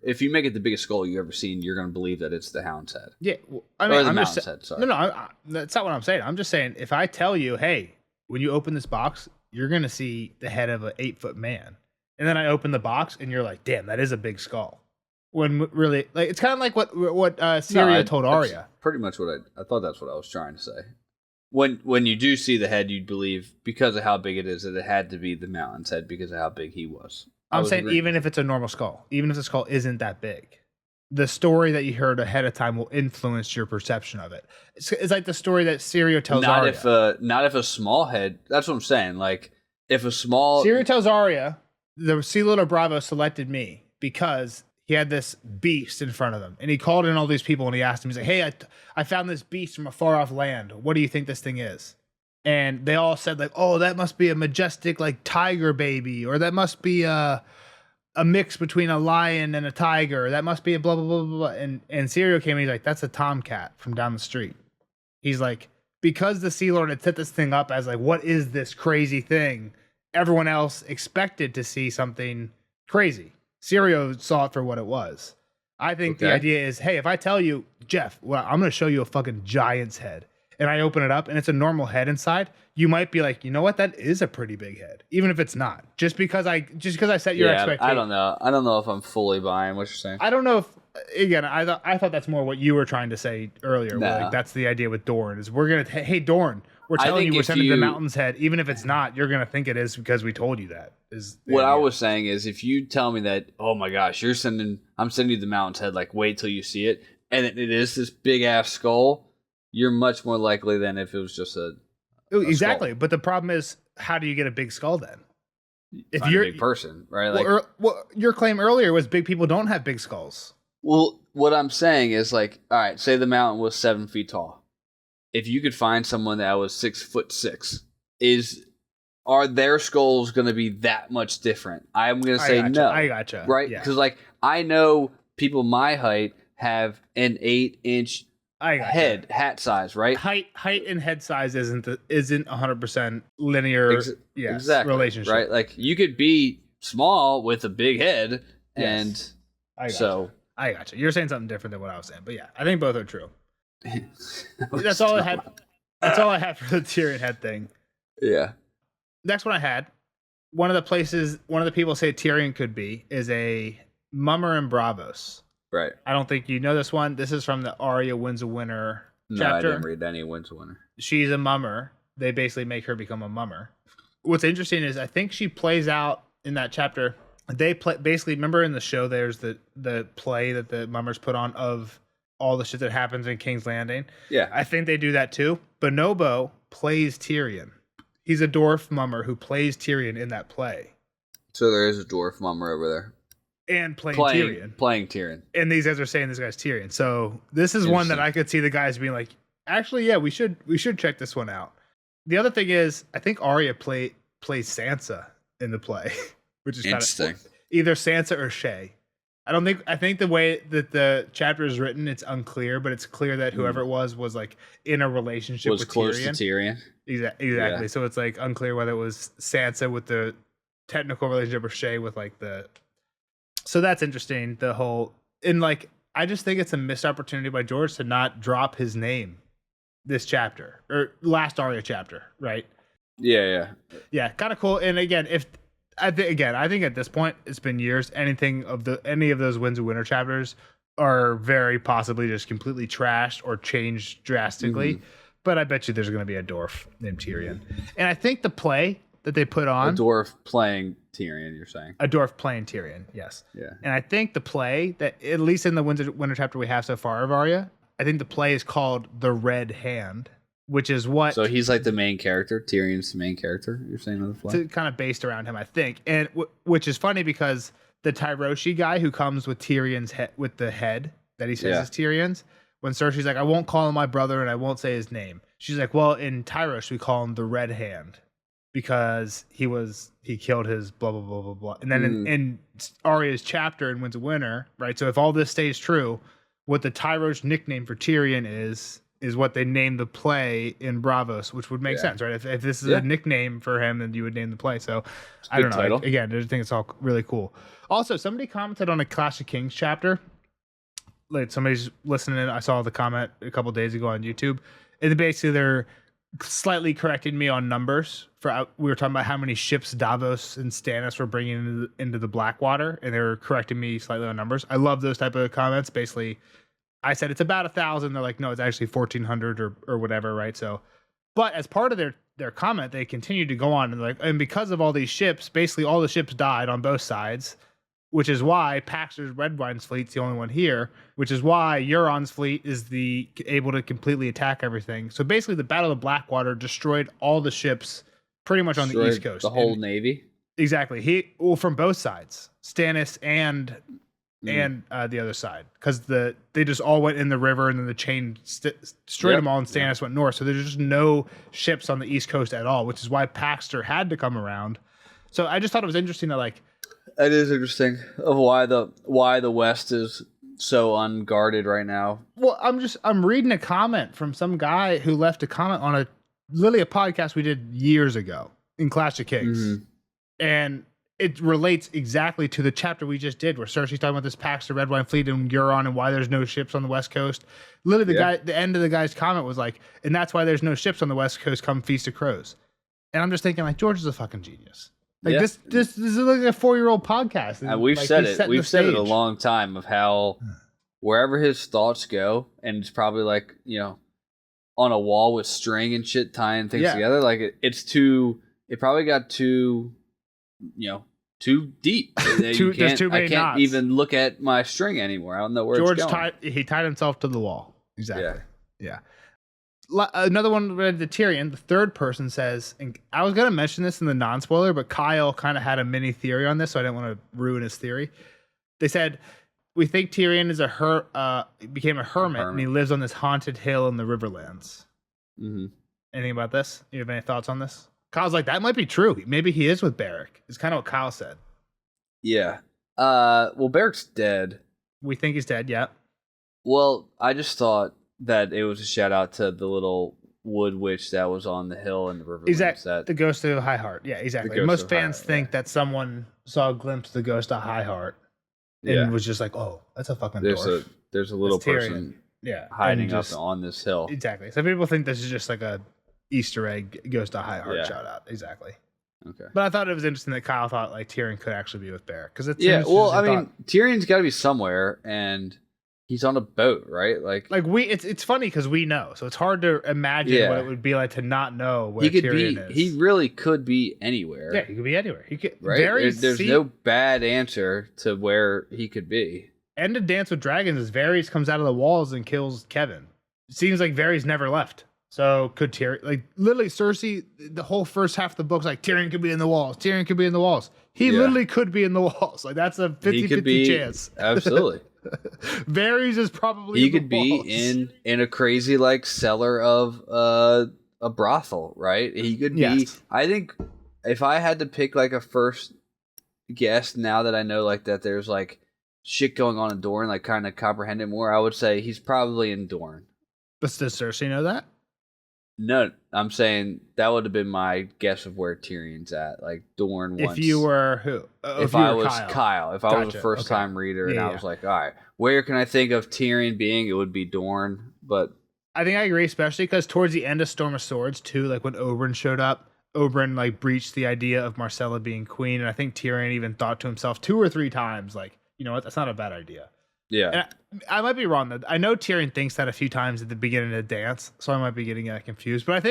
if you make it the biggest skull you've ever seen, you're going to believe that it's the Hound's head. Yeah, well, I mean, or the Mountain's head. Sorry. No, that's not what I'm saying. I'm just saying, if I tell you, hey, when you open this box, you're going to see the head of an 8-foot man, and then I open the box, and you're like, damn, that is a big skull. When really, like, it's kind of like what Syrio told Arya. Pretty much what I thought. That's what I was trying to say. When you do see the head, you'd believe, because of how big it is, that it had to be the Mountain's head because of how big he was. I'm saying even if it's a normal skull, even if the skull isn't that big, the story that you heard ahead of time will influence your perception of it. It's like the story that Syrio tells Arya. Not if a small head. That's what I'm saying. Like, if a small... Syrio tells Arya, the Sea Lord of Bravo selected me because he had this beast in front of him. And he called in all these people and he asked them, he's like, hey, I found this beast from a far off land. What do you think this thing is? And they all said, like, oh, that must be a majestic, like, tiger baby, or that must be a mix between a lion and a tiger. That must be a blah, blah, blah, blah, blah. And Syrio came and he's like, that's a tomcat from down the street. He's like, because the Sea Lord had set this thing up as, like, what is this crazy thing? Everyone else expected to see something crazy. Syrio saw it for what it was. I think the idea is, hey, if I tell you, Jeff, well, I'm going to show you a fucking giant's head, and I open it up and it's a normal head inside, you might be like, you know what, that is a pretty big head, even if it's not. Just because I set your expectation. I don't know if I'm fully buying what you're saying. I don't know if, again, I thought that's more what you were trying to say earlier. Nah. Like, that's the idea with Doran, is we're gonna hey Doran, We're I telling think you we're if sending the you- Mountain's Head. Even if it's not, you're going to think it is because we told you that. Is the What I idea. was saying is, if you tell me that, oh my gosh, I'm sending you the Mountain's Head, like wait till you see it, and it is this big ass skull, you're much more likely than if it was just a Exactly. skull. But the problem is, how do you get a big skull then? If Find you're a big person, right? well, your claim earlier was big people don't have big skulls. Well, what I'm saying is like, all right, say the mountain was 7 feet tall. If you could find someone that was 6'6", are their skulls going to be that much different? I'm going to say no. I gotcha. Right? Yeah. Because like I know people my height have an 8-inch I gotcha. head, hat size, right? Height and head size isn't 100% linear. Exactly. Relationship. Right? Like you could be small with a big head, and I gotcha. so I gotcha. You're saying something different than what I was saying, but yeah, I think both are true. That's all I had. That's all I had for the Tyrion head thing. Yeah. Next one I had. One of the people say Tyrion could be is a mummer in Bravos. Right. I don't think you know this one. This is from the Arya Wins a Winner No, chapter. I didn't read any Wins a Winner. She's a mummer. They basically make her become a mummer. What's interesting is I think she plays out in that chapter. They basically, remember in the show there's the play that the mummers put on of all the shit that happens in King's Landing. Yeah. I think they do that too. Bonobo plays Tyrion. He's a dwarf mummer who plays Tyrion in that play. So there is a dwarf mummer over there. And playing Tyrion. Playing Tyrion. And these guys are saying this guy's Tyrion. So this is one that I could see the guys being like, actually, yeah, we should check this one out. The other thing is, I think Arya plays Sansa in the play, which is interesting. Kind of either Sansa or Shay. I think the way that the chapter is written, it's unclear, but it's clear that whoever it was like in a relationship with close Tyrion. to Tyrion. Exactly. Yeah. So it's like unclear whether it was Sansa with the technical relationship or Shay with like the. So that's interesting. The whole I just think it's a missed opportunity by George to not drop his name this chapter or last Arya chapter, right? Yeah. Yeah, kind of cool. And again, I think at this point it's been years. Any of those Winds of Winter chapters are very possibly just completely trashed or changed drastically. Mm-hmm. But I bet you there's going to be a dwarf named Tyrion. And I think the play that they put on a dwarf playing Tyrion. You're saying a dwarf playing Tyrion, yes. Yeah. And I think the play that at least in the Winter chapter we have so far of Arya, I think the play is called The Red Hand, which is what. So he's like the main character. Tyrion's the main character. You're saying on the fly. It's kind of based around him, I think, and which is funny because the Tyroshi guy who comes with Tyrion's head with the head that he says is Tyrion's. When Cersei's like, I won't call him my brother and I won't say his name. She's like, well, in Tyrosh we call him the Red Hand because he killed his blah blah blah blah blah. And then in Arya's chapter in Winds of Winter, right? So if all this stays true, what the Tyrosh nickname for Tyrion is what they named the play in Bravos, which would make sense, right? If this is a nickname for him, then you would name the play. So I don't know. Title. Again, I just think it's all really cool. Also, somebody commented on a Clash of Kings chapter. Like somebody's listening. I saw the comment a couple days ago on YouTube, and basically they're slightly correcting me on numbers. We were talking about how many ships Davos and Stannis were bringing into the Blackwater, and they were correcting me slightly on numbers. I love those type of comments. Basically, I said it's about 1,000. They're like, no, it's actually 1,400 or whatever, right? So, but as part of their comment, they continued to go on and because of all these ships, basically all the ships died on both sides, which is why Paxter's Red Wine's fleet's the only one here, which is why Euron's fleet is able to completely attack everything. So basically, the Battle of Blackwater destroyed all the ships pretty much on the East Coast, the whole navy. Exactly. From both sides, Stannis and the other side, because they just all went in the river and then the chain destroyed them all, and Stannis went north. So there's just no ships on the East Coast at all, which is why Paxter had to come around. So I just thought it was interesting to It is interesting of why the West is so unguarded right now. Well, I'm reading a comment from some guy who left a comment on a podcast we did years ago in Clash of Kings, and it relates exactly to the chapter we just did, where Cersei's talking about this Paxter Red Wine fleet and Euron and why there's no ships on the West Coast. Literally, the end of the guy's comment was like, and that's why there's no ships on the West Coast come Feast of Crows. And I'm just thinking, George is a fucking genius. This is like a 4-year-old podcast. And we've said it. We've said it a long time of how wherever his thoughts go, and it's probably on a wall with string and shit tying things Yeah. together. Like it probably got too deep. There's too many I can't knots. even look at my string anymore. I don't know where George it's going. tied himself to the wall. Exactly. Yeah. Another one related to Tyrion. The third person says, and I was going to mention this in the non-spoiler, but Kyle kind of had a mini theory on this, so I didn't want to ruin his theory. They said, we think Tyrion is became a hermit, and he lives on this haunted hill in the Riverlands. Mm-hmm. Anything about this? You have any thoughts on this? Kyle's like, that might be true. Maybe he is with Beric. It's kind of what Kyle said. Yeah. Well, Beric's dead. We think he's dead, yeah. Well, I just thought that it was a shout out to the little wood witch that was on the hill in the river. Exactly. The ghost of High Heart. Yeah, exactly. Most fans think that someone saw a glimpse of the ghost of High Heart and was just like, oh, that's a fucking dwarf. There's a little person hiding up on this hill. Exactly. So people think this is just like a Easter egg ghost of High Heart shout out. Exactly. Okay. But I thought it was interesting that Kyle thought like Tyrion could actually be with Beric. Tyrion's got to be somewhere, and he's on a boat, right? It's funny because we know, so it's hard to imagine what it would be like to not know where Tyrion is. He really could be anywhere. Yeah, he could be anywhere. He could. Right? There's no bad answer to where he could be. End of Dance with Dragons is Varys comes out of the walls and kills Kevin. It seems like Varys never left. So could Tyrion, like literally Cersei, the whole first half of the book's like Tyrion could be in the walls. Tyrion could be in the walls. He literally could be in the walls. Like that's a 50-50 chance. Absolutely. Varys is probably he could be in a crazy like cellar of a brothel, right? He could be. Yes. I think if I had to pick like a first guess now that I know like that there's like shit going on in Dorne, like kind of comprehend it more, I would say he's probably in Dorne. But does Cersei know that? No, I'm saying that would have been my guess of where Tyrion's at, like Dorne. If you were who? If I was Kyle, if I was a first-time reader, and I was like, all right, where can I think of Tyrion being? It would be Dorne, but I think I agree, especially because towards the end of Storm of Swords, too, like when Oberyn showed up, Oberyn like breached the idea of Marcella being queen, and I think Tyrion even thought to himself 2 or 3 times, like, you know what, that's not a bad idea. Yeah. And I might be wrong, though. I know Tyrion thinks that a few times at the beginning of the dance, so I might be getting confused. But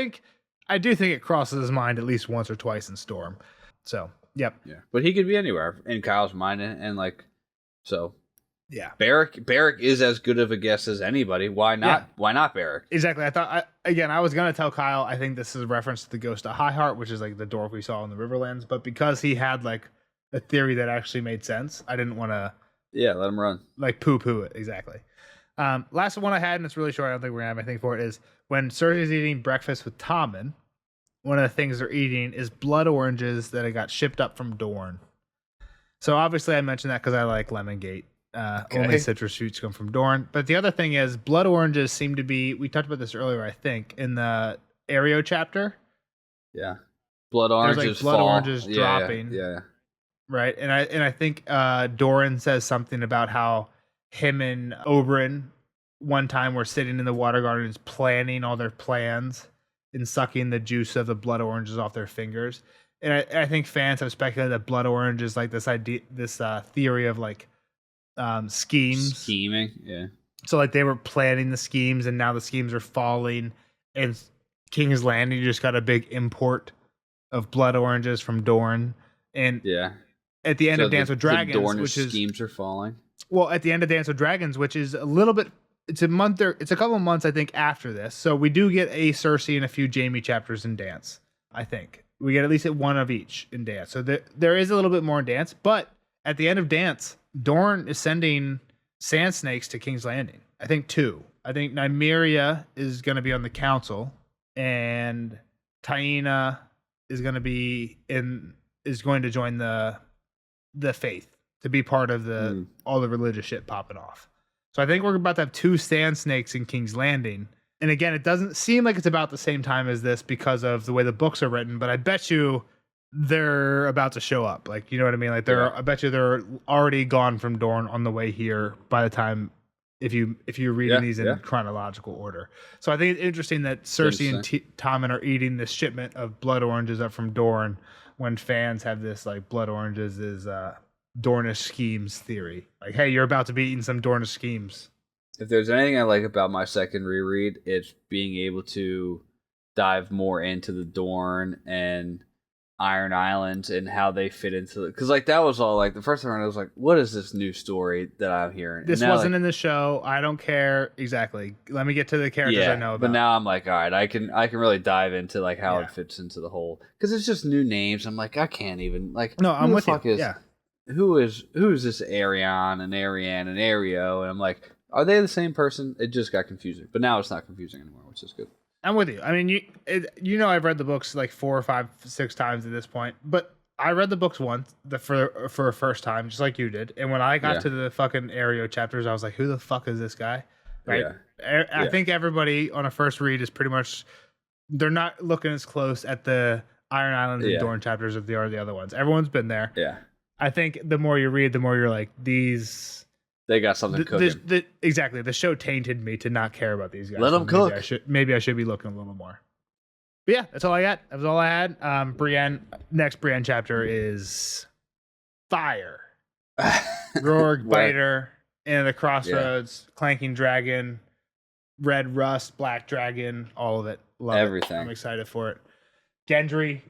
I do think it crosses his mind at least once or twice in Storm. So, yep. Yeah. But he could be anywhere in Kyle's mind, and like, so. Yeah. Beric is as good of a guess as anybody. Why not? Yeah. Why not Beric? Exactly. I was going to tell Kyle, I think this is a reference to the Ghost of High Heart, which is like the dwarf we saw in the Riverlands. But because he had like a theory that actually made sense, I didn't want to. Yeah, let him run. Like poo-poo it, exactly. Last one I had, and it's really short, I don't think we're going to have anything for it, is when Cersei's eating breakfast with Tommen, one of the things they're eating is blood oranges that got shipped up from Dorne. So obviously I mentioned that because I like Lemongate. Only citrus fruits come from Dorne. But the other thing is blood oranges seem to be, we talked about this earlier, I think, in the Areo chapter. Yeah. Blood oranges There's like blood oranges dropping. Yeah. Right, and I think Doran says something about how him and Oberyn one time were sitting in the water gardens planning all their plans and sucking the juice of the blood oranges off their fingers. And I think fans have speculated that blood orange is like this idea, this theory of like scheming. Yeah. So like they were planning the schemes, and now the schemes are falling. And King's Landing just got a big import of blood oranges from Dorne, and at the end of Dance with Dragons, which is schemes are falling. Well, at the end of Dance with Dragons, which is a little bit, it's a couple of months, I think, after this. So we do get a Cersei and a few Jaime chapters in Dance. I think we get at least one of each in Dance. So there is a little bit more in Dance, but at the end of Dance, Dorne is sending sand snakes to King's Landing. I think 2. I think Nymeria is going to be on the council, and Taina is going to join the faith to be part of all the religious shit popping off. So I think we're about to have 2 sand snakes in King's Landing. And again, it doesn't seem like it's about the same time as this because of the way the books are written, but I bet you they're about to show up. Like, you know what I mean? Like I bet you they're already gone from Dorne on the way here by the time if you're reading these in chronological order. So I think it's interesting that Cersei and Tommen are eating this shipment of blood oranges up from Dorne, when fans have this like blood oranges is Dornish schemes theory. Like, hey, you're about to be eating some Dornish schemes. If there's anything I like about my second reread, it's being able to dive more into the Dorne and Iron Islands and how they fit into it. Because, like, that was all, like, the first time I was like, what is this new story that I'm hearing? This wasn't in the show. I don't care. Exactly. Let me get to the characters I know about. But now I'm like, all right, I can really dive into, like, how it fits into the whole. Because it's just new names. I'm like, I can't even, like, no, I'm with you. Who is this Arion and Ariane and Ario? And I'm like, are they the same person? It just got confusing. But now it's not confusing anymore, which is good. I'm with you. I mean, I've read the books like 4 or 5, 6 times at this point, but I read the books once for a first time, just like you did. And when I got to the fucking Ario chapters, I was like, who the fuck is this guy? Right. Yeah. I think everybody on a first read is pretty much, they're not looking as close at the Iron Islands and Dorne chapters as they are the other ones. Everyone's been there. Yeah. I think the more you read, the more you're like, they got something cooking. Exactly. The show tainted me to not care about these guys. Let them cook. Maybe I should be looking a little more. But yeah, that's all I got. That was all I had. Next Brienne chapter is Fire. Roarg, Biter, in the Crossroads, Clanking Dragon, Red Rust, Black Dragon, all of it. Love everything. I'm excited for it. Gendry,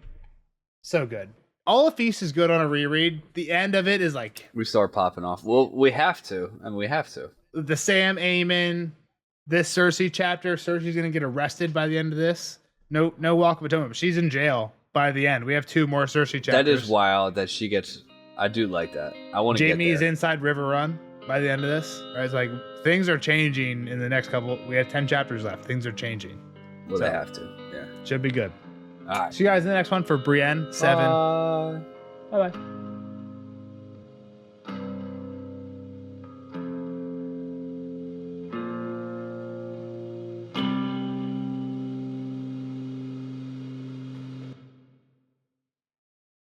so good. All of Feast is good on a reread. The end of it is like... we start popping off. Well, we have to. I mean, we have to. The Sam Aemon, this Cersei chapter. Cersei's going to get arrested by the end of this. No Walk of Atonement. She's in jail by the end. We have 2 more Cersei chapters. That is wild that she gets... I do like that. I want to get there. Jaime's inside River Run by the end of this. Right? It's like, things are changing in the next couple... We have 10 chapters left. Things are changing. Well, they have to. Yeah. Should be good. All right. See you guys in the next one for Brienne 7. Bye-bye.